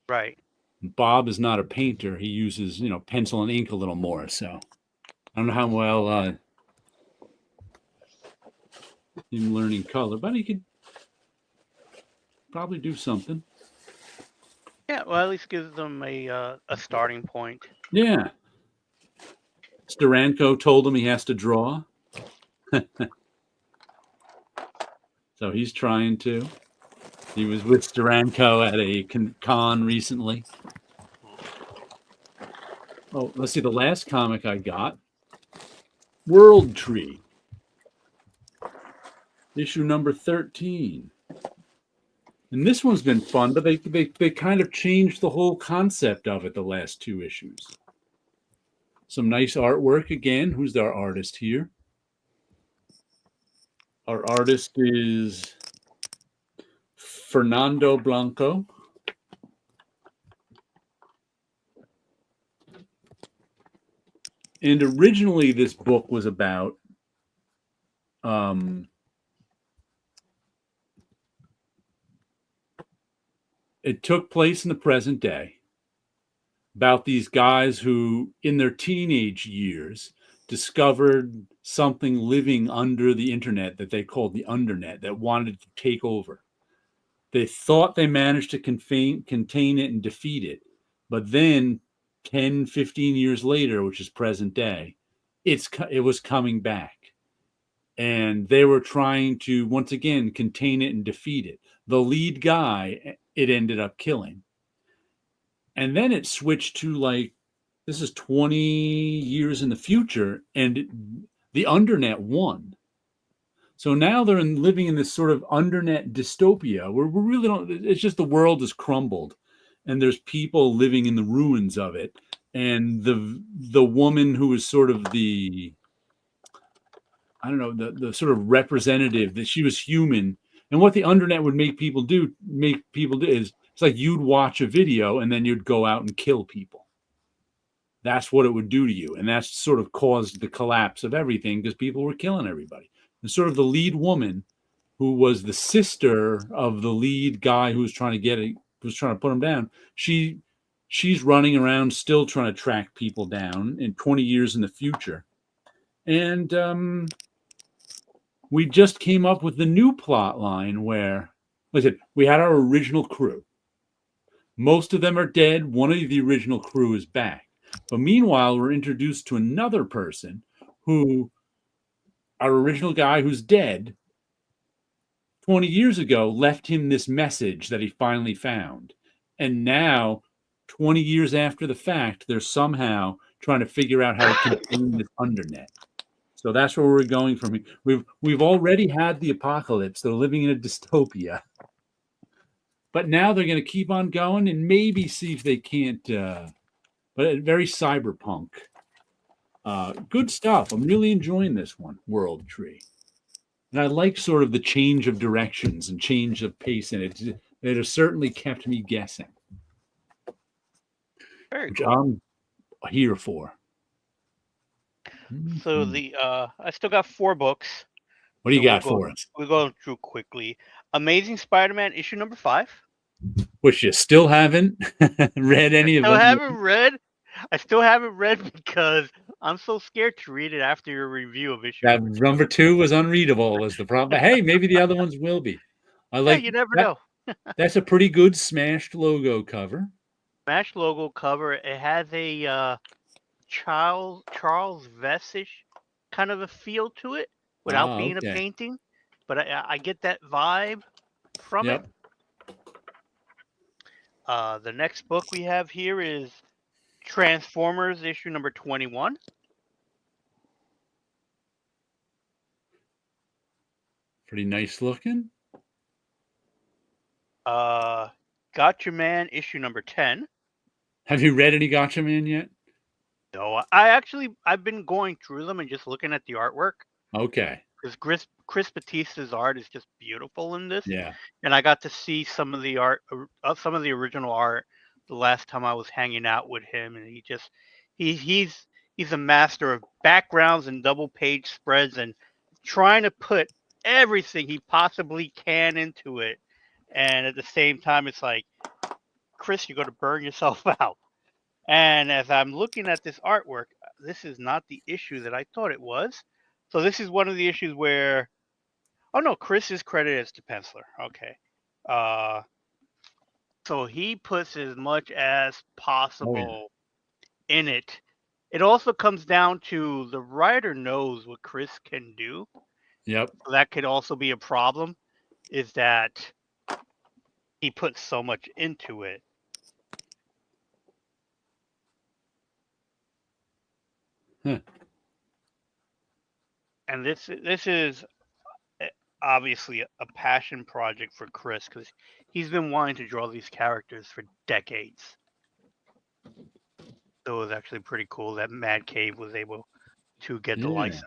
Right. Bob is not a painter. He uses, pencil and ink a little more. So I don't know how well him learning color, but he could probably do something. Yeah, well, at least gives them a starting point. Yeah. Steranko told him he has to draw. So he's trying to. He was with Steranko at a con recently. Oh, let's see. The last comic I got, World Tree, issue number 13. And this one's been fun, but they kind of changed the whole concept of it the last 2 issues. Some nice artwork again. Who's our artist here? Our artist is Fernando Blanco. And originally this book was about it took place in the present day, about these guys who, in their teenage years, discovered something living under the internet that they called the Undernet, that wanted to take over. They thought they managed to contain it and defeat it. But then 10, 15 years later, which is present day, it was coming back. And they were trying to, once again, contain it and defeat it. The lead guy, it ended up killing. And then it switched to like, this is 20 years in the future, and the Undernet won. So now they're living in this sort of Undernet dystopia where we really don't, it's just the world has crumbled and there's people living in the ruins of it. And the woman who is sort of the, I don't know, the sort of representative, that she was human. And what the Undernet would make people do is, it's like you'd watch a video and then you'd go out and kill people. That's what it would do to you. And that's sort of caused the collapse of everything, because people were killing everybody. And sort of the lead woman, who was the sister of the lead guy who was trying to put him down, she's running around still trying to track people down in 20 years in the future. And we just came up with the new plot line where, listen, we had our original crew. Most of them are dead. One of the original crew is back. But meanwhile, we're introduced to another person who, our original guy who's dead, 20 years ago, left him this message that he finally found. And now 20 years after the fact, they're somehow trying to figure out how to contain this undernet. So that's where we're going from here. We've already had the apocalypse. They're living in a dystopia. But now they're going to keep on going and maybe see if they can't. But very cyberpunk. Good stuff. I'm really enjoying this one, World Tree. And I like sort of the change of directions and change of pace in it. It has certainly kept me guessing, Very which cool. I'm here for. So I still got 4 books. What do you So got for us? We'll go through quickly. Amazing Spider-Man issue number 5. Which you still haven't read any of them. I still haven't read because I'm so scared to read it after your review of issue. That number 2 was unreadable was the problem. But hey, maybe the other ones will be. I like you never that. know. That's a pretty good Smashed logo cover. Smash logo cover. It has a Charles Vessish kind of a feel to it without being a painting, but I get that vibe from it. The next book we have here is Transformers issue number 21. Pretty nice looking. Gotcha Man issue number 10. Have you read any Gotcha Man yet? No, I've been going through them and just looking at the artwork. Okay. Because Chris Batista's art is just beautiful in this. Yeah. And I got to see some of the art, some of the original art, the last time I was hanging out with him, and he's a master of backgrounds and double page spreads and trying to put everything he possibly can into it. And at the same time, it's like, Chris, you're going to burn yourself out. And as I'm looking at this artwork, this is not the issue that I thought it was. So this is one of the issues where, oh no, Chris is credited as the penciler. Okay. So he puts as much as possible in it. It also comes down to the writer knows what Chris can do. Yep. So that could also be a problem, is that he puts so much into it. Huh. And this is obviously a passion project for Chris because he's been wanting to draw these characters for decades. So it was actually pretty cool that Mad Cave was able to get the license.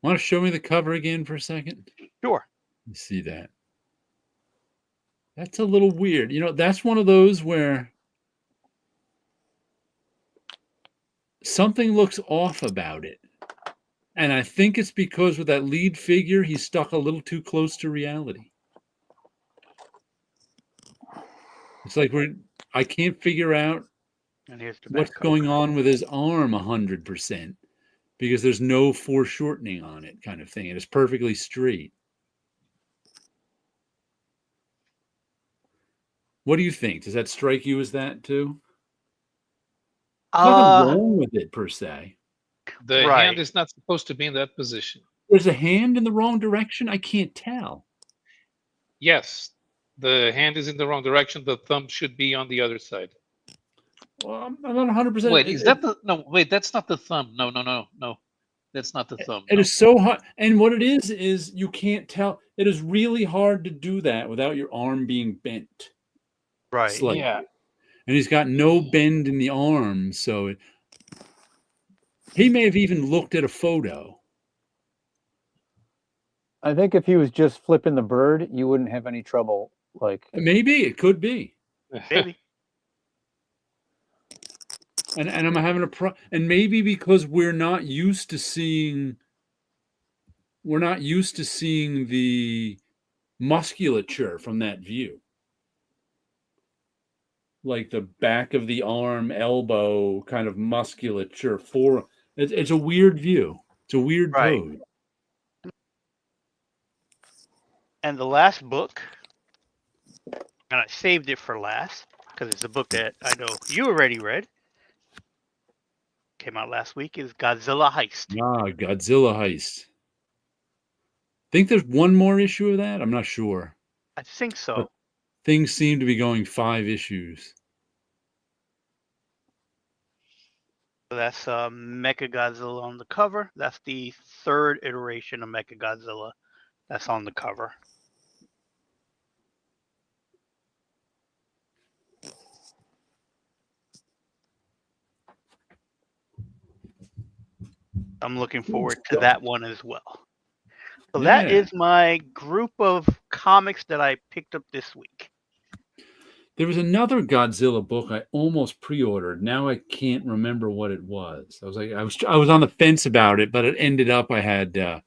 Want to show me the cover again for a second? Sure. Let me see that. That's a little weird. You know, that's one of those where something looks off about it. And I think it's because with that lead figure, he's stuck a little too close to reality. It's like I can't figure out what's going on with his arm 100% because there's no foreshortening on it kind of thing. And it's perfectly straight. What do you think? Does that strike you as that too? Nothing wrong with it per se. The hand is not supposed to be in that position. There's a hand in the wrong direction? I can't tell. Yes. The hand is in the wrong direction. The thumb should be on the other side. Well, I'm not 100%. Wait, is that the... No, wait, that's not the thumb. No. That's not the thumb. It is so hard. And what it is you can't tell. It is really hard to do that without your arm being bent. Right. Slightly. Yeah. And he's got no bend in the arm, so he may have even looked at a photo. I think if he was just flipping the bird, you wouldn't have any trouble. Like maybe it could be. Maybe. And I'm having and maybe because we're not used to seeing the musculature from that view. Like the back of the arm, elbow kind of musculature. It's a weird view. It's a weird pose. And the last book, and I saved it for last because it's a book that I know you already read. Came out last week, is Godzilla Heist. Godzilla Heist. Think there's one more issue of that? I'm not sure. I think so. But Things seem to be going 5 issues. So that's Mechagodzilla on the cover. That's the third iteration of Mechagodzilla that's on the cover. I'm looking forward to that one as well. So that Yeah. is my group of comics that I picked up this week. There was another Godzilla book I almost pre-ordered. Now I can't remember what it was. I was on the fence about it, but it ended up I had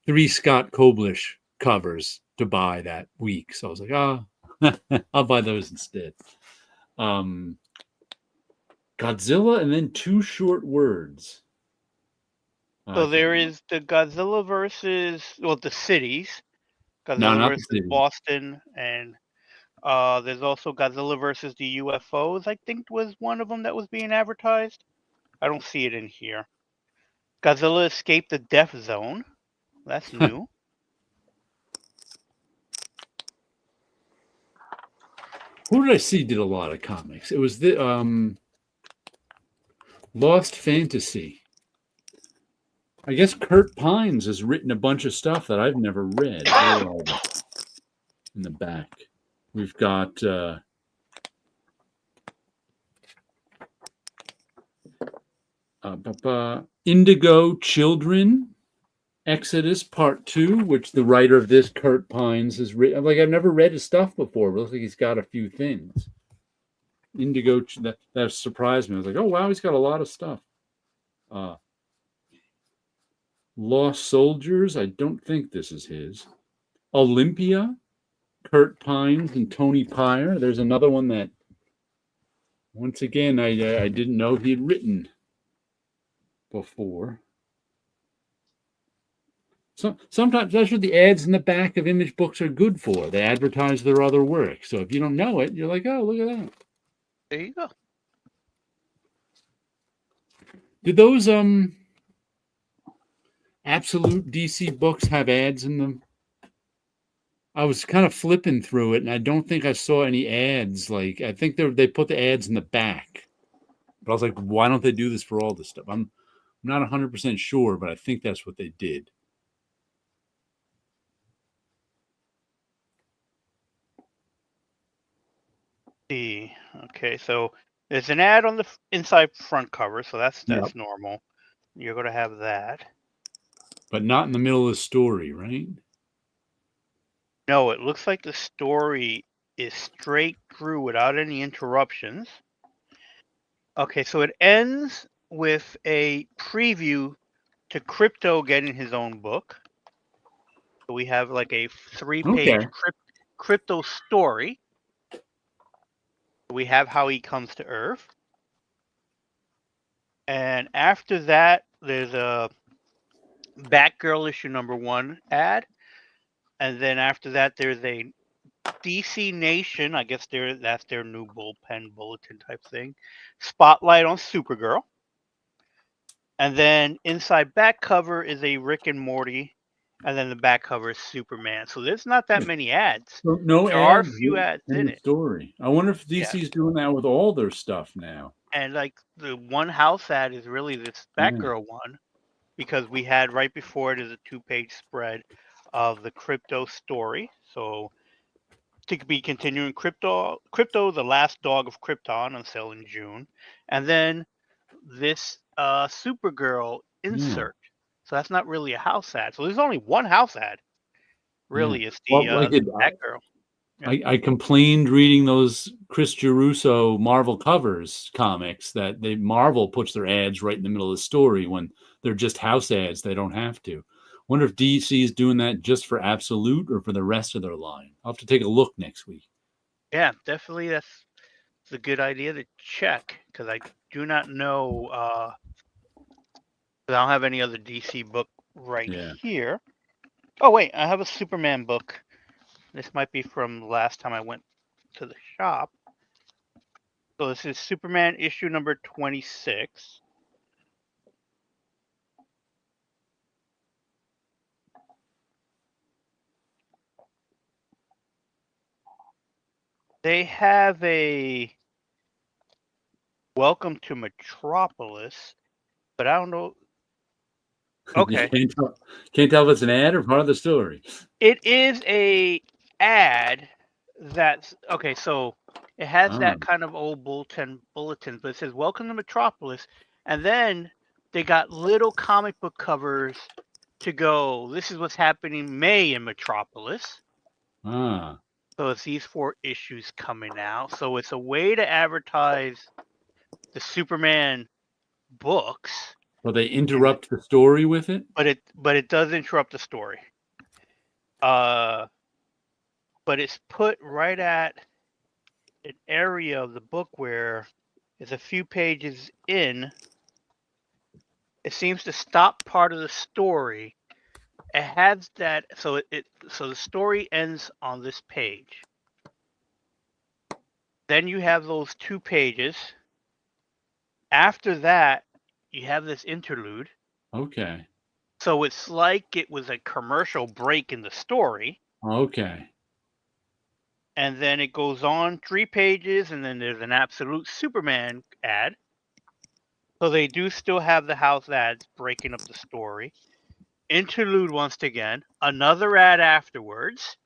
3 Scott Koblish covers to buy that week. So I was like, oh, I'll buy those instead. Godzilla and then 2 short words. So there is the Godzilla versus, well, the cities. No, Godzilla not the versus city. Boston, and there's also Godzilla versus the UFOs, I think was one of them that was being advertised. I don't see it in here. Godzilla escaped the Death Zone. That's new. Who did I see did a lot of comics? It was the Lost Fantasy. I guess Kurt Pines has written a bunch of stuff that I've never read. In the back, we've got Indigo Children, Exodus Part 2, which the writer of this, Kurt Pines, has written. Like, I've never read his stuff before, but it looks like he's got a few things. Indigo, that surprised me. I was like, oh, wow, he's got a lot of stuff. Lost Soldiers, I don't think this is his. Olympia, Kurt Pines and Tony Pyre. There's another one that, once again, I didn't know he had written before. So sometimes that's what the ads in the back of Image books are good for. They advertise their other work. So if you don't know it, you're like, oh, look at that. There you go. Did those Absolute DC books have ads in them? I was kind of flipping through it, and I don't think I saw any ads. Like, I think they put the ads in the back. But I was like, why don't they do this for all this stuff? I'm not 100% sure, but I think that's what they did. Okay, so there's an ad on the inside front cover, so that's Yep. normal. You're going to have that. But not in the middle of the story, right? No, it looks like the story is straight through without any interruptions. Okay, so it ends with a preview to Crypto getting his own book. So we have like a 3-page crypto story. We have how he comes to Earth. And after that, there's a Batgirl issue #1 ad. And then after that, there's a DC Nation. I guess that's their new bullpen bulletin type thing. Spotlight on Supergirl. And then inside back cover is a Rick and Morty. And then the back cover is Superman. So there's not that many ads. No there are a ads few ads in the it. story. I wonder if DC's doing that with all their stuff now. And like the one house ad is really this Batgirl one, because we had right before it is a 2-page spread of the Crypto story. So to be continuing Crypto, the last dog of Krypton, on sale in June, and then this Supergirl insert. So that's not really a house ad. So there's only one house ad. Really, is the Batgirl. I complained reading those Chris Geruso Marvel covers comics that Marvel puts their ads right in the middle of the story when they're just house ads. They don't have to. Wonder if DC is doing that just for Absolute or for the rest of their line. I'll have to take a look next week. Yeah, definitely. That's a good idea to check, because I do not know. I don't have any other DC book here. Oh wait, I have a Superman book. This might be from last time I went to the shop. So this is Superman issue number 26. They have a Welcome to Metropolis, but I don't know. You Okay, can't tell if it's an ad or part of the story. it is a ad that's okay. So it has Ah, that kind of old bulletin, but it says "Welcome to Metropolis," and then they got little comic book covers to go. This is what's happening May in Metropolis. ah. So it's these 4 issues coming out. So it's a way to advertise the Superman books, So they interrupt the story with it? but it does interrupt the story. Uh, but it's put right at an area of the book where it's a few pages in. It seems to stop part of the story. It has that, so the story ends on this page. Then you have those 2 pages. After that, you have this interlude. Okay. So it's like it was a commercial break in the story. Okay. And then it goes on 3 pages, and then there's an absolute Superman ad. So they do still have the house ads breaking up the story. Interlude once again, another ad afterwards.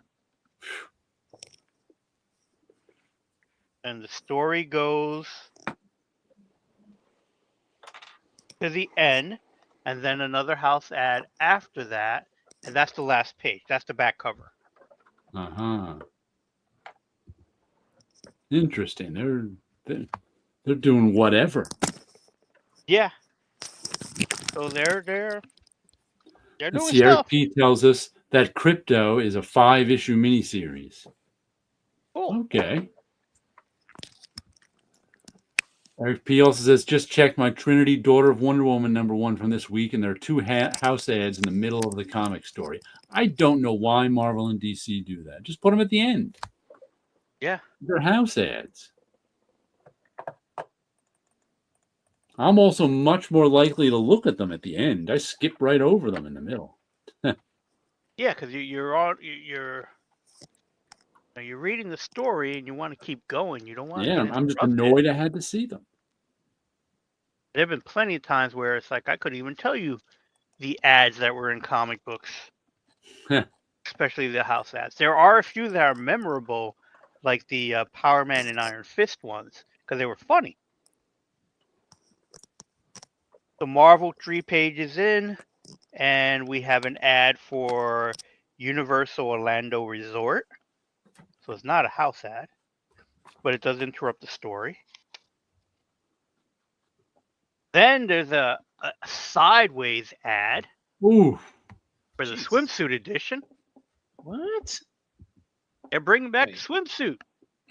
And the story goes to the end, and then another house ad after that, and that's the last page. That's the back cover. Uh-huh. Interesting. They're doing whatever. Yeah. So they're Let's doing see, Eric stuff. P tells us that Crypto is a 5-issue miniseries. Cool. Okay. Eric P also says, just check my Trinity Daughter of Wonder Woman #1 from this week, and there are 2 house ads in the middle of the comic story. I don't know why Marvel and DC do that. Just put them at the end. Yeah. They're house ads. I'm also much more likely to look at them at the end. I skip right over them in the middle. Yeah, because you're reading the story and you want to keep going. You don't want to Yeah, get I'm just interrupted. annoyed I had to see them. There have been plenty of times where it's like I couldn't even tell you the ads that were in comic books, especially the house ads. There are a few that are memorable, like the Power Man and Iron Fist ones, because they were funny. The Marvel 3 pages in, and we have an ad for Universal Orlando Resort. So it's not a house ad, but it does interrupt the story. Then there's a sideways ad Ooh, for the Jeez. swimsuit edition. What? They're bringing back Wait. the swimsuit.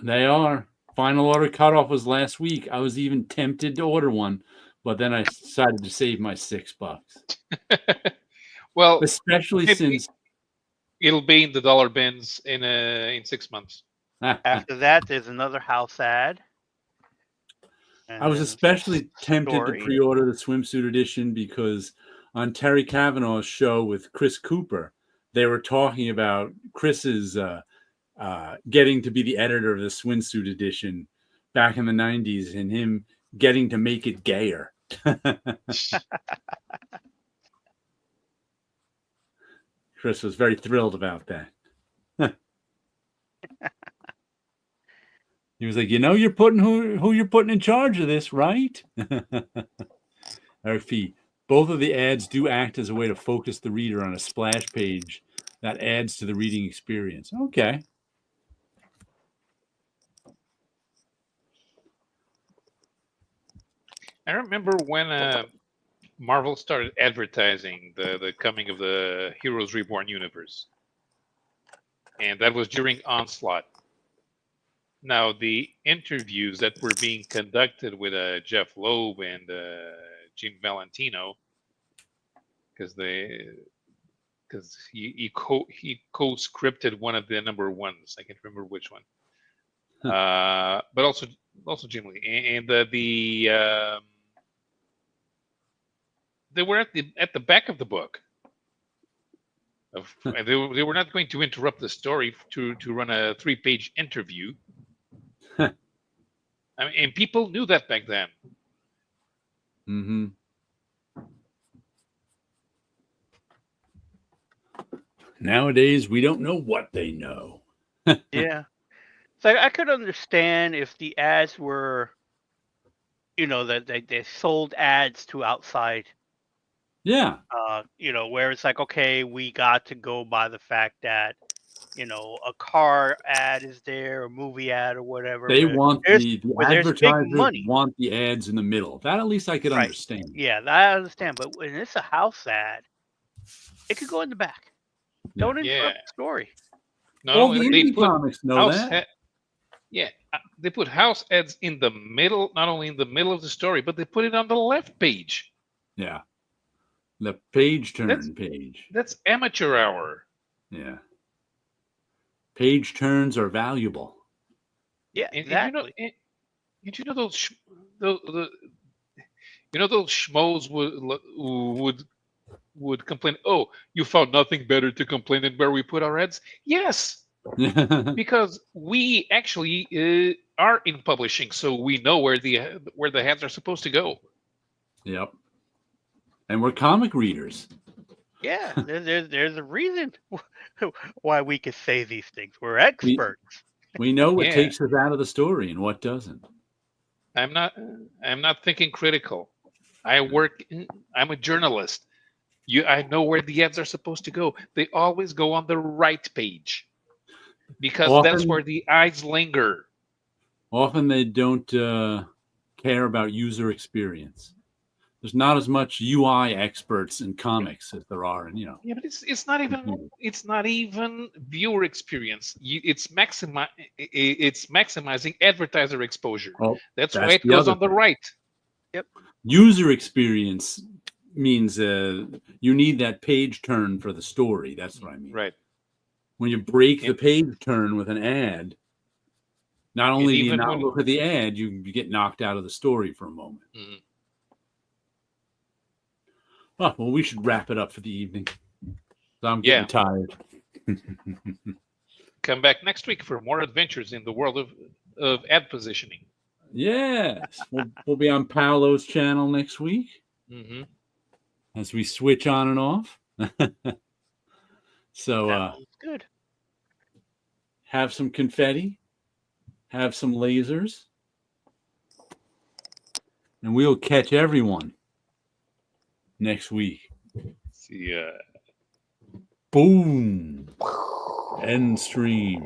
they are. Final order cutoff was last week. I was even tempted to order one, but then I decided to save my $6. Well, Especially maybe since it'll be in the dollar bins in 6 months. After that, there's another house ad. And I was then especially tempted to story. pre-order the swimsuit edition because on Terry Kavanaugh's show with Chris Cooper, they were talking about Chris's getting to be the editor of the swimsuit edition back in the 90s and him getting to make it gayer. Chris was very thrilled about that. He was like, you're putting who you're putting in charge of this, right? RP. Both of the ads do act as a way to focus the reader on a splash page that adds to the reading experience. Okay. I remember when Marvel started advertising the coming of the Heroes Reborn universe, and that was during Onslaught. Now, the interviews that were being conducted with Jeff Loeb and Jim Valentino, because he co-scripted one of the #1s. I can't remember which one. But also Jim Lee, and they were at the back of the book. They were not going to interrupt the story to run a 3-page interview. I mean, and people knew that back then. Mm-hmm. Nowadays, we don't know what they know. Yeah. So I could understand if the ads were, that they sold ads to outside, Yeah, where it's like, okay, we got to go by the fact that, a car ad is there, a movie ad or whatever, they where want there's the where there's big advertisers money. want the ads in the middle. That at least I could Right. understand. Yeah, that I understand. But when it's a house ad, it could go in the back. Yeah. Don't Yeah. interrupt the story. Not All the only they indie put comics know house that. yeah, they put house ads in the middle, not only in the middle of the story, but they put it on the left page. Yeah. The page That's turn page. that's amateur hour. Yeah. Page turns are valuable. Yeah, And exactly. those the those schmoes would complain. Oh, you found nothing better to complain than where we put our ads? Yes, because we actually are in publishing, so we know where the ads are supposed to go. Yep. And we're comic readers. Yeah, there's a reason why we can say these things. We're We experts. we know what Yeah. takes us out of the story and what doesn't. I'm not thinking critical. I'm a journalist. I know where the ads are supposed to go. They always go on the right page because that's where the eyes linger. Often they don't care about user experience. There's not as much UI experts in comics as there are in, Yeah, but it's not even computers. it's not even viewer experience. It's maximizing advertiser exposure. Oh, That's why that's it the goes other on the thing. right. User experience means you need that page turn for the story. That's what I mean. Right. When you break the And, page turn with an ad, not and only do you even not when look at the ad, you get knocked out of the story for a moment. Mhm. Oh, well, we should wrap it up for the evening. I'm Yeah. getting tired. Come back next week for more adventures in the world of ad positioning. Yes, we'll be on Paulo's channel next week Hmm. as we switch on and off. So Sounds good. have some confetti, have some lasers, and we'll catch everyone next week. See ya. Boom. End stream.